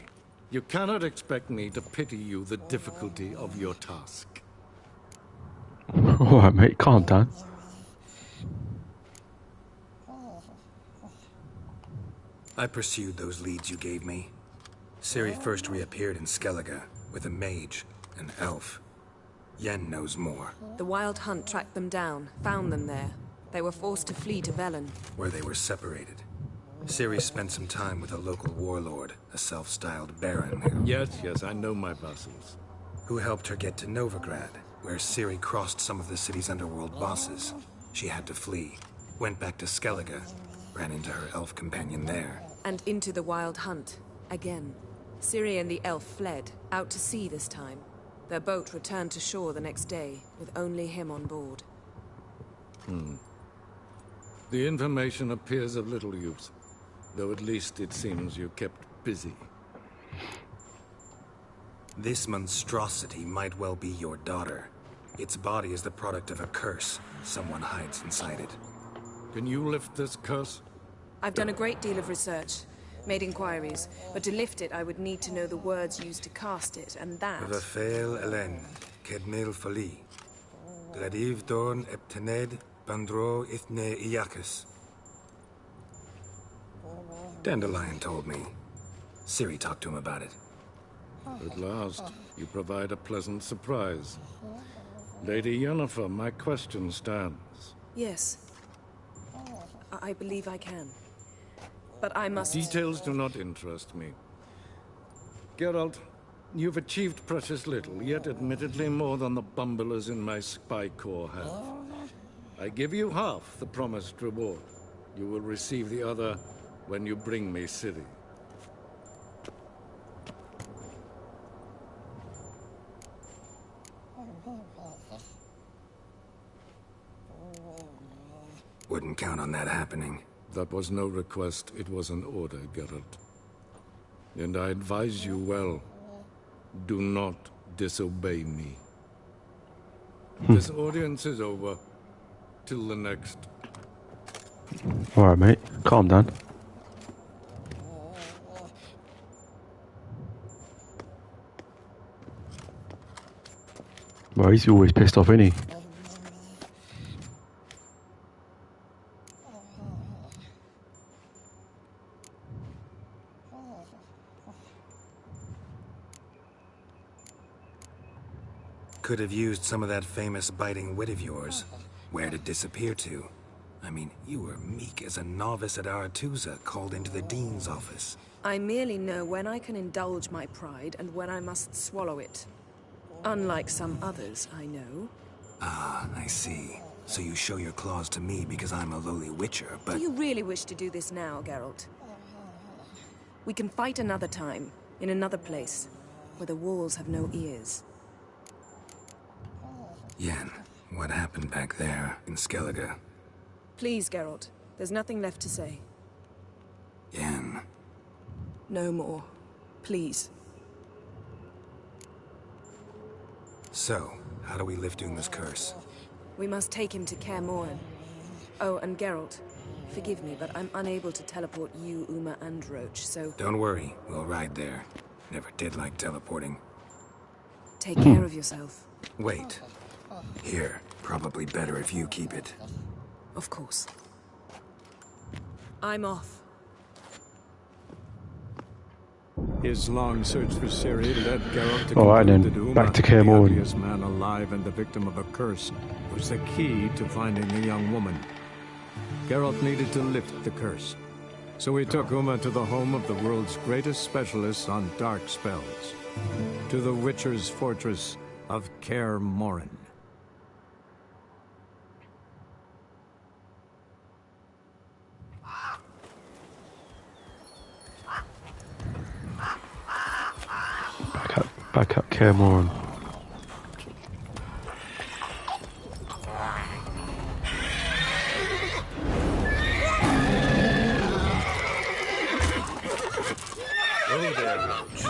You cannot expect me to pity you the difficulty of your task. Alright, mate, calm down. I pursued those leads you gave me. Ciri first reappeared in Skellige with a mage, an elf. Yen knows more. The Wild Hunt tracked them down, found them there. They were forced to flee to Velen, Where they were separated. Ciri spent some time with a local warlord, a self-styled baron who... Yes, I know my vassals. Who helped her get to Novigrad, where Ciri crossed some of the city's underworld bosses. She had to flee. Went back to Skellige, ran into her elf companion there. and into the Wild Hunt, again. Ciri and the elf fled, out to sea this time. Their boat returned to shore the next day, with only him on board. The information appears of little use, though at least it seems you kept busy. This monstrosity might well be your daughter. Its body is the product of a curse. Someone hides inside it. Can you lift this curse? I've done a great deal of research, made inquiries, but to lift it I would need to know the words used to cast it, and that... Vafael Elen, Kedmil Fali, Gladiv Dorn Eptened, Bandro Ithne Iacus. Dandelion told me. Ciri talked to him about it. At last, you provide a pleasant surprise. Lady Yennefer, my question stands. Yes. I believe I can. But I must... Details do not interest me. Geralt, you've achieved precious little, yet admittedly more than the bumblers in my spy corps have. I give you half the promised reward. You will receive the other when you bring me Ciri. Wouldn't count on that happening. That was no request, it was an order, Geralt. And I advise you well, do not disobey me. This audience is over. Till the next. Alright, mate. Calm down. Well, he's always pissed off, isn't he? Could have used some of that famous biting wit of yours. Where'd it disappear to? I mean, you were meek as a novice at Aretusa, called into the Dean's office. I merely know when I can indulge my pride and when I must swallow it. Unlike some others I know. Ah, I see. So you show your claws to me because I'm a lowly witcher, but... Do you really wish to do this now, Geralt? We can fight another time, in another place, where the walls have no ears. Yen, what happened back there in Skellige? Please, Geralt. There's nothing left to say. Yen. No more. Please. So, how do we lift Uma's curse? We must take him to Kaer Morhen. Oh, and Geralt, forgive me, but I'm unable to teleport you, Uma, and Roach, so... Don't worry, we'll ride there. Never did like teleporting. Take care of yourself. Wait. Here, probably better if you keep it. Of course. I'm off. His long search for Ciri led Geralt to Alright conclude then, that Uma, back to Kaer Morhen. the ugliest man alive and the victim of a curse, was the key to finding the young woman. Geralt needed to lift the curse, so he took Uma to the home of the world's greatest specialist on dark spells, to the Witcher's fortress of Kaer Morhen. Back up Kaer Morhen. Oh, there, Roach.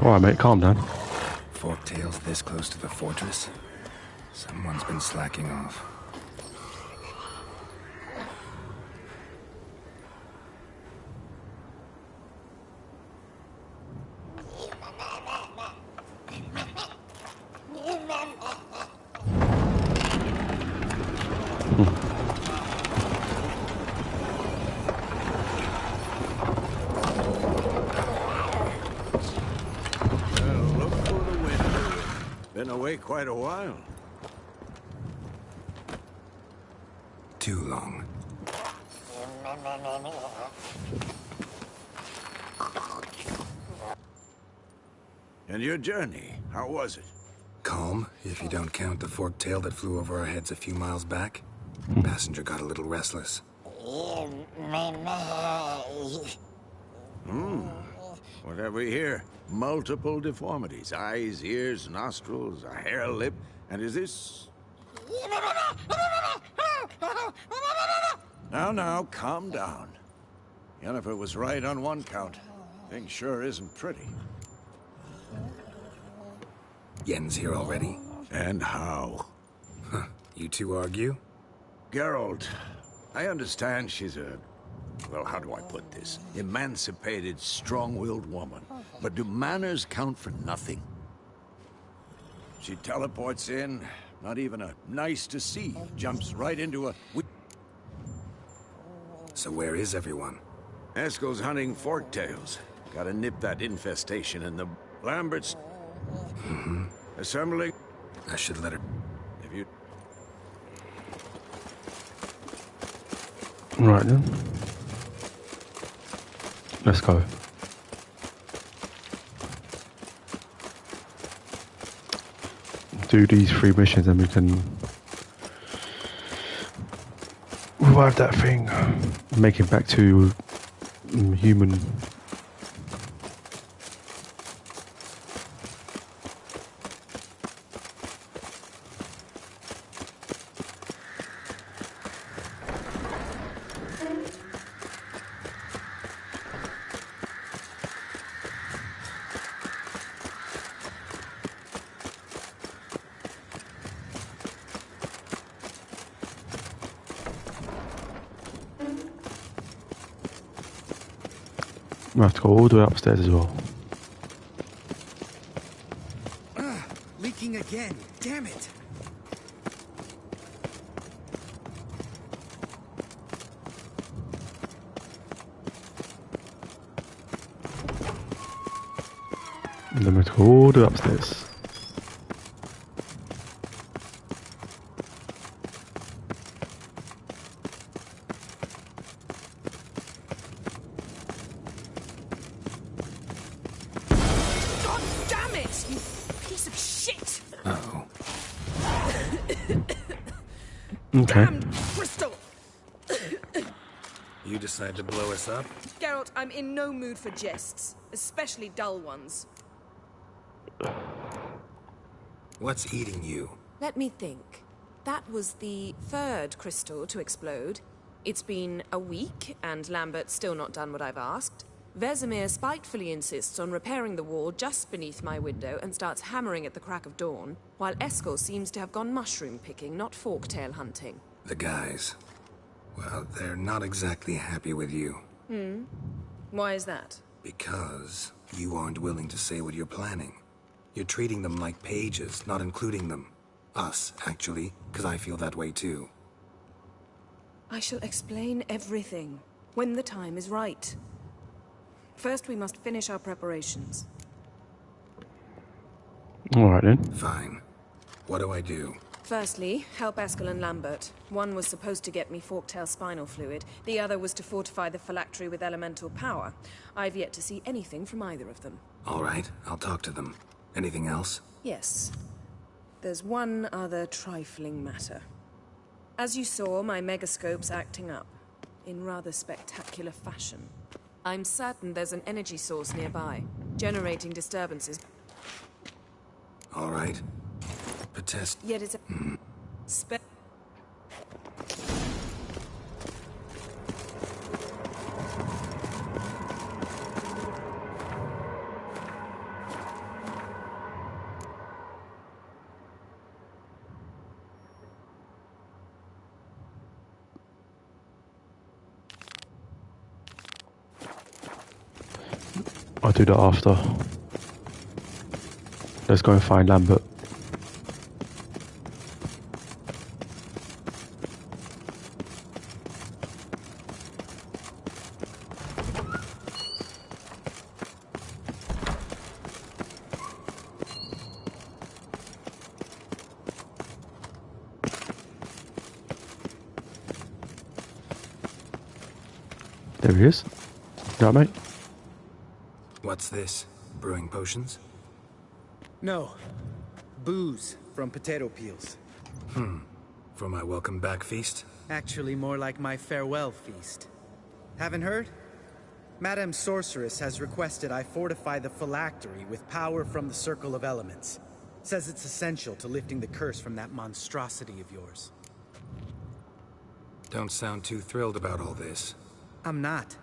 Alright, mate, calm down. Forktail's this close to the fortress? Someone's been slacking off. Been away quite a while. Too long. And your journey, how was it? Calm, if you don't count the forktail that flew over our heads a few miles back. Passenger got a little restless. What have we here? Multiple deformities. Eyes, ears, nostrils, a hair lip. And is this... Now, calm down. Yennefer was right on one count. Thing sure isn't pretty. Yen's here already? And how? Huh. You two argue? Geralt, I understand she's a... Well, how do I put this? Emancipated, strong-willed woman. But do manners count for nothing? She teleports in, not even a nice to see, jumps right into a... So where is everyone? Eskel's hunting forktails. Gotta nip that infestation in the... Lambert's... Assembling... I should let her... If you... Right then. Let's go. Do these 3 missions and we can revive that thing. Make it back to human. We have to go all the way upstairs as well. Leaking again. Damn it. And then we have to go all the way upstairs. Okay. Damned crystal! You decide to blow us up? Geralt, I'm in no mood for jests, especially dull ones. What's eating you? Let me think. That was the third crystal to explode. It's been a week, and Lambert's still not done what I've asked. Vesemir spitefully insists on repairing the wall just beneath my window and starts hammering at the crack of dawn, while Eskel seems to have gone mushroom picking, not forktail hunting. The guys. Well, they're not exactly happy with you. Why is that? Because you aren't willing to say what you're planning. You're treating them like pages, not including them. Us, actually, because I feel that way too. I shall explain everything, when the time is right. First, we must finish our preparations. Alright then. Fine. What do I do? Firstly, help Eskel and Lambert. One was supposed to get me forktail spinal fluid, the other was to fortify the phylactery with elemental power. I've yet to see anything from either of them. Alright, I'll talk to them. Anything else? Yes. There's one other trifling matter. As you saw, my megascope's acting up, in rather spectacular fashion. I'm certain there's an energy source nearby, generating disturbances. All right. Protest. Yet it's a... I'll do that after. Let's go and find Lambert. There he is. Got mate. What's this? Brewing potions? No. Booze from potato peels. For my welcome back feast? Actually, more like my farewell feast. Haven't heard? Madame Sorceress has requested I fortify the phylactery with power from the Circle of Elements. Says it's essential to lifting the curse from that monstrosity of yours. Don't sound too thrilled about all this. I'm not.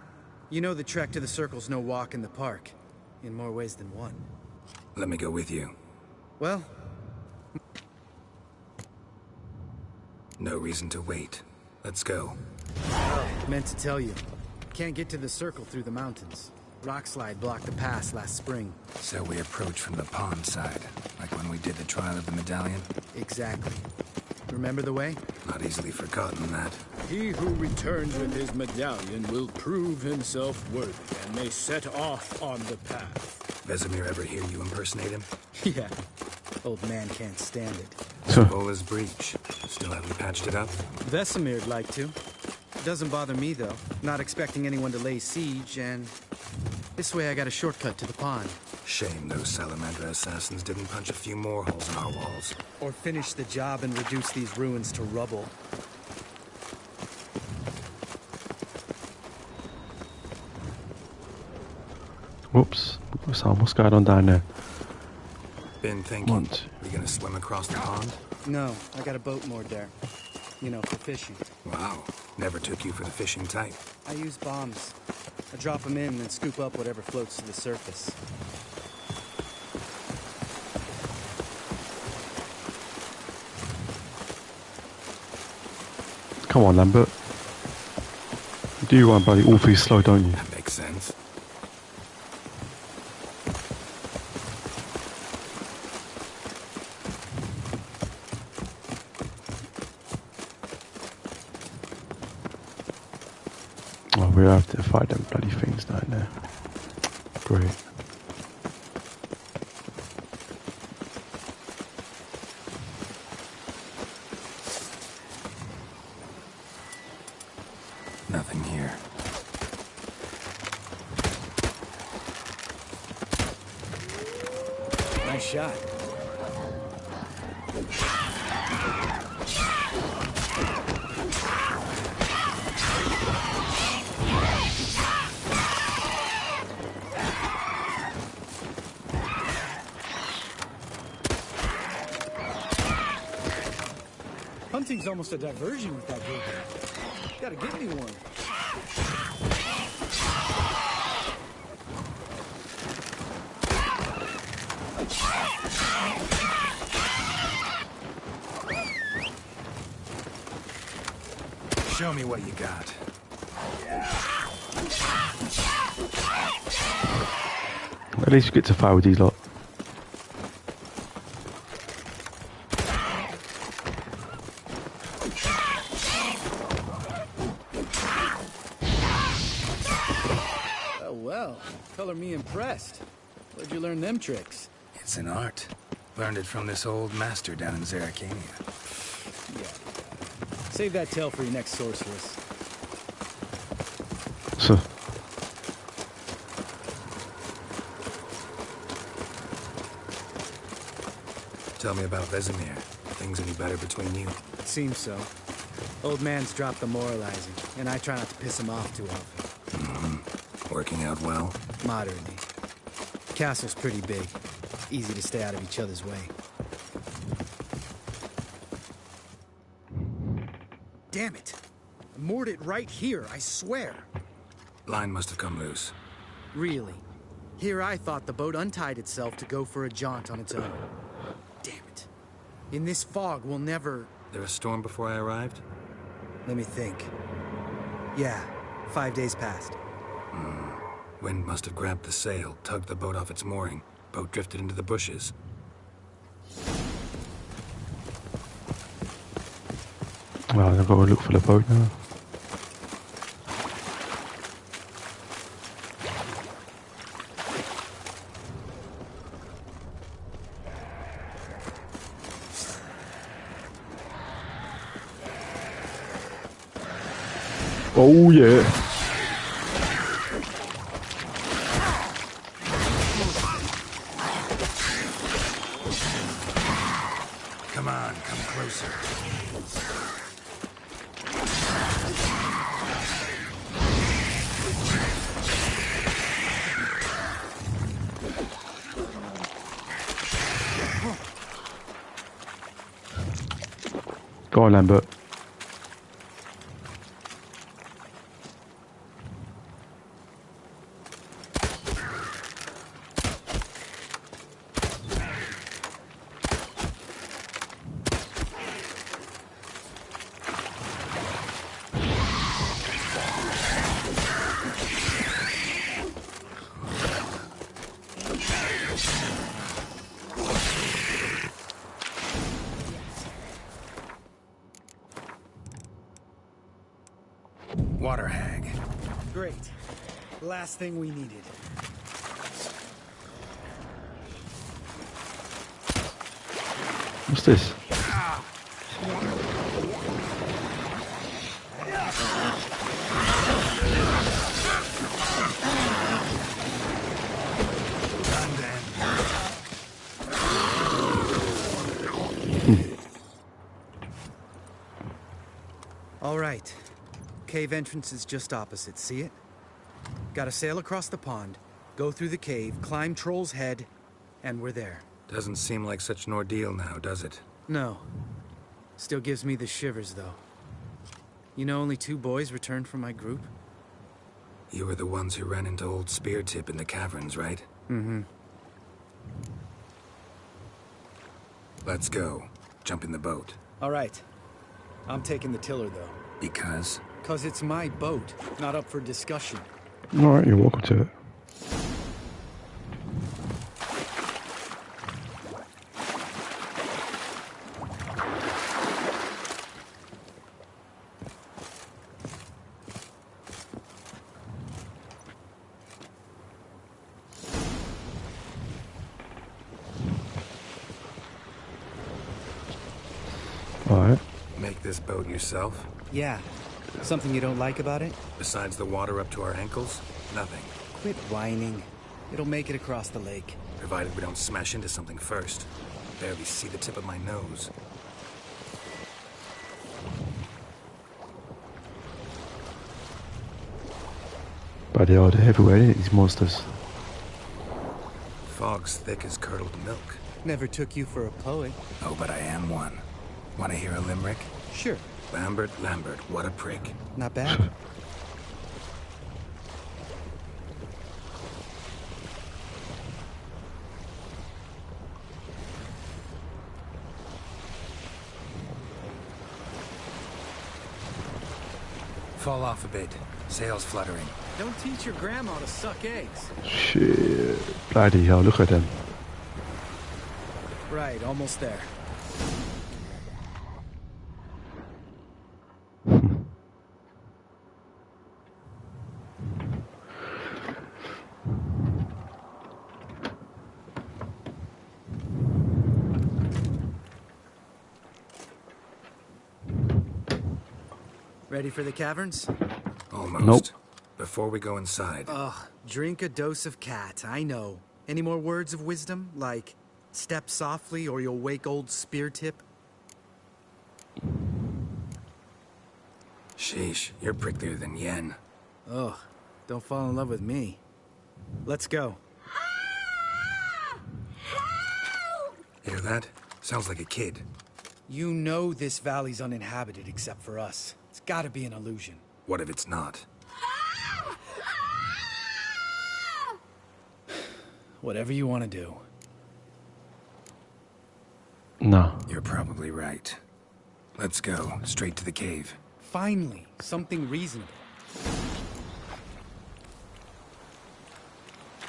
You know the trek to the Circle's no walk in the park. In more ways than one. Let me go with you. Well... No reason to wait. Let's go. Meant to tell you. Can't get to the Circle through the mountains. Rockslide blocked the pass last spring. So we approach from the pond side, like when we did the trial of the medallion? Exactly. Remember the way? Not easily forgotten, that. He who returns with his medallion will prove himself worthy and may set off on the path. Vesemir ever hear you impersonate him? Yeah. Old man can't stand it. Bola's breach. Still haven't patched it up? Vesemir'd like to. Doesn't bother me, though. Not expecting anyone to lay siege, and... this way I got a shortcut to the pond. Shame those Salamander assassins didn't punch a few more holes in our walls. Or finish the job and reduce these ruins to rubble. Whoops. What's going on down there? Been thinking, we gonna swim across the pond? No, I got a boat moored there. You know, for fishing. Wow. Never took you for the fishing type. I use bombs. I drop them in and scoop up whatever floats to the surface. Come on, Lambert. You do run bloody awfully slow, don't you? That makes sense. I have to fight them bloody things down there. Great. Nothing here. Nice shot. Hunting's almost a diversion with that big guy. Gotta give me one. Show me what you got. At least you get to fight with these lot. Oh, well. Color me impressed. Where'd you learn them tricks? It's an art. Learned it from this old master down in Zerrikania. Yeah. Save that tale for your next sorceress. So. Tell me about Vesemir. Things any better between you? Seems so. Old man's dropped the moralizing, and I try not to piss him off too often. Mm-hmm. Working out well? Moderately. Castle's pretty big. Easy to stay out of each other's way. Damn it! I moored it right here, I swear. Line must have come loose. Really? Here I thought the boat untied itself to go for a jaunt on its own. Damn it. In this fog, we'll never... There a storm before I arrived? Let me think. Yeah, 5 days passed. Wind must have grabbed the sail, tugged the boat off its mooring. Boat drifted into the bushes. Well, I've got to look for the boat now. Oh yeah. Come on, come closer. Go on, Lambert. Water hag. Great. Last thing we needed. What's this? All right. Cave entrance is just opposite, see it? Gotta sail across the pond, go through the cave, climb Troll's Head, and we're there. Doesn't seem like such an ordeal now, does it? No. Still gives me the shivers, though. You know only 2 boys returned from my group? You were the ones who ran into old Speartip in the caverns, right? Mm-hmm. Let's go. Jump in the boat. All right. I'm taking the tiller, though. Because? Because it's my boat, not up for discussion. Alright, you're welcome to it. make this boat yourself? Yeah. Something you don't like about it? Besides the water up to our ankles? Nothing. Quit whining. It'll make it across the lake. Provided we don't smash into something first. Barely see the tip of my nose. But they're everywhere, isn't it, these monsters? Fog's thick as curdled milk. Never took you for a poet. Oh, but I am one. Want to hear a limerick? Sure. Lambert, what a prick. Not bad. Fall off a bit. Sails fluttering. Don't teach your grandma to suck eggs. Shit. Bloody hell, look at them. Right, almost there. Ready for the caverns? Almost. Nope. Before we go inside. Ugh, drink a dose of cat, I know. Any more words of wisdom? Like, step softly or you'll wake old Spear Tip? Sheesh, you're pricklier than Yen. Ugh, don't fall in love with me. Let's go. Hear that? Sounds like a kid. You know this valley's uninhabited except for us. It's gotta be an illusion. What if it's not? Whatever you want to do. No. You're probably right. Let's go, straight to the cave. Finally, something reasonable.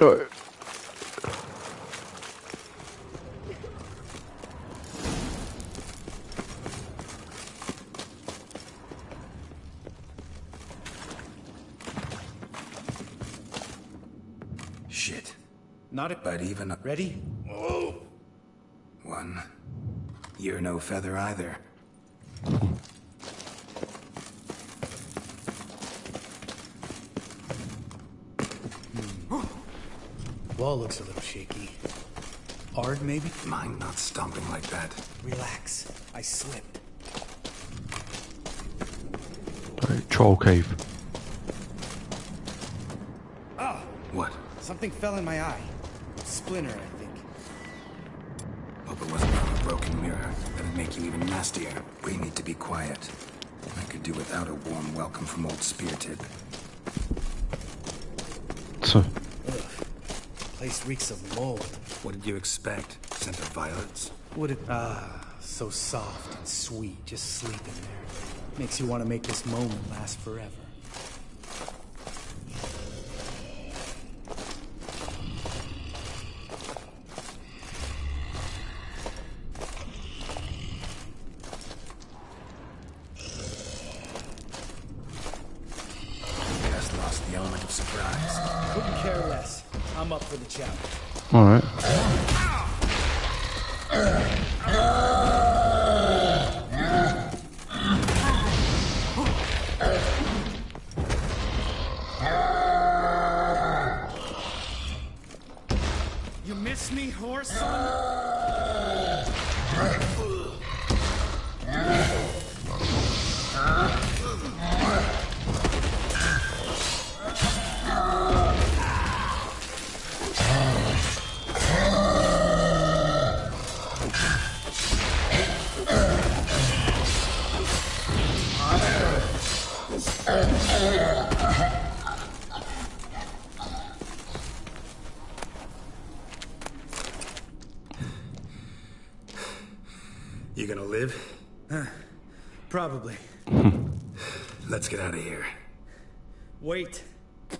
Oh. Shit. Not a... But even... Ready? Whoa. One. You're no feather either. Wall looks a little shaky. Hard, maybe? Mine not stomping like that. Relax. I slipped. Right, troll cave. Ah! What? Something fell in my eye. Splinter, I think. Hope it wasn't from a broken mirror. That'd make you even nastier. We need to be quiet. I could do without a warm welcome from old Spear Tip. So. Ugh. Place reeks of mold. What did you expect? Scent of violets? Would it... so soft and sweet, just sleeping there. Makes you want to make this moment last forever. Just lost the element of surprise. Couldn't care less. I'm up for the challenge. Alright. You miss me, horse? You gonna live? Probably. Let's get out of here. Wait.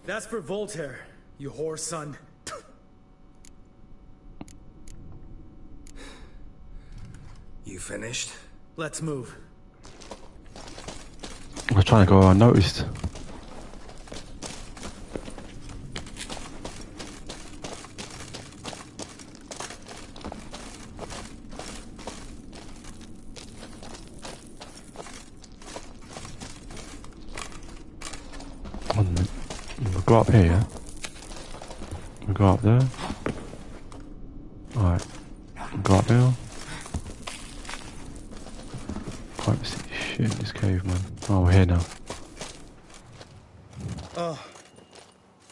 That's for Voltaire, you whore son. You finished? Let's move. I was trying to go unnoticed. go up here, yeah? We go up there. Alright. Go up here. Can't see shit in this cave, man. Oh, we're here now. Oh.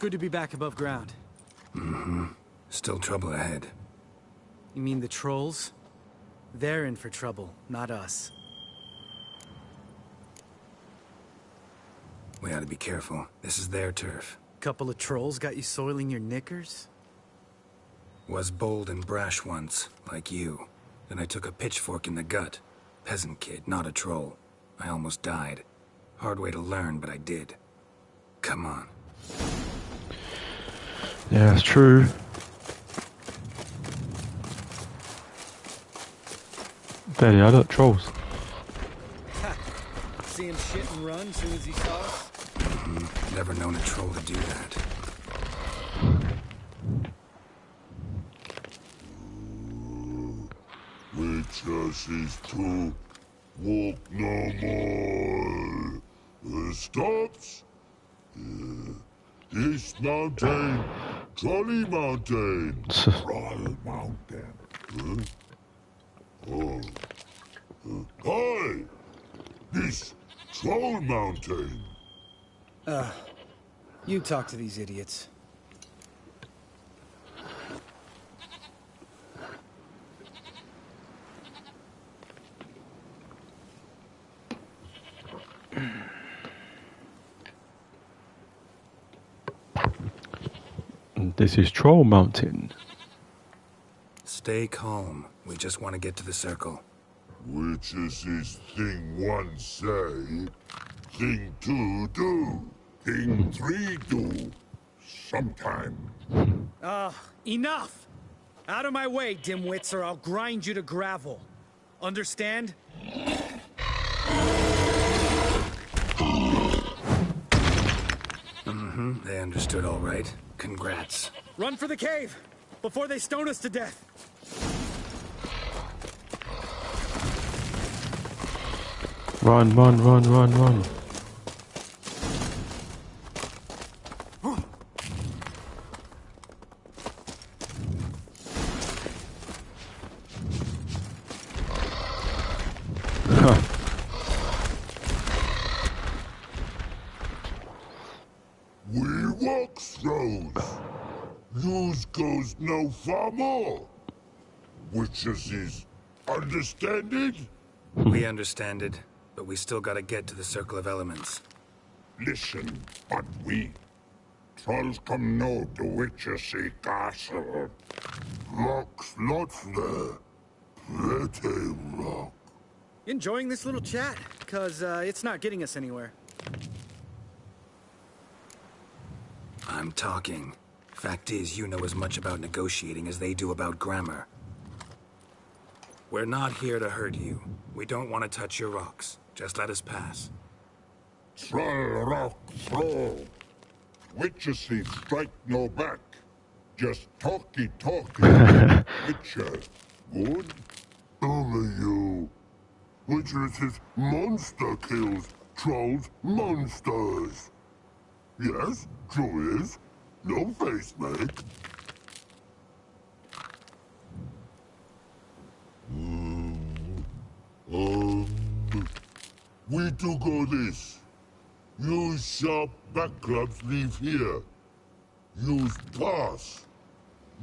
Good to be back above ground. Mm-hmm. Still trouble ahead. You mean the trolls? They're in for trouble, not us. We ought to be careful. This is their turf. Couple of trolls got you soiling your knickers? Was bold and brash once, like you. Then I took a pitchfork in the gut. Peasant kid, not a troll. I almost died. Hard way to learn, but I did. Come on. Yeah, that's true. There they are, look, trolls. See him shit and run soon as he saw us? Never known a troll to do that. Witches is to walk no more. Stops. This mountain, Trolley Mountain. Troll Mountain. Oh. Hi! This Troll Mountain. You talk to these idiots. This is Troll Mountain. Stay calm. We just want to get to the circle. Which is this thing one say, thing two do, thing three do, sometime. Enough! Out of my way, dimwits, or I'll grind you to gravel. Understand? Mm-hmm. They understood all right. Congrats. Run for the cave! Before they stone us to death! Run, run, run, run, run. We walk throws. News goes no far more. Witches is understanded? We understand it, but we still gotta get to the Circle of Elements. Listen, but we trolls come no to Witches castle. Rocks lots there. Pretty rock. Enjoying this little chat? Cause, it's not getting us anywhere. I'm talking. Fact is, you know as much about negotiating as they do about grammar. We're not here to hurt you. We don't want to touch your rocks. Just let us pass. Troll rock troll. Witches strike no back. Just talky. Witcher. Good? Only you. Witches monster kills. Trolls monsters. Yes, true is. No face make. We do go this. Use sharp back clubs leave here. Use pass.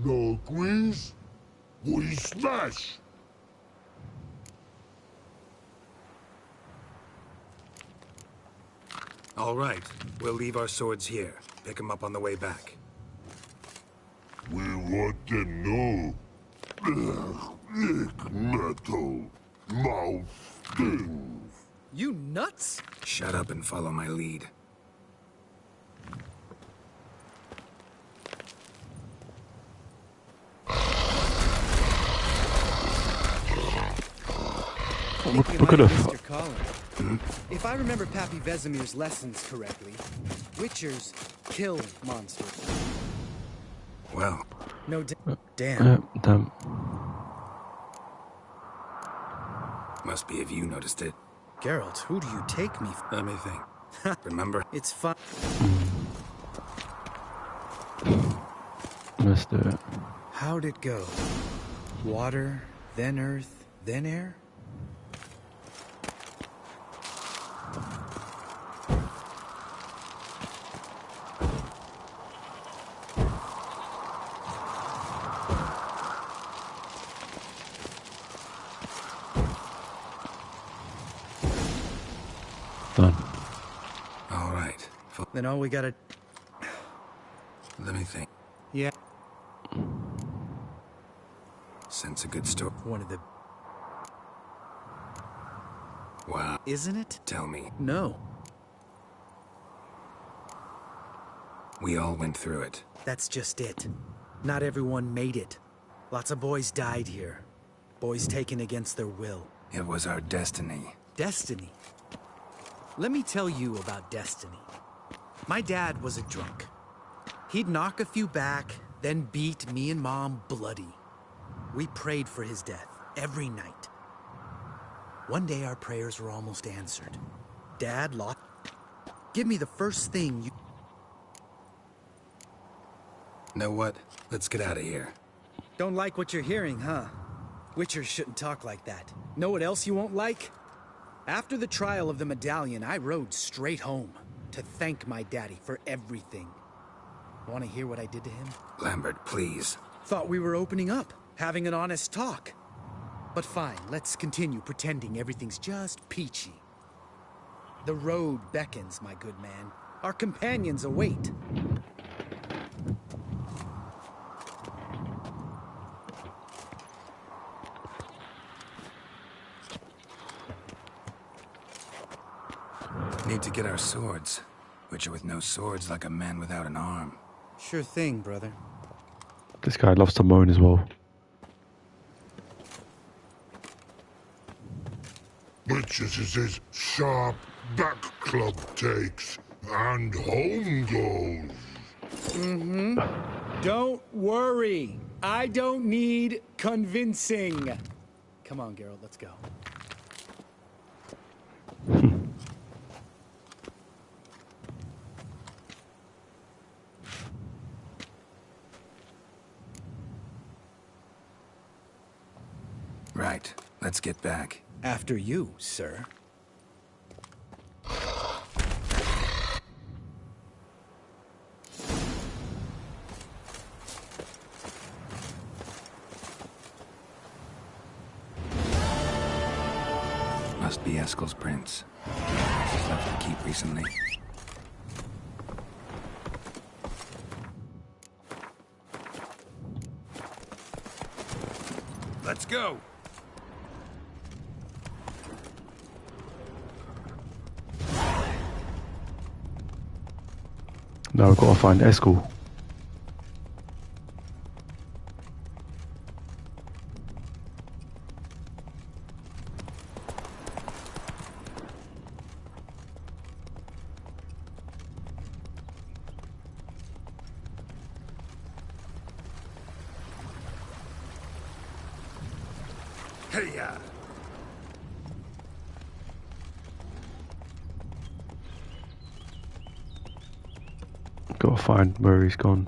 No agrees, we smash. All right, we'll leave our swords here. Pick them up on the way back. We want them know. Lick metal. Mouth stings. You nuts? Shut up and follow my lead. Look at Mr. Collins. If I remember Pappy Vesemir's lessons correctly, Witchers kill monsters. Well. No damn. Damn. Must be if you noticed it. Geralt, who do you take me for? Let me think. Remember? It's fun. let's do it. How'd it go? Water, then earth, then air? Done. All right. Then all we gotta... Let me think. Yeah. Sense a good story. One of the... Wow. Isn't it? Tell me. No. We all went through it. That's just it. Not everyone made it. Lots of boys died here. Boys taken against their will. It was our destiny. Destiny? Let me tell you about destiny. My dad was a drunk. He'd knock a few back, then beat me and Mom bloody. We prayed for his death every night. One day our prayers were almost answered. Dad locked... Give me the first thing you... Know what? Let's get out of here. Don't like what you're hearing, huh? Witchers shouldn't talk like that. Know what else you won't like? After the trial of the medallion, I rode straight home to thank my daddy for everything. Want to hear what I did to him? Lambert, please. Thought we were opening up, having an honest talk. But fine, let's continue pretending everything's just peachy. The road beckons, my good man. Our companions await. Need to get our swords. Witcher with no swords like a man without an arm. Sure thing, brother. This guy loves to moan as well. Witches is his sharp back club takes, and home goes. Mm-hmm. Don't worry. I don't need convincing. Come on, Geralt, let's go. Right. Let's get back. After you, sir. Must be Eskel's prints. He's left the keep recently. Let's go. Now we've got to find Eskel. Hey-ya. Got to find where he's gone.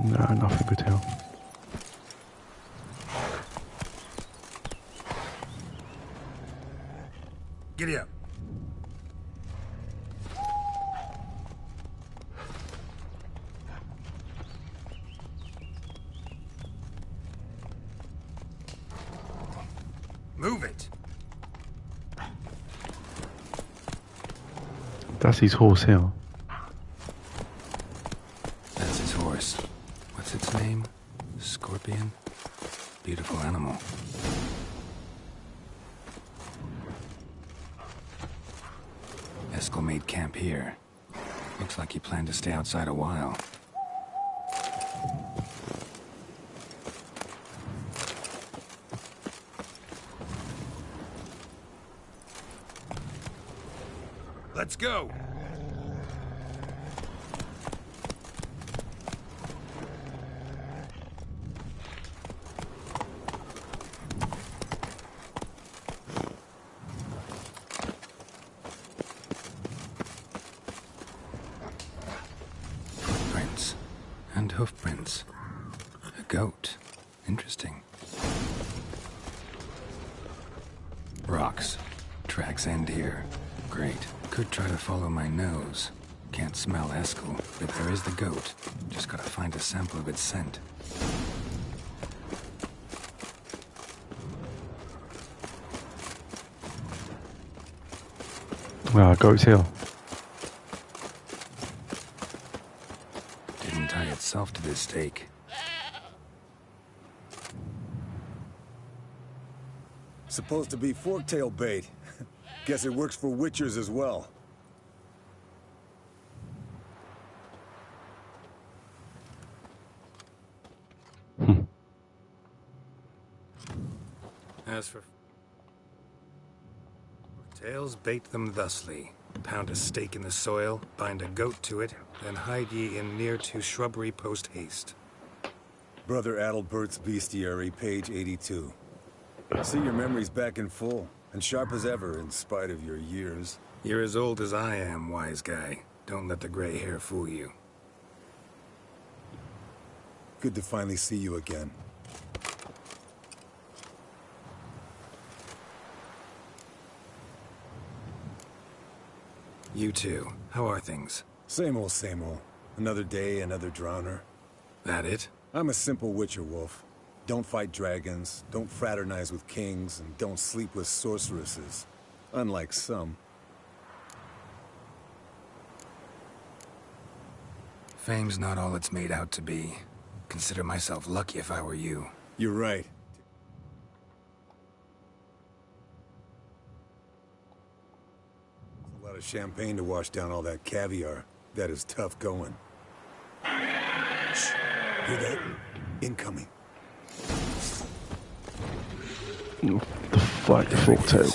No, nothing to tell. Giddy up. Move it. That's his horse here. That's his horse. What's its name? Scorpion? Beautiful animal. Eskel made camp here. Looks like he planned to stay outside a while. Let's go. hoofprints. A goat. Interesting. Rocks. Tracks end here. Great. Could try to follow my nose. Can't smell Eskel, but there is the goat. Just gotta find a sample of its scent. Well, Goat's Hill. Didn't tie itself to this stake. Supposed to be forktail bait. Guess it works for witchers as well. As for tails, bait them thusly. Pound a stake in the soil, bind a goat to it, then hide ye in near to shrubbery post haste. Brother Adalbert's Bestiary, page 82. I see your memory's back in full, and sharp as ever in spite of your years. You're as old as I am, wise guy. Don't let the gray hair fool you. Good to finally see you again. You too. How are things? Same old, same old. Another day, another drowner. That it? I'm a simple witcher, Wolf. Don't fight dragons, don't fraternize with kings, and don't sleep with sorceresses. Unlike some. Fame's not all it's made out to be. Consider myself lucky if I were you. You're right. A lot of champagne to wash down all that caviar. That is tough going. Shh. Hear that? Incoming. What the fuck, Forktail?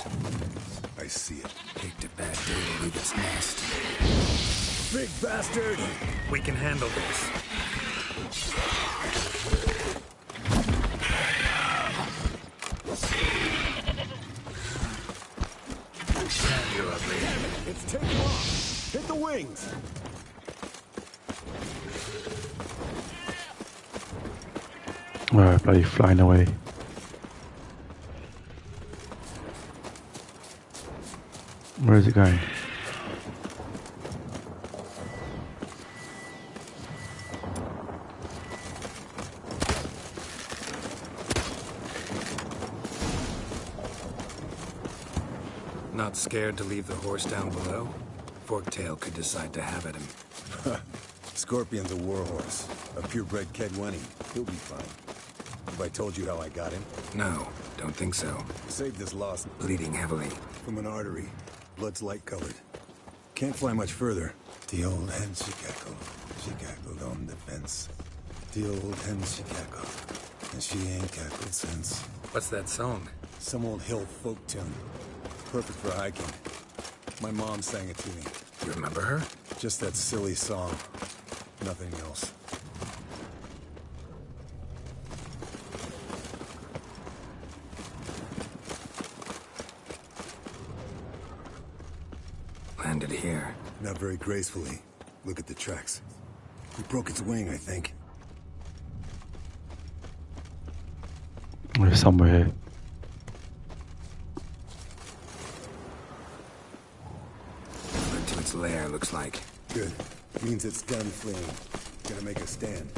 I see it. Picked a bad day to leave its nest. Big bastard! We can handle this. You're ugly. It's taking off. Hit the wings. Oh, bloody flying away. Where is it going? Not scared to leave the horse down below? Forktail could decide to have at him. Scorpion's a warhorse. A purebred Kedwenny. He'll be fine. Have I told you how I got him? No, don't think so. Saved this loss. Bleeding heavily. From an artery. Blood's light-colored. Can't fly much further. The old hen she cackled. She cackled on the fence. The old hen she cackled. And she ain't cackled since. What's that song? Some old hill folk tune. Perfect for hiking. My mom sang it to me. You remember her? Just that silly song. Nothing else. Landed here. Not very gracefully. Look at the tracks. We broke its wing, I think. There's somewhere here. Went to its lair, looks like. Good. Means it's done fleeing. Gonna make a stand.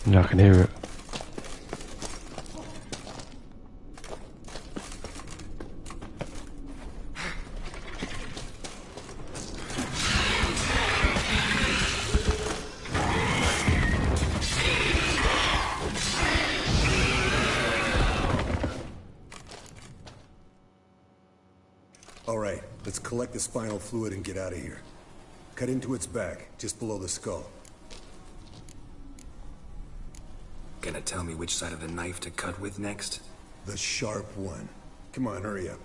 Yeah, I can hear it. All right, let's collect the spinal fluid and get out of here. Cut into its back, just below the skull. Gonna tell me which side of the knife to cut with next? The sharp one. Come on, hurry up.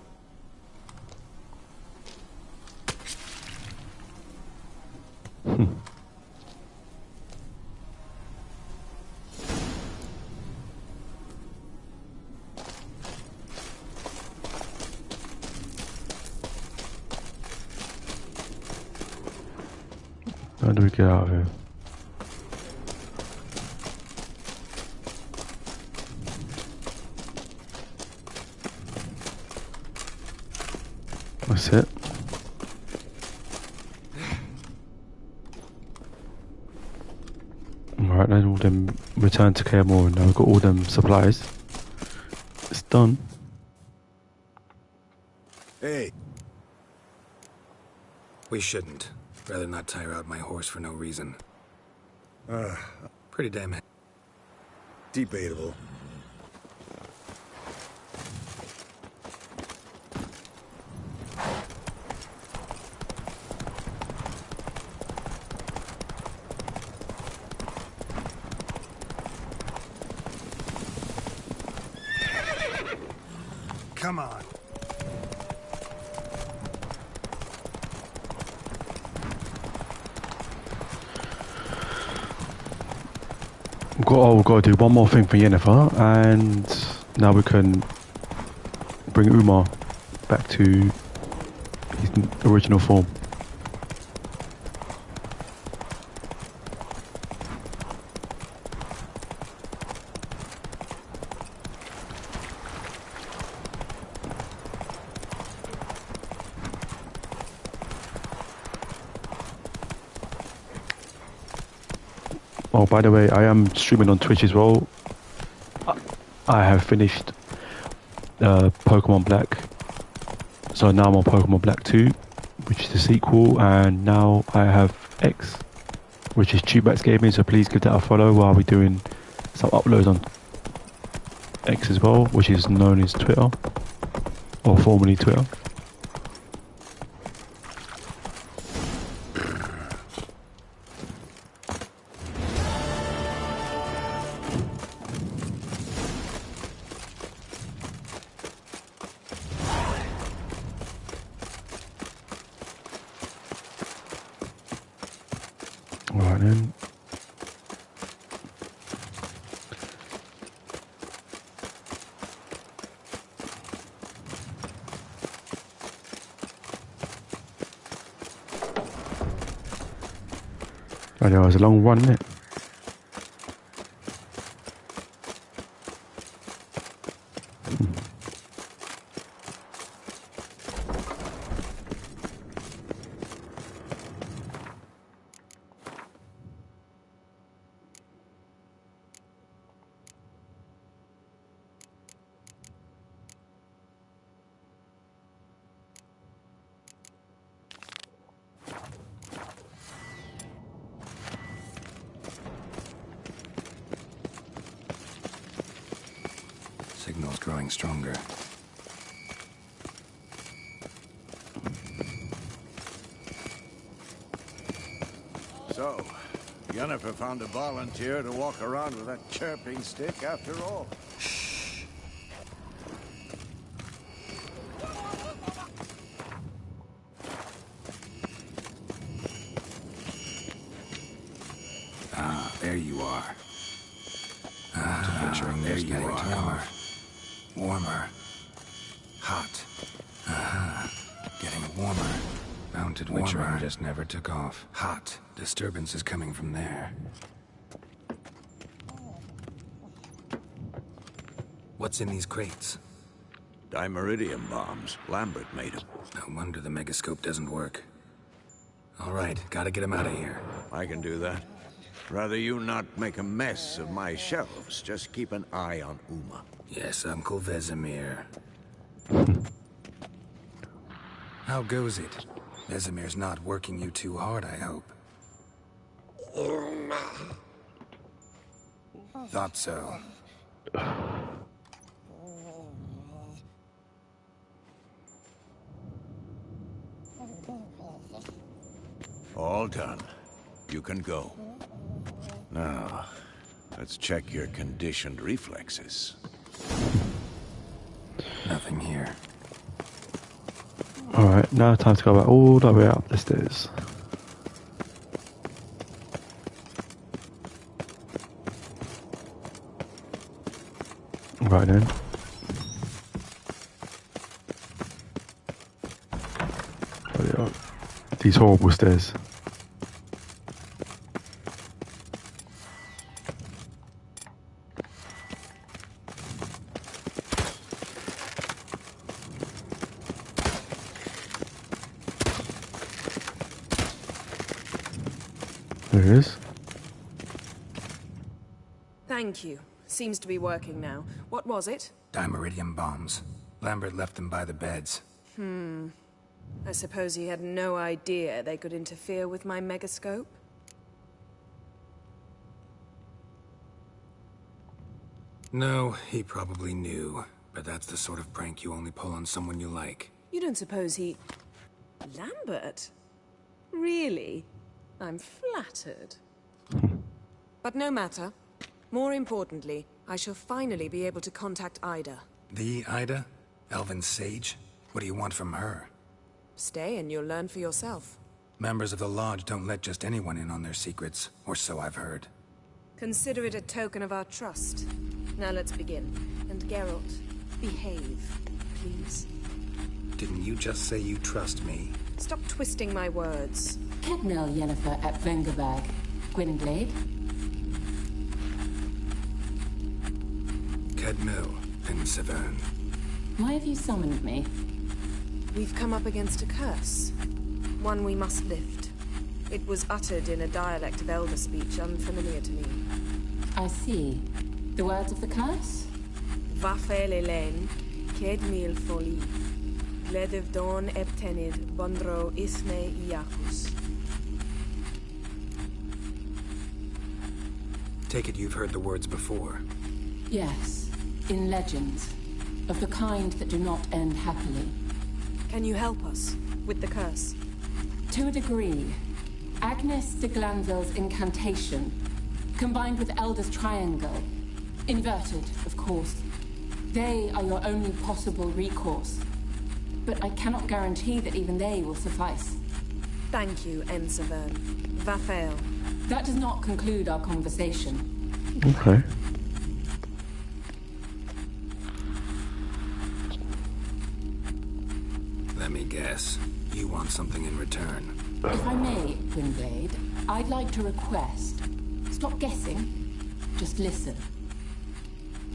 How do we get out of here? That's it. Alright, then all them return to Kaer Morhen. Now we've got all them supplies. It's done. Hey. We shouldn't. Rather not tire out my horse for no reason. Pretty damn debatable. Come on. We've got to do one more thing for Yennefer, and now we can bring Umar back to his original form. Oh, by the way, I am streaming on Twitch as well. I have finished Pokemon Black. So now I'm on Pokemon Black 2, which is the sequel, and now I have X, which is Chewbacca Gaming, so please give that a follow while we're doing some uploads on X as well, which is known as Twitter, or formerly Twitter. Right then. I know it was a long run, isn't it? Signal's growing stronger. So, Yennefer found a volunteer to walk around with that chirping stick after all. Ah, there you are. There you are. Warmer. Hot. Getting warmer. Mounted Witcher just never took off. Hot. Disturbance is coming from there. What's in these crates? Dimeridium bombs. Lambert made them. No wonder the megascope doesn't work. All right, gotta get him out of here. I can do that. Rather you not make a mess of my shelves. Just keep an eye on Uma. Yes, Uncle Vesemir. How goes it? Vesemir's not working you too hard, I hope. Thought so. All done. You can go. Now, let's check your conditioned reflexes. Nothing here. Alright, now time to go back all the way up the stairs. Right then. These horrible stairs. There it is. Thank you. Seems to be working now. What was it? Dimeridium bombs. Lambert left them by the beds. I suppose he had no idea they could interfere with my megascope? No, he probably knew. But that's the sort of prank you only pull on someone you like. You don't suppose he... Lambert? Really? I'm flattered. But no matter. More importantly, I shall finally be able to contact Ida. The Ida? Elven Sage? What do you want from her? Stay and you'll learn for yourself. Members of the Lodge don't let just anyone in on their secrets, or so I've heard. Consider it a token of our trust. Now let's begin. And Geralt, behave, please. Didn't you just say you trust me? Stop twisting my words. Kedmil Yennefer at Vengerberg. Gwynblade? Kedmil and Severn. Why have you summoned me? We've come up against a curse. One we must lift. It was uttered in a dialect of Elder speech unfamiliar to me. I see. The words of the curse? Vafel Elen, Kedmil Foli. Ledev Don Eptenid, Bondro Isne Iacus. Take it you've heard the words before. Yes, in legends. Of the kind that do not end happily. Can you help us with the curse? To a degree. Agnes de Glanville's incantation, combined with Elder's triangle, inverted, of course. They are your only possible recourse. But I cannot guarantee that even they will suffice. Thank you, Severn. Vafel. That does not conclude our conversation. Okay. Let me guess. You want something in return. If I may, Gwynblade, I'd like to request. Stop guessing. Just listen.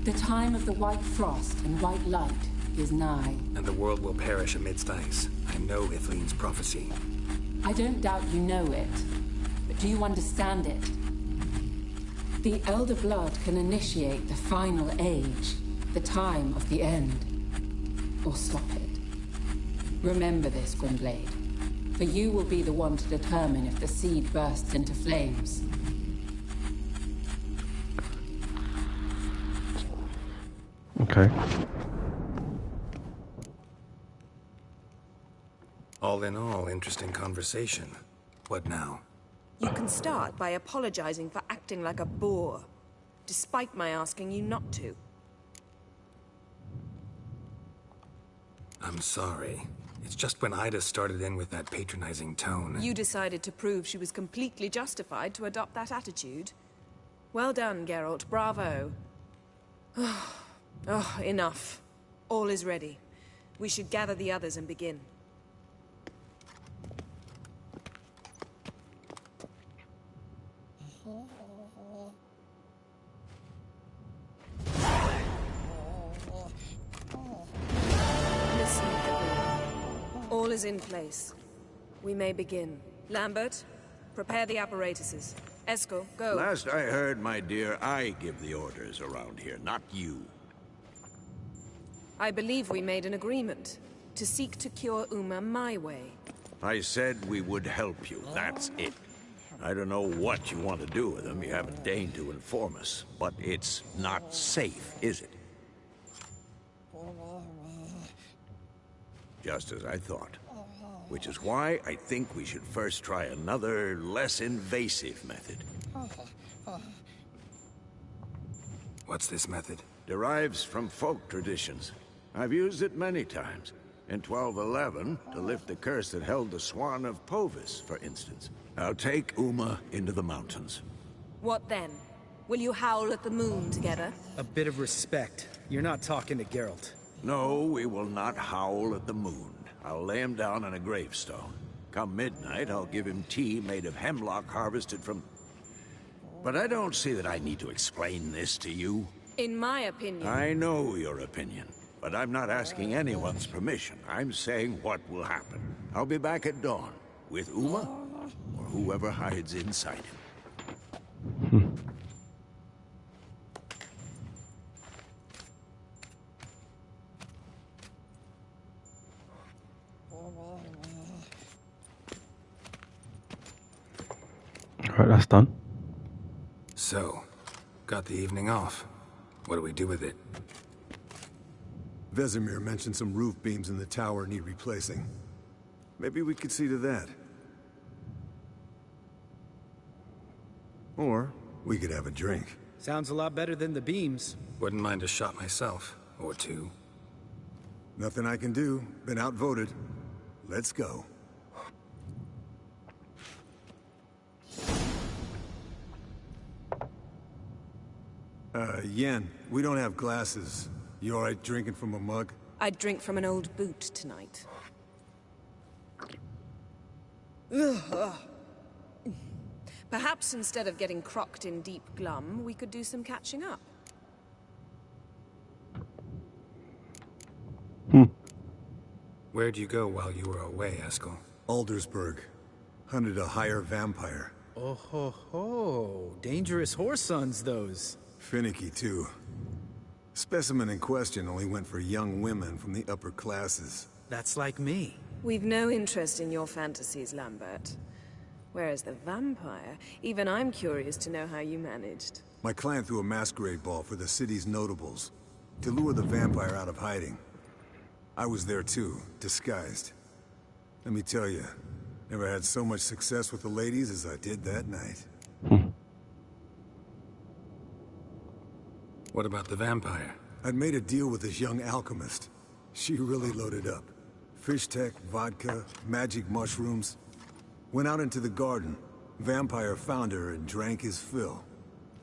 The time of the white frost and white light is nigh. And the world will perish amidst ice. I know Ithleen's prophecy. I don't doubt you know it. But do you understand it? The Elder Blood can initiate the final age. The time of the end. Or stop it. Remember this, Gwynblade. For you will be the one to determine if the seed bursts into flames. Okay. All in all, interesting conversation. What now? You can start by apologizing for acting like a boor, despite my asking you not to. I'm sorry. It's just when Ida started in with that patronizing tone. You decided to prove she was completely justified to adopt that attitude. Well done, Geralt. Bravo. Oh, enough. All is ready. We should gather the others and begin. Listen, everyone. All is in place. We may begin. Lambert, prepare the apparatuses. Eskel, go. Last I heard, my dear, I give the orders around here, not you. I believe we made an agreement to seek to cure Uma my way. I said we would help you, that's it. I don't know what you want to do with them, you haven't deigned to inform us, but it's not safe, is it? Just as I thought. Which is why I think we should first try another, less invasive method. What's this method? Derives from folk traditions. I've used it many times. In 1211, to lift the curse that held the Swan of Povis, for instance. Now take Uma into the mountains. What then? Will you howl at the moon together? A bit of respect. You're not talking to Geralt. No, we will not howl at the moon. I'll lay him down on a gravestone. Come midnight, I'll give him tea made of hemlock harvested from... But I don't see that I need to explain this to you. In my opinion... I know your opinion, but I'm not asking anyone's permission. I'm saying what will happen. I'll be back at dawn, with Uma, or whoever hides inside him. Alright, that's done. So, got the evening off. What do we do with it? Vesemir mentioned some roof beams in the tower need replacing. Maybe we could see to that. Or we could have a drink. Sounds a lot better than the beams. Wouldn't mind a shot myself. Or two. Nothing I can do. Been outvoted. Let's go. Yen, we don't have glasses. You alright drinking from a mug? I'd drink from an old boot tonight. Perhaps instead of getting crocked in deep glum, we could do some catching up. Where'd you go while you were away, Eskel? Aldersburg. Hunted a higher vampire. Oh ho ho. Dangerous horse sons, those. Finicky, too. Specimen in question only went for young women from the upper classes. That's like me. We've no interest in your fantasies, Lambert. Whereas the vampire, even I'm curious to know how you managed. My client threw a masquerade ball for the city's notables, to lure the vampire out of hiding. I was there too, disguised. Let me tell you, never had so much success with the ladies as I did that night. What about the vampire? I'd made a deal with this young alchemist. She really loaded up. Fish tech, vodka, magic mushrooms. Went out into the garden. Vampire found her and drank his fill.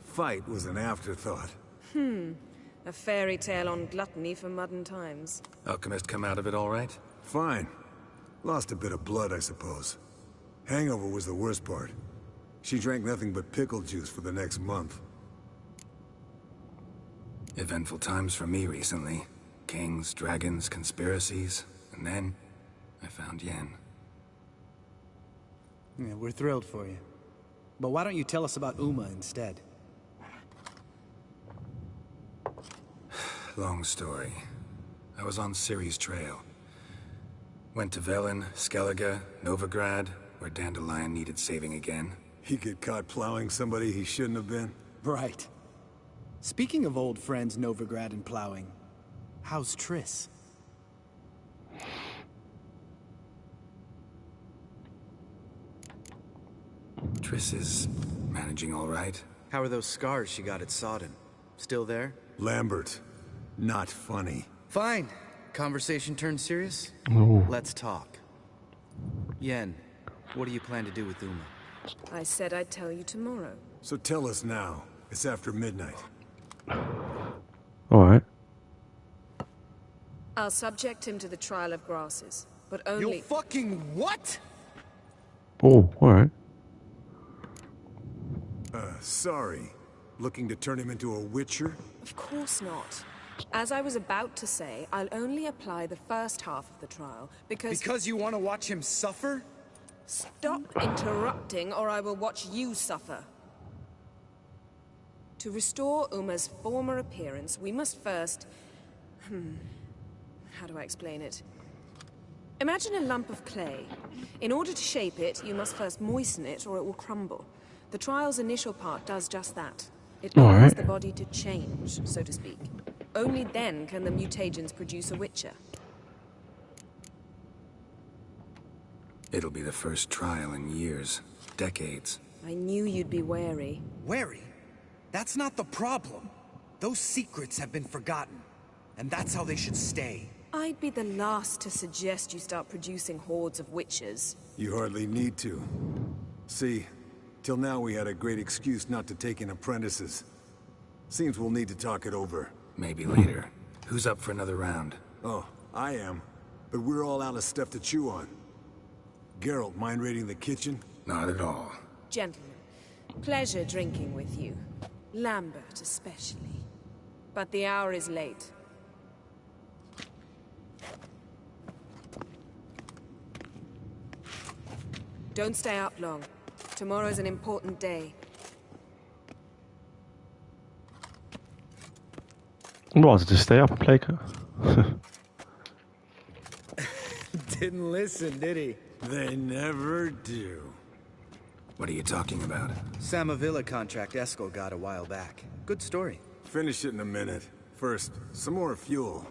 Fight was an afterthought. A fairy tale on gluttony for modern times. Alchemist come out of it all right? Fine. Lost a bit of blood, I suppose. Hangover was the worst part. She drank nothing but pickle juice for the next month. Eventful times for me recently. Kings, dragons, conspiracies. And then, I found Yen. Yeah, we're thrilled for you. But why don't you tell us about Uma instead? Long story. I was on Ciri's trail. Went to Velen, Skellige, Novigrad, where Dandelion needed saving again. He get caught plowing somebody he shouldn't have been? Right. Speaking of old friends Novigrad and plowing, how's Triss? Triss is managing all right. How are those scars she got at Sodden? Still there? Lambert. Not funny. Fine. Conversation turned serious? Ooh. Let's talk. Yen, what do you plan to do with Uma? I said I'd tell you tomorrow. So tell us now. It's after midnight. Alright. I'll subject him to the trial of grasses, but only— You fucking what? Oh, alright. Sorry. Looking to turn him into a witcher? Of course not. As I was about to say, I'll only apply the first half of the trial, because— Because you want to watch him suffer? Stop interrupting, or I will watch you suffer. To restore Uma's former appearance, we must first— how do I explain it? Imagine a lump of clay. In order to shape it, you must first moisten it, or it will crumble. The trial's initial part does just that. It allows the body to change, so to speak. Only then can the mutagens produce a witcher. It'll be the first trial in years. Decades. I knew you'd be wary. Wary? That's not the problem. Those secrets have been forgotten. And that's how they should stay. I'd be the last to suggest you start producing hordes of witches. You hardly need to. See, till now we had a great excuse not to take in apprentices. Seems we'll need to talk it over. Maybe later. Who's up for another round? Oh, I am. But we're all out of stuff to chew on. Geralt, mind raiding the kitchen? Not at all. Gentlemen, pleasure drinking with you. Lambert especially. But the hour is late. Don't stay up long. Tomorrow's an important day. I wanted to stay up and play. Didn't listen, did he? They never do. What are you talking about? Samavilla contract Eskel got a while back. Good story. Finish it in a minute. First, some more fuel.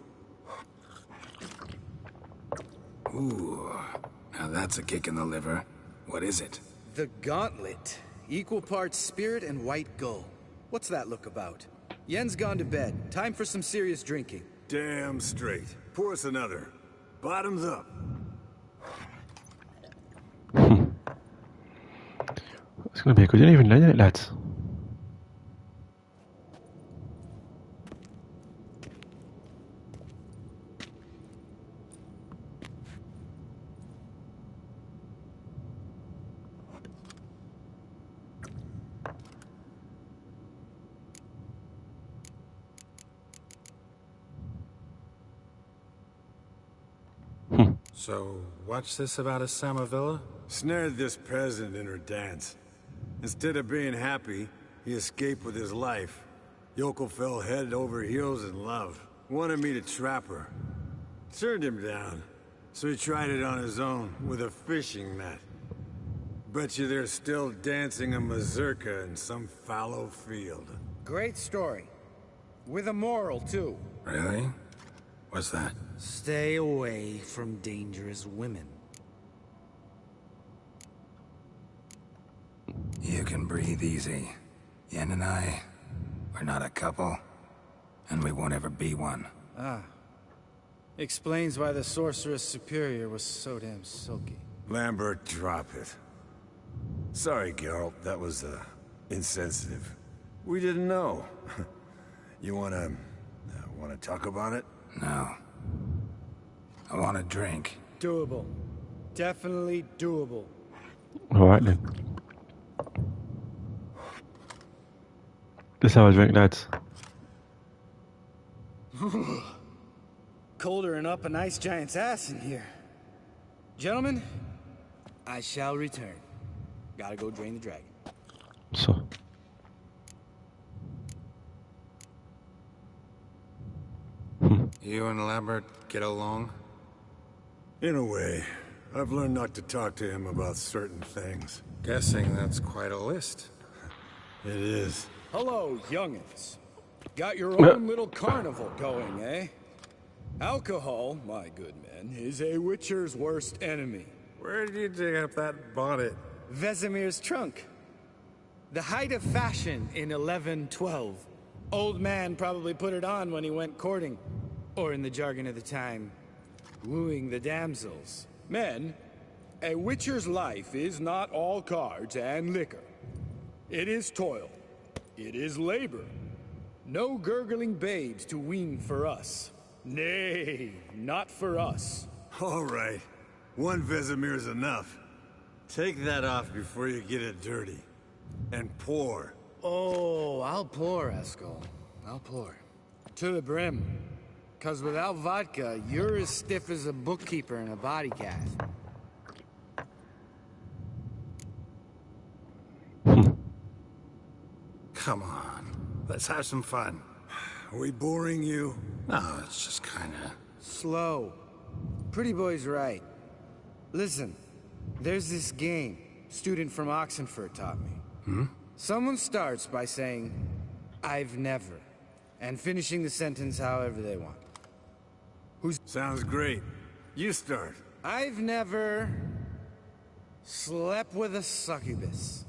Ooh, now that's a kick in the liver. What is it? The Gauntlet. Equal parts spirit and white gull. What's that look about? Yen's gone to bed. Time for some serious drinking. Damn straight. Pour us another. Bottoms up. It's gonna be a good evening, isn't it, lads? So, what's this about a Samavilla? Snared this peasant in her dance. Instead of being happy, he escaped with his life. Yoko fell head over heels in love. Wanted me to trap her. Turned him down. So he tried it on his own, with a fishing net. Bet you they're still dancing a mazurka in some fallow field. Great story. With a moral, too. Really? What's that? Stay away from dangerous women. You can breathe easy. Yen and I, we're not a couple, and we won't ever be one. Ah. Explains why the Sorceress Superior was so damn silky. Lambert, drop it. Sorry, Geralt, that was, insensitive. We didn't know. You wanna talk about it? No. I want a drink. Doable. Definitely doable. Alright then. Let's have a drink, lads. Colder and up a nice giant's ass in here. Gentlemen, I shall return. Gotta go drain the dragon. So. You and Lambert get along? In a way. I've learned not to talk to him about certain things. Guessing that's quite a list. It is. Hello, young'uns. Got your own little carnival going, eh? Alcohol, my good men, is a witcher's worst enemy. Where did you dig up that bonnet? Vesemir's trunk. The height of fashion in 1112. Old man probably put it on when he went courting. Or in the jargon of the time, wooing the damsels. Men, a witcher's life is not all cards and liquor. It is toil. It is labor. No gurgling babes to wean for us. Nay, not for us. All right. One Vesemir's enough. Take that off before you get it dirty. And pour. Oh, I'll pour, Eskel. I'll pour. To the brim. 'Cause without vodka, you're as stiff as a bookkeeper in a body cast. Come on. Let's have some fun. Are we boring you? No, it's just kinda... Slow. Pretty boy's right. Listen, there's this game student from Oxenford taught me. Someone starts by saying, I've never, and finishing the sentence however they want. Sounds great. You start. I've never slept with a succubus.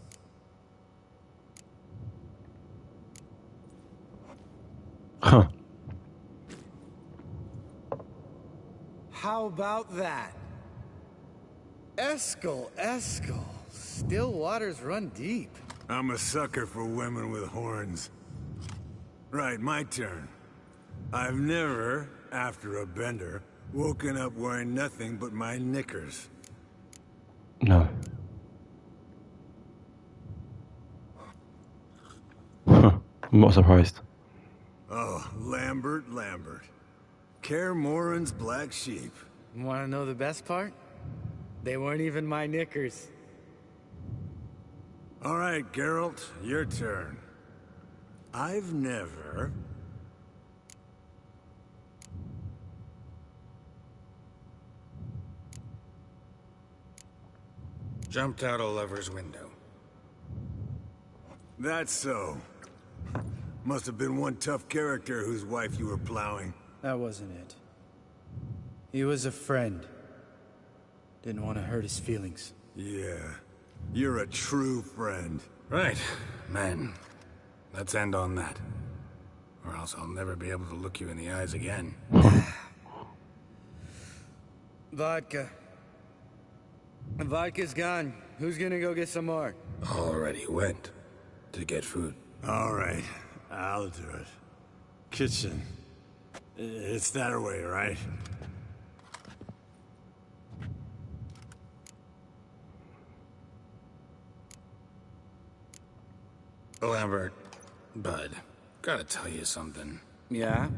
Huh. How about that? Eskel. Still waters run deep. I'm a sucker for women with horns. Right, my turn. I've never, after a bender, woken up wearing nothing but my knickers. No. Huh. I'm not surprised. Oh, Lambert. Kaer Morhen's black sheep. Wanna know the best part? They weren't even my knickers. All right, Geralt, your turn. I've never... Jumped out a lover's window. That's so. Must have been one tough character whose wife you were plowing. That wasn't it. He was a friend. Didn't want to hurt his feelings. Yeah. You're a true friend. Right, men. Let's end on that. Or else I'll never be able to look you in the eyes again. Vodka. The vodka's gone. Who's gonna go get some more? Already went. To get food. All right. I'll do it. Kitchen. It's that way, right? Lambert, bud, gotta tell you something. Yeah?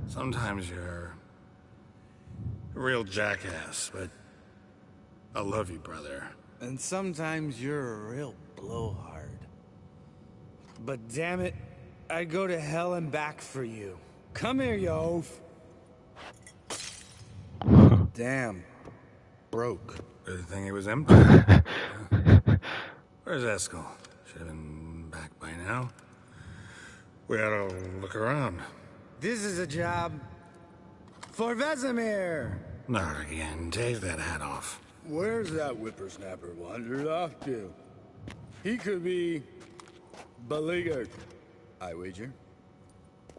Sometimes you're a real jackass, but I love you, brother. And sometimes you're a real blowhard. But damn it, I'd go to hell and back for you. Come here, you oaf. Damn. Broke. Good thing it was empty. Where's Eskel? Should have been back by now. We ought to look around. This is a job for Vesemir. Not again. Take that hat off. Where's that whippersnapper wandered off to? He could be beleaguered, I wager.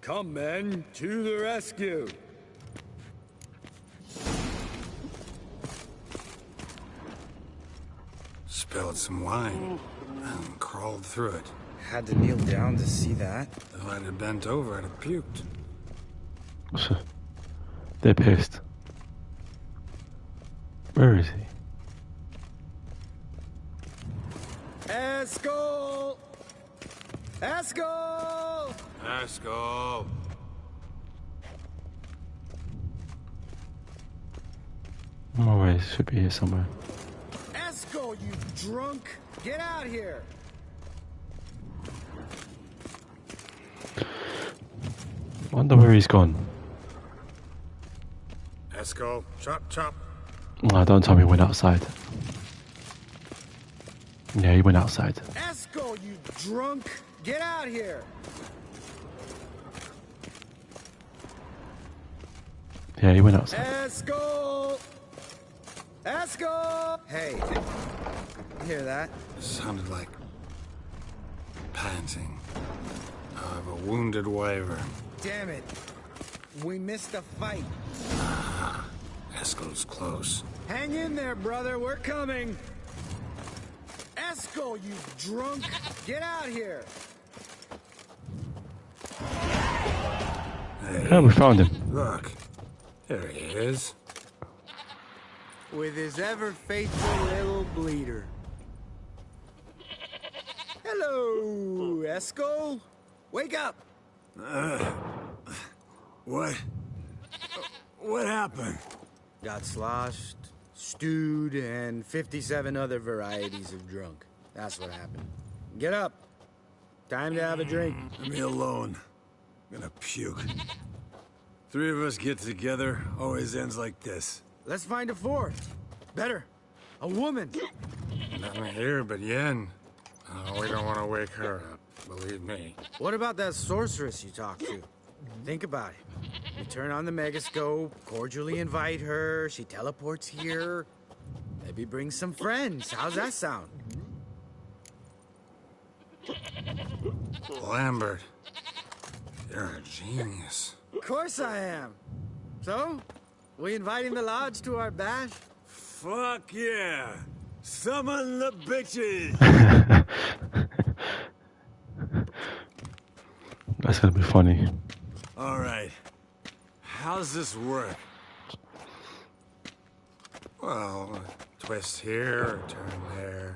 Come, men, to the rescue. Spilled some wine and crawled through it. Had to kneel down to see that. If I'd have bent over, I'd have puked. They're pissed. Where is he? Eskel! Eskel! Eskel! Always should be here somewhere. Eskel, you drunk! Get out here! Wonder where he's gone. Eskel, chop, chop. Oh, don't tell me he went outside. Yeah, he went outside. Eskel, you drunk! Get out here! Yeah, he went outside. Eskel! Eskel! Hey, you hear that? It sounded like panting of a wounded wyvern. Damn it. We missed the fight. Eskel's close. Hang in there, brother. We're coming. Eskel, you drunk! Get out here! Hey, yeah, we found him. Look, there he is. With his ever faithful little bleeder. Hello, Eskel. Wake up! What? What happened? Got sloshed, stewed, and 57 other varieties of drunk. That's what happened. Get up. Time to have a drink. Leave me alone. I'm gonna puke. Three of us get together, always ends like this. Let's find a fourth. Better. A woman. Nothing here but Yen. We don't want to wake her up, believe me. What about that sorceress you talked to? Think about it. You turn on the megascope, cordially invite her, she teleports here. Maybe bring some friends. How's that sound? Lambert, you're a genius. Of course I am. So, we inviting the lodge to our bash? Fuck yeah! Summon the bitches! That's gonna be funny. Alright. How's this work? Well, twist here, turn there,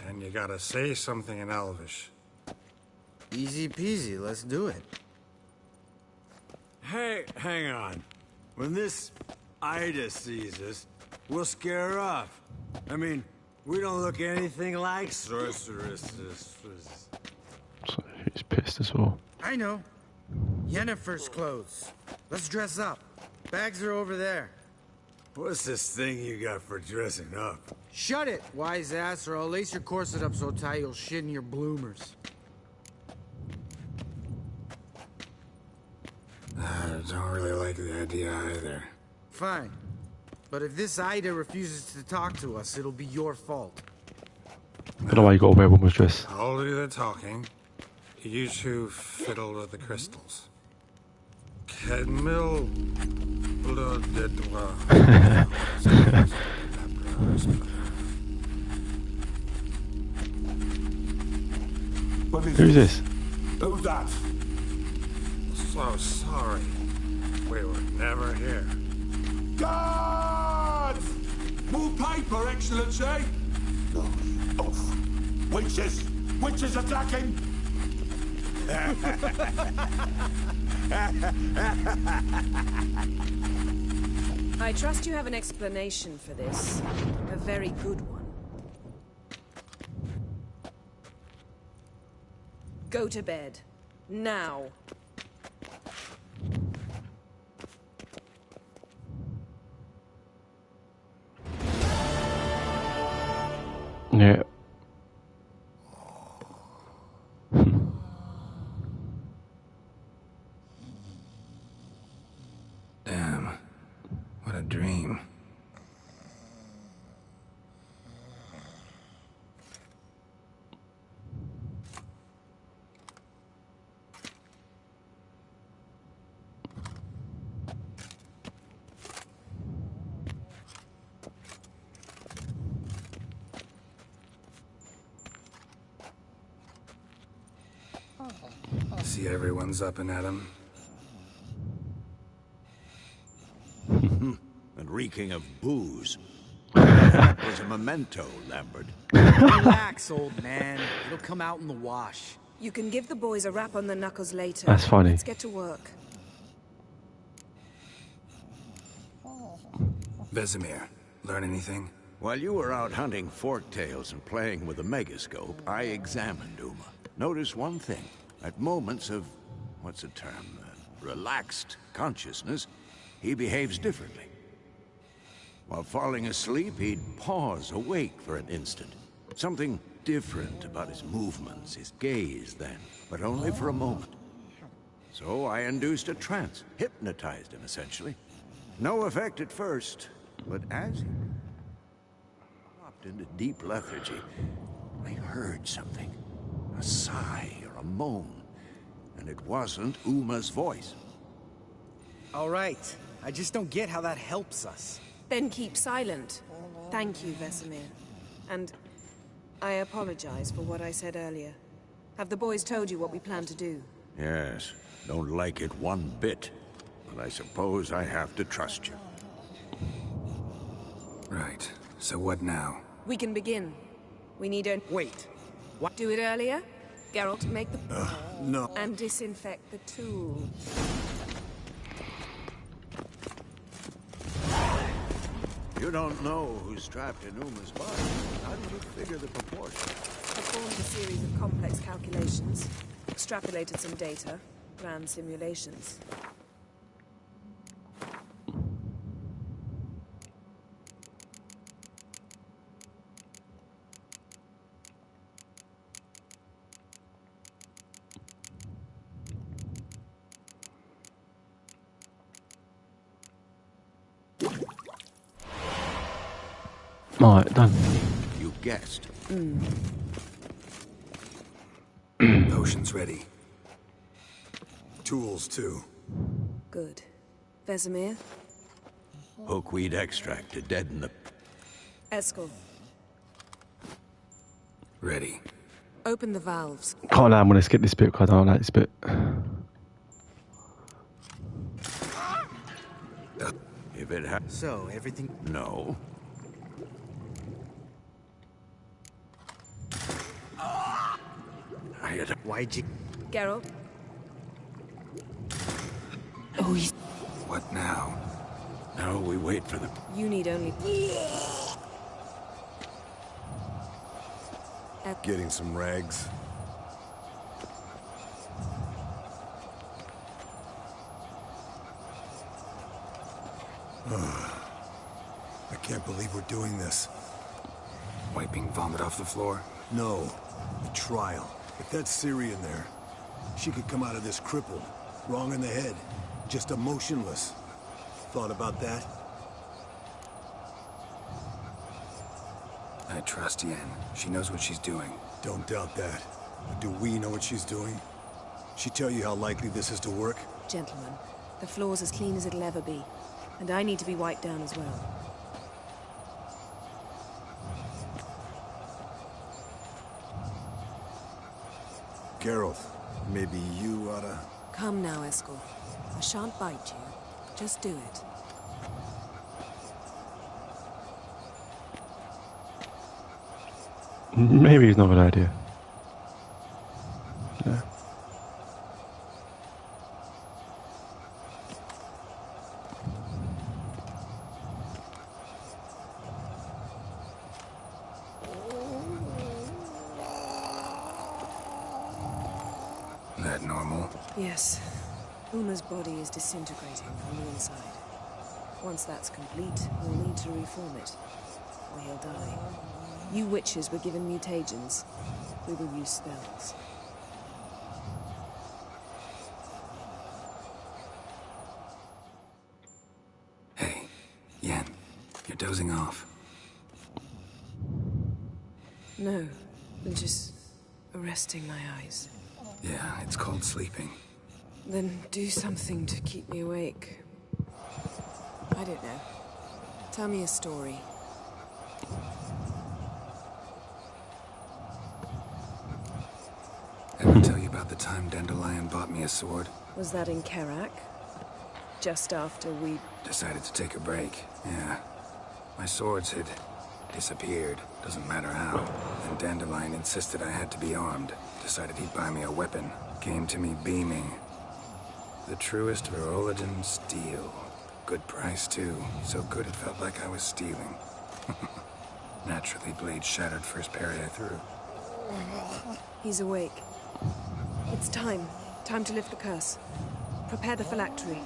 and you gotta say something in Elvish. Easy peasy, let's do it. Hey, hang on. When this Ida sees us, we'll scare her off. I mean, we don't look anything like sorceresses. So he's pissed as well. I know. Yennefer's clothes. Let's dress up. Bags are over there. What's this thing you got for dressing up? Shut it, wise ass, or I'll lace your corset up so tight you'll shit in your bloomers. I don't really like the idea either. Fine. But if this Ida refuses to talk to us, it'll be your fault. I don't know why you got to wear a woman's dress. I'll do the talking. You two fiddle with the crystals. Cadmil Who's this? Who's that? So sorry. We were never here. Guards! More paper, Excellency! Witches! Witches attacking! I trust you have an explanation for this. A very good one. Go to bed. Now. Yeah. Damn. What a dream. See everyone's up and at 'em. And reeking of booze. That was a memento, Lambert. Relax, old man. It'll come out in the wash. You can give the boys a rap on the knuckles later. That's funny. Let's get to work. Vesemir, learn anything? While you were out hunting forktails and playing with a megascope, I examined Uma. Notice one thing. At moments of, what's the term, relaxed consciousness, he behaves differently. While falling asleep, he'd pause awake for an instant. Something different about his movements, his gaze then, but only for a moment. So I induced a trance, hypnotized him essentially. No effect at first, but as he dropped into deep lethargy, I heard something. A sigh or a moan, and it wasn't Uma's voice. All right. I just don't get how that helps us. Then keep silent. Thank you, Vesemir. And I apologize for what I said earlier. Have the boys told you what we plan to do? Yes, don't like it one bit, but I suppose I have to trust you. Right. So what now? We can begin. We need a... Wait. What? Do it earlier? Geralt, make the... No. And disinfect the tools. You don't know who's trapped in Uma's body. How did you figure the proportion? Performed a series of complex calculations, extrapolated some data, ran simulations. Alright, done. You guessed. Potion's ready. Tools, too. Good. Vesemir? Hookweed extract to deaden the... Eskel, Ready. open the valves. Can't lie, I'm gonna skip this bit because I don't like this bit. If it had... So, everything... No. I had... Why'd you... Geralt? What now? Now we wait for the... You need only... Getting some rags. Can't believe we're doing this. Wiping vomit off the floor? No. The trial. If that's Ciri in there, she could come out of this crippled, wrong in the head, just emotionless. Thought about that? I trust Yen. She knows what she's doing. Don't doubt that. But do we know what she's doing? She tell you how likely this is to work? Gentlemen, the floor's as clean as it'll ever be. And I need to be wiped down as well. Geralt, maybe you oughta... Come now, Eskel. I shan't bite you. Just do it. Maybe it's not a bad idea. Yeah. That normal? Yes. Uma's body is disintegrating from the inside. Once that's complete, we'll need to reform it, or he'll die. You witches were given mutagens. We will use spells. Hey, Yen, you're dozing off. No, I'm just arresting my eyes. Yeah, it's called sleeping. Then do something to keep me awake. I don't know. Tell me a story. Ever tell you about the time Dandelion bought me a sword? Was that in Karak? Just after we... Decided to take a break, yeah. My swords had disappeared, doesn't matter how. And Dandelion insisted I had to be armed. Decided he'd buy me a weapon. Came to me beaming. The truest Veroligan steel. Good price, too. So good it felt like I was stealing. Naturally, blade shattered first parry I threw. He's awake. It's time. Time to lift the curse. Prepare the phylactery.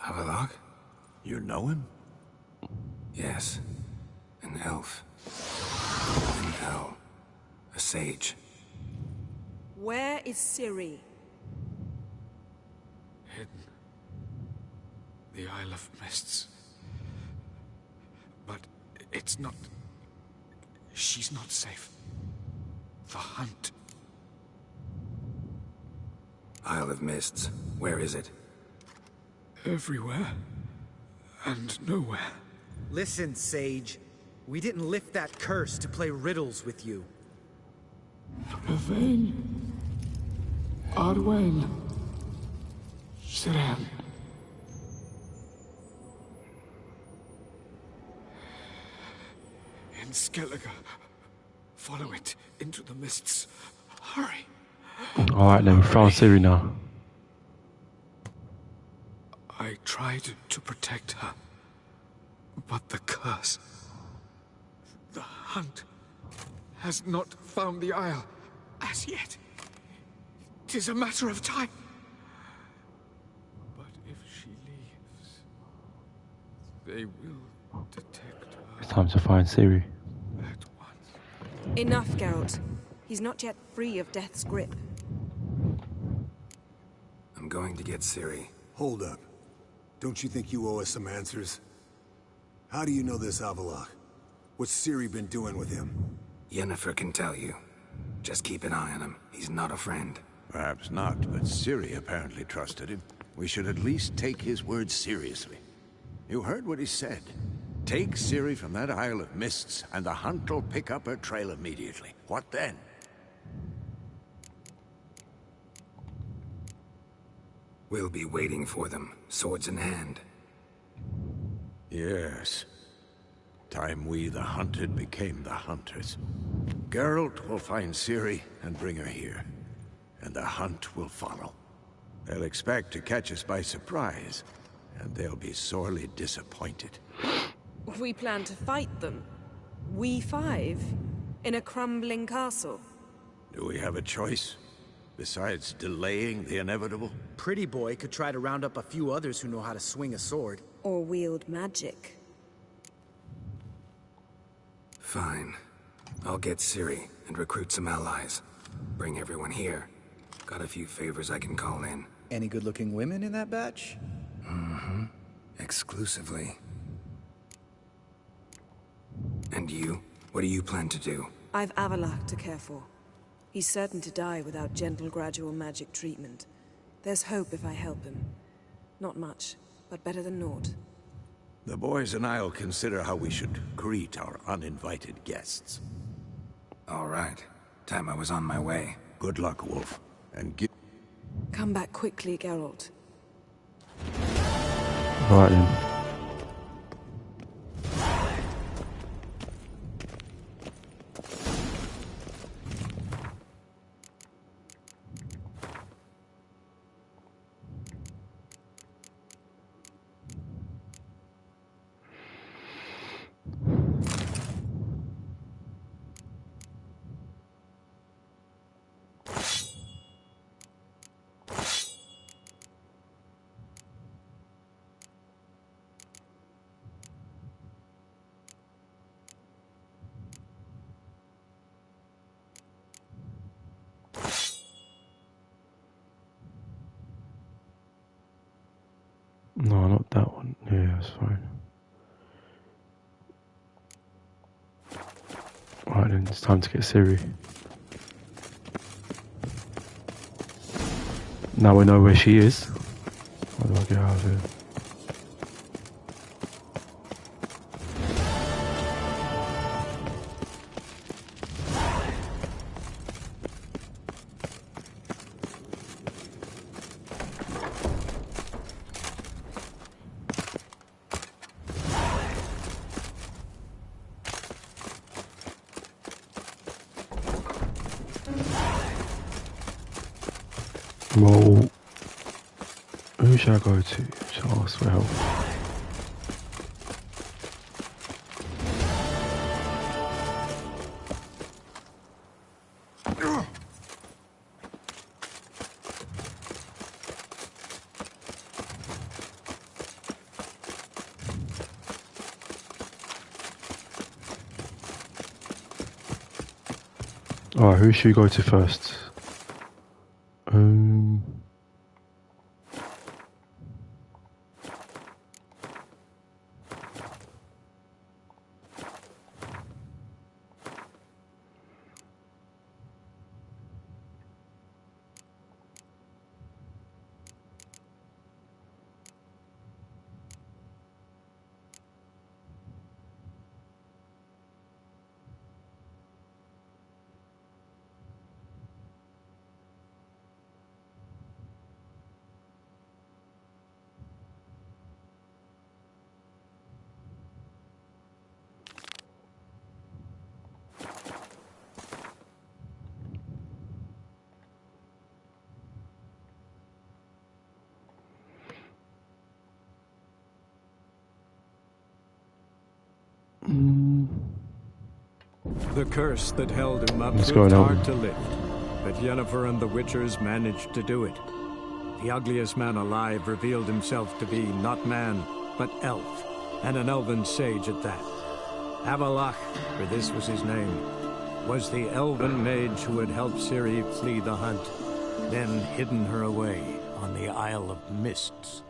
Avallac'h? You know him? Yes. An elf. An elf. A sage. Where is Ciri? Hidden. The Isle of Mists. But it's not... She's not safe. The hunt. Isle of Mists. Where is it? Everywhere. And nowhere. Listen, Sage. We didn't lift that curse to play riddles with you. Yvain. Arwen. Siren. In Skellige. Follow it into the mists. Hurry. Alright then, we found Ciri now. I tried to protect her. But the curse... The hunt has not found the Isle as yet. 'Tis a matter of time. But if she leaves, they will detect her. It's time to find Ciri. Enough, Geralt. He's not yet free of death's grip. I'm going to get Ciri. Hold up. Don't you think you owe us some answers? How do you know this Avallac'h? What's Ciri been doing with him? Yennefer can tell you. Just keep an eye on him. He's not a friend. Perhaps not, but Ciri apparently trusted him. We should at least take his words seriously. You heard what he said. Take Ciri from that Isle of Mists, and the hunt will pick up her trail immediately. What then? We'll be waiting for them, swords in hand. Yes. Time we, the hunted, became the hunters. Geralt will find Ciri and bring her here. And the hunt will follow. They'll expect to catch us by surprise, and they'll be sorely disappointed. We plan to fight them. We five? In a crumbling castle? Do we have a choice? besides delaying the inevitable? Pretty Boy could try to round up a few others who know how to swing a sword. Or wield magic. Fine. I'll get Ciri and recruit some allies. Bring everyone here. Got a few favors I can call in. Any good-looking women in that batch? Mm-hmm. Exclusively. And you? What do you plan to do? I've Avalach to care for. He's certain to die without gentle, gradual magic treatment. There's hope if I help him. Not much, but better than naught. The boys and I'll consider how we should greet our uninvited guests. All right. Time I was on my way. Good luck, Wolf. And get... Come back quickly, Geralt. Right then. No, not that one. Yeah, that's fine. Right then, it's time to get Ciri. Now we know where she is. How do I get out of here? Well, who should I go to? Should I ask for help? Alright, who should we go to first? The curse that held him up What's proved going on? hard to lift, but Yennefer and the Witchers managed to do it. The ugliest man alive revealed himself to be not man, but elf, and an elven sage at that. Avalach, for this was his name, was the elven mage who had helped Ciri flee the hunt, then hidden her away on the Isle of Mists.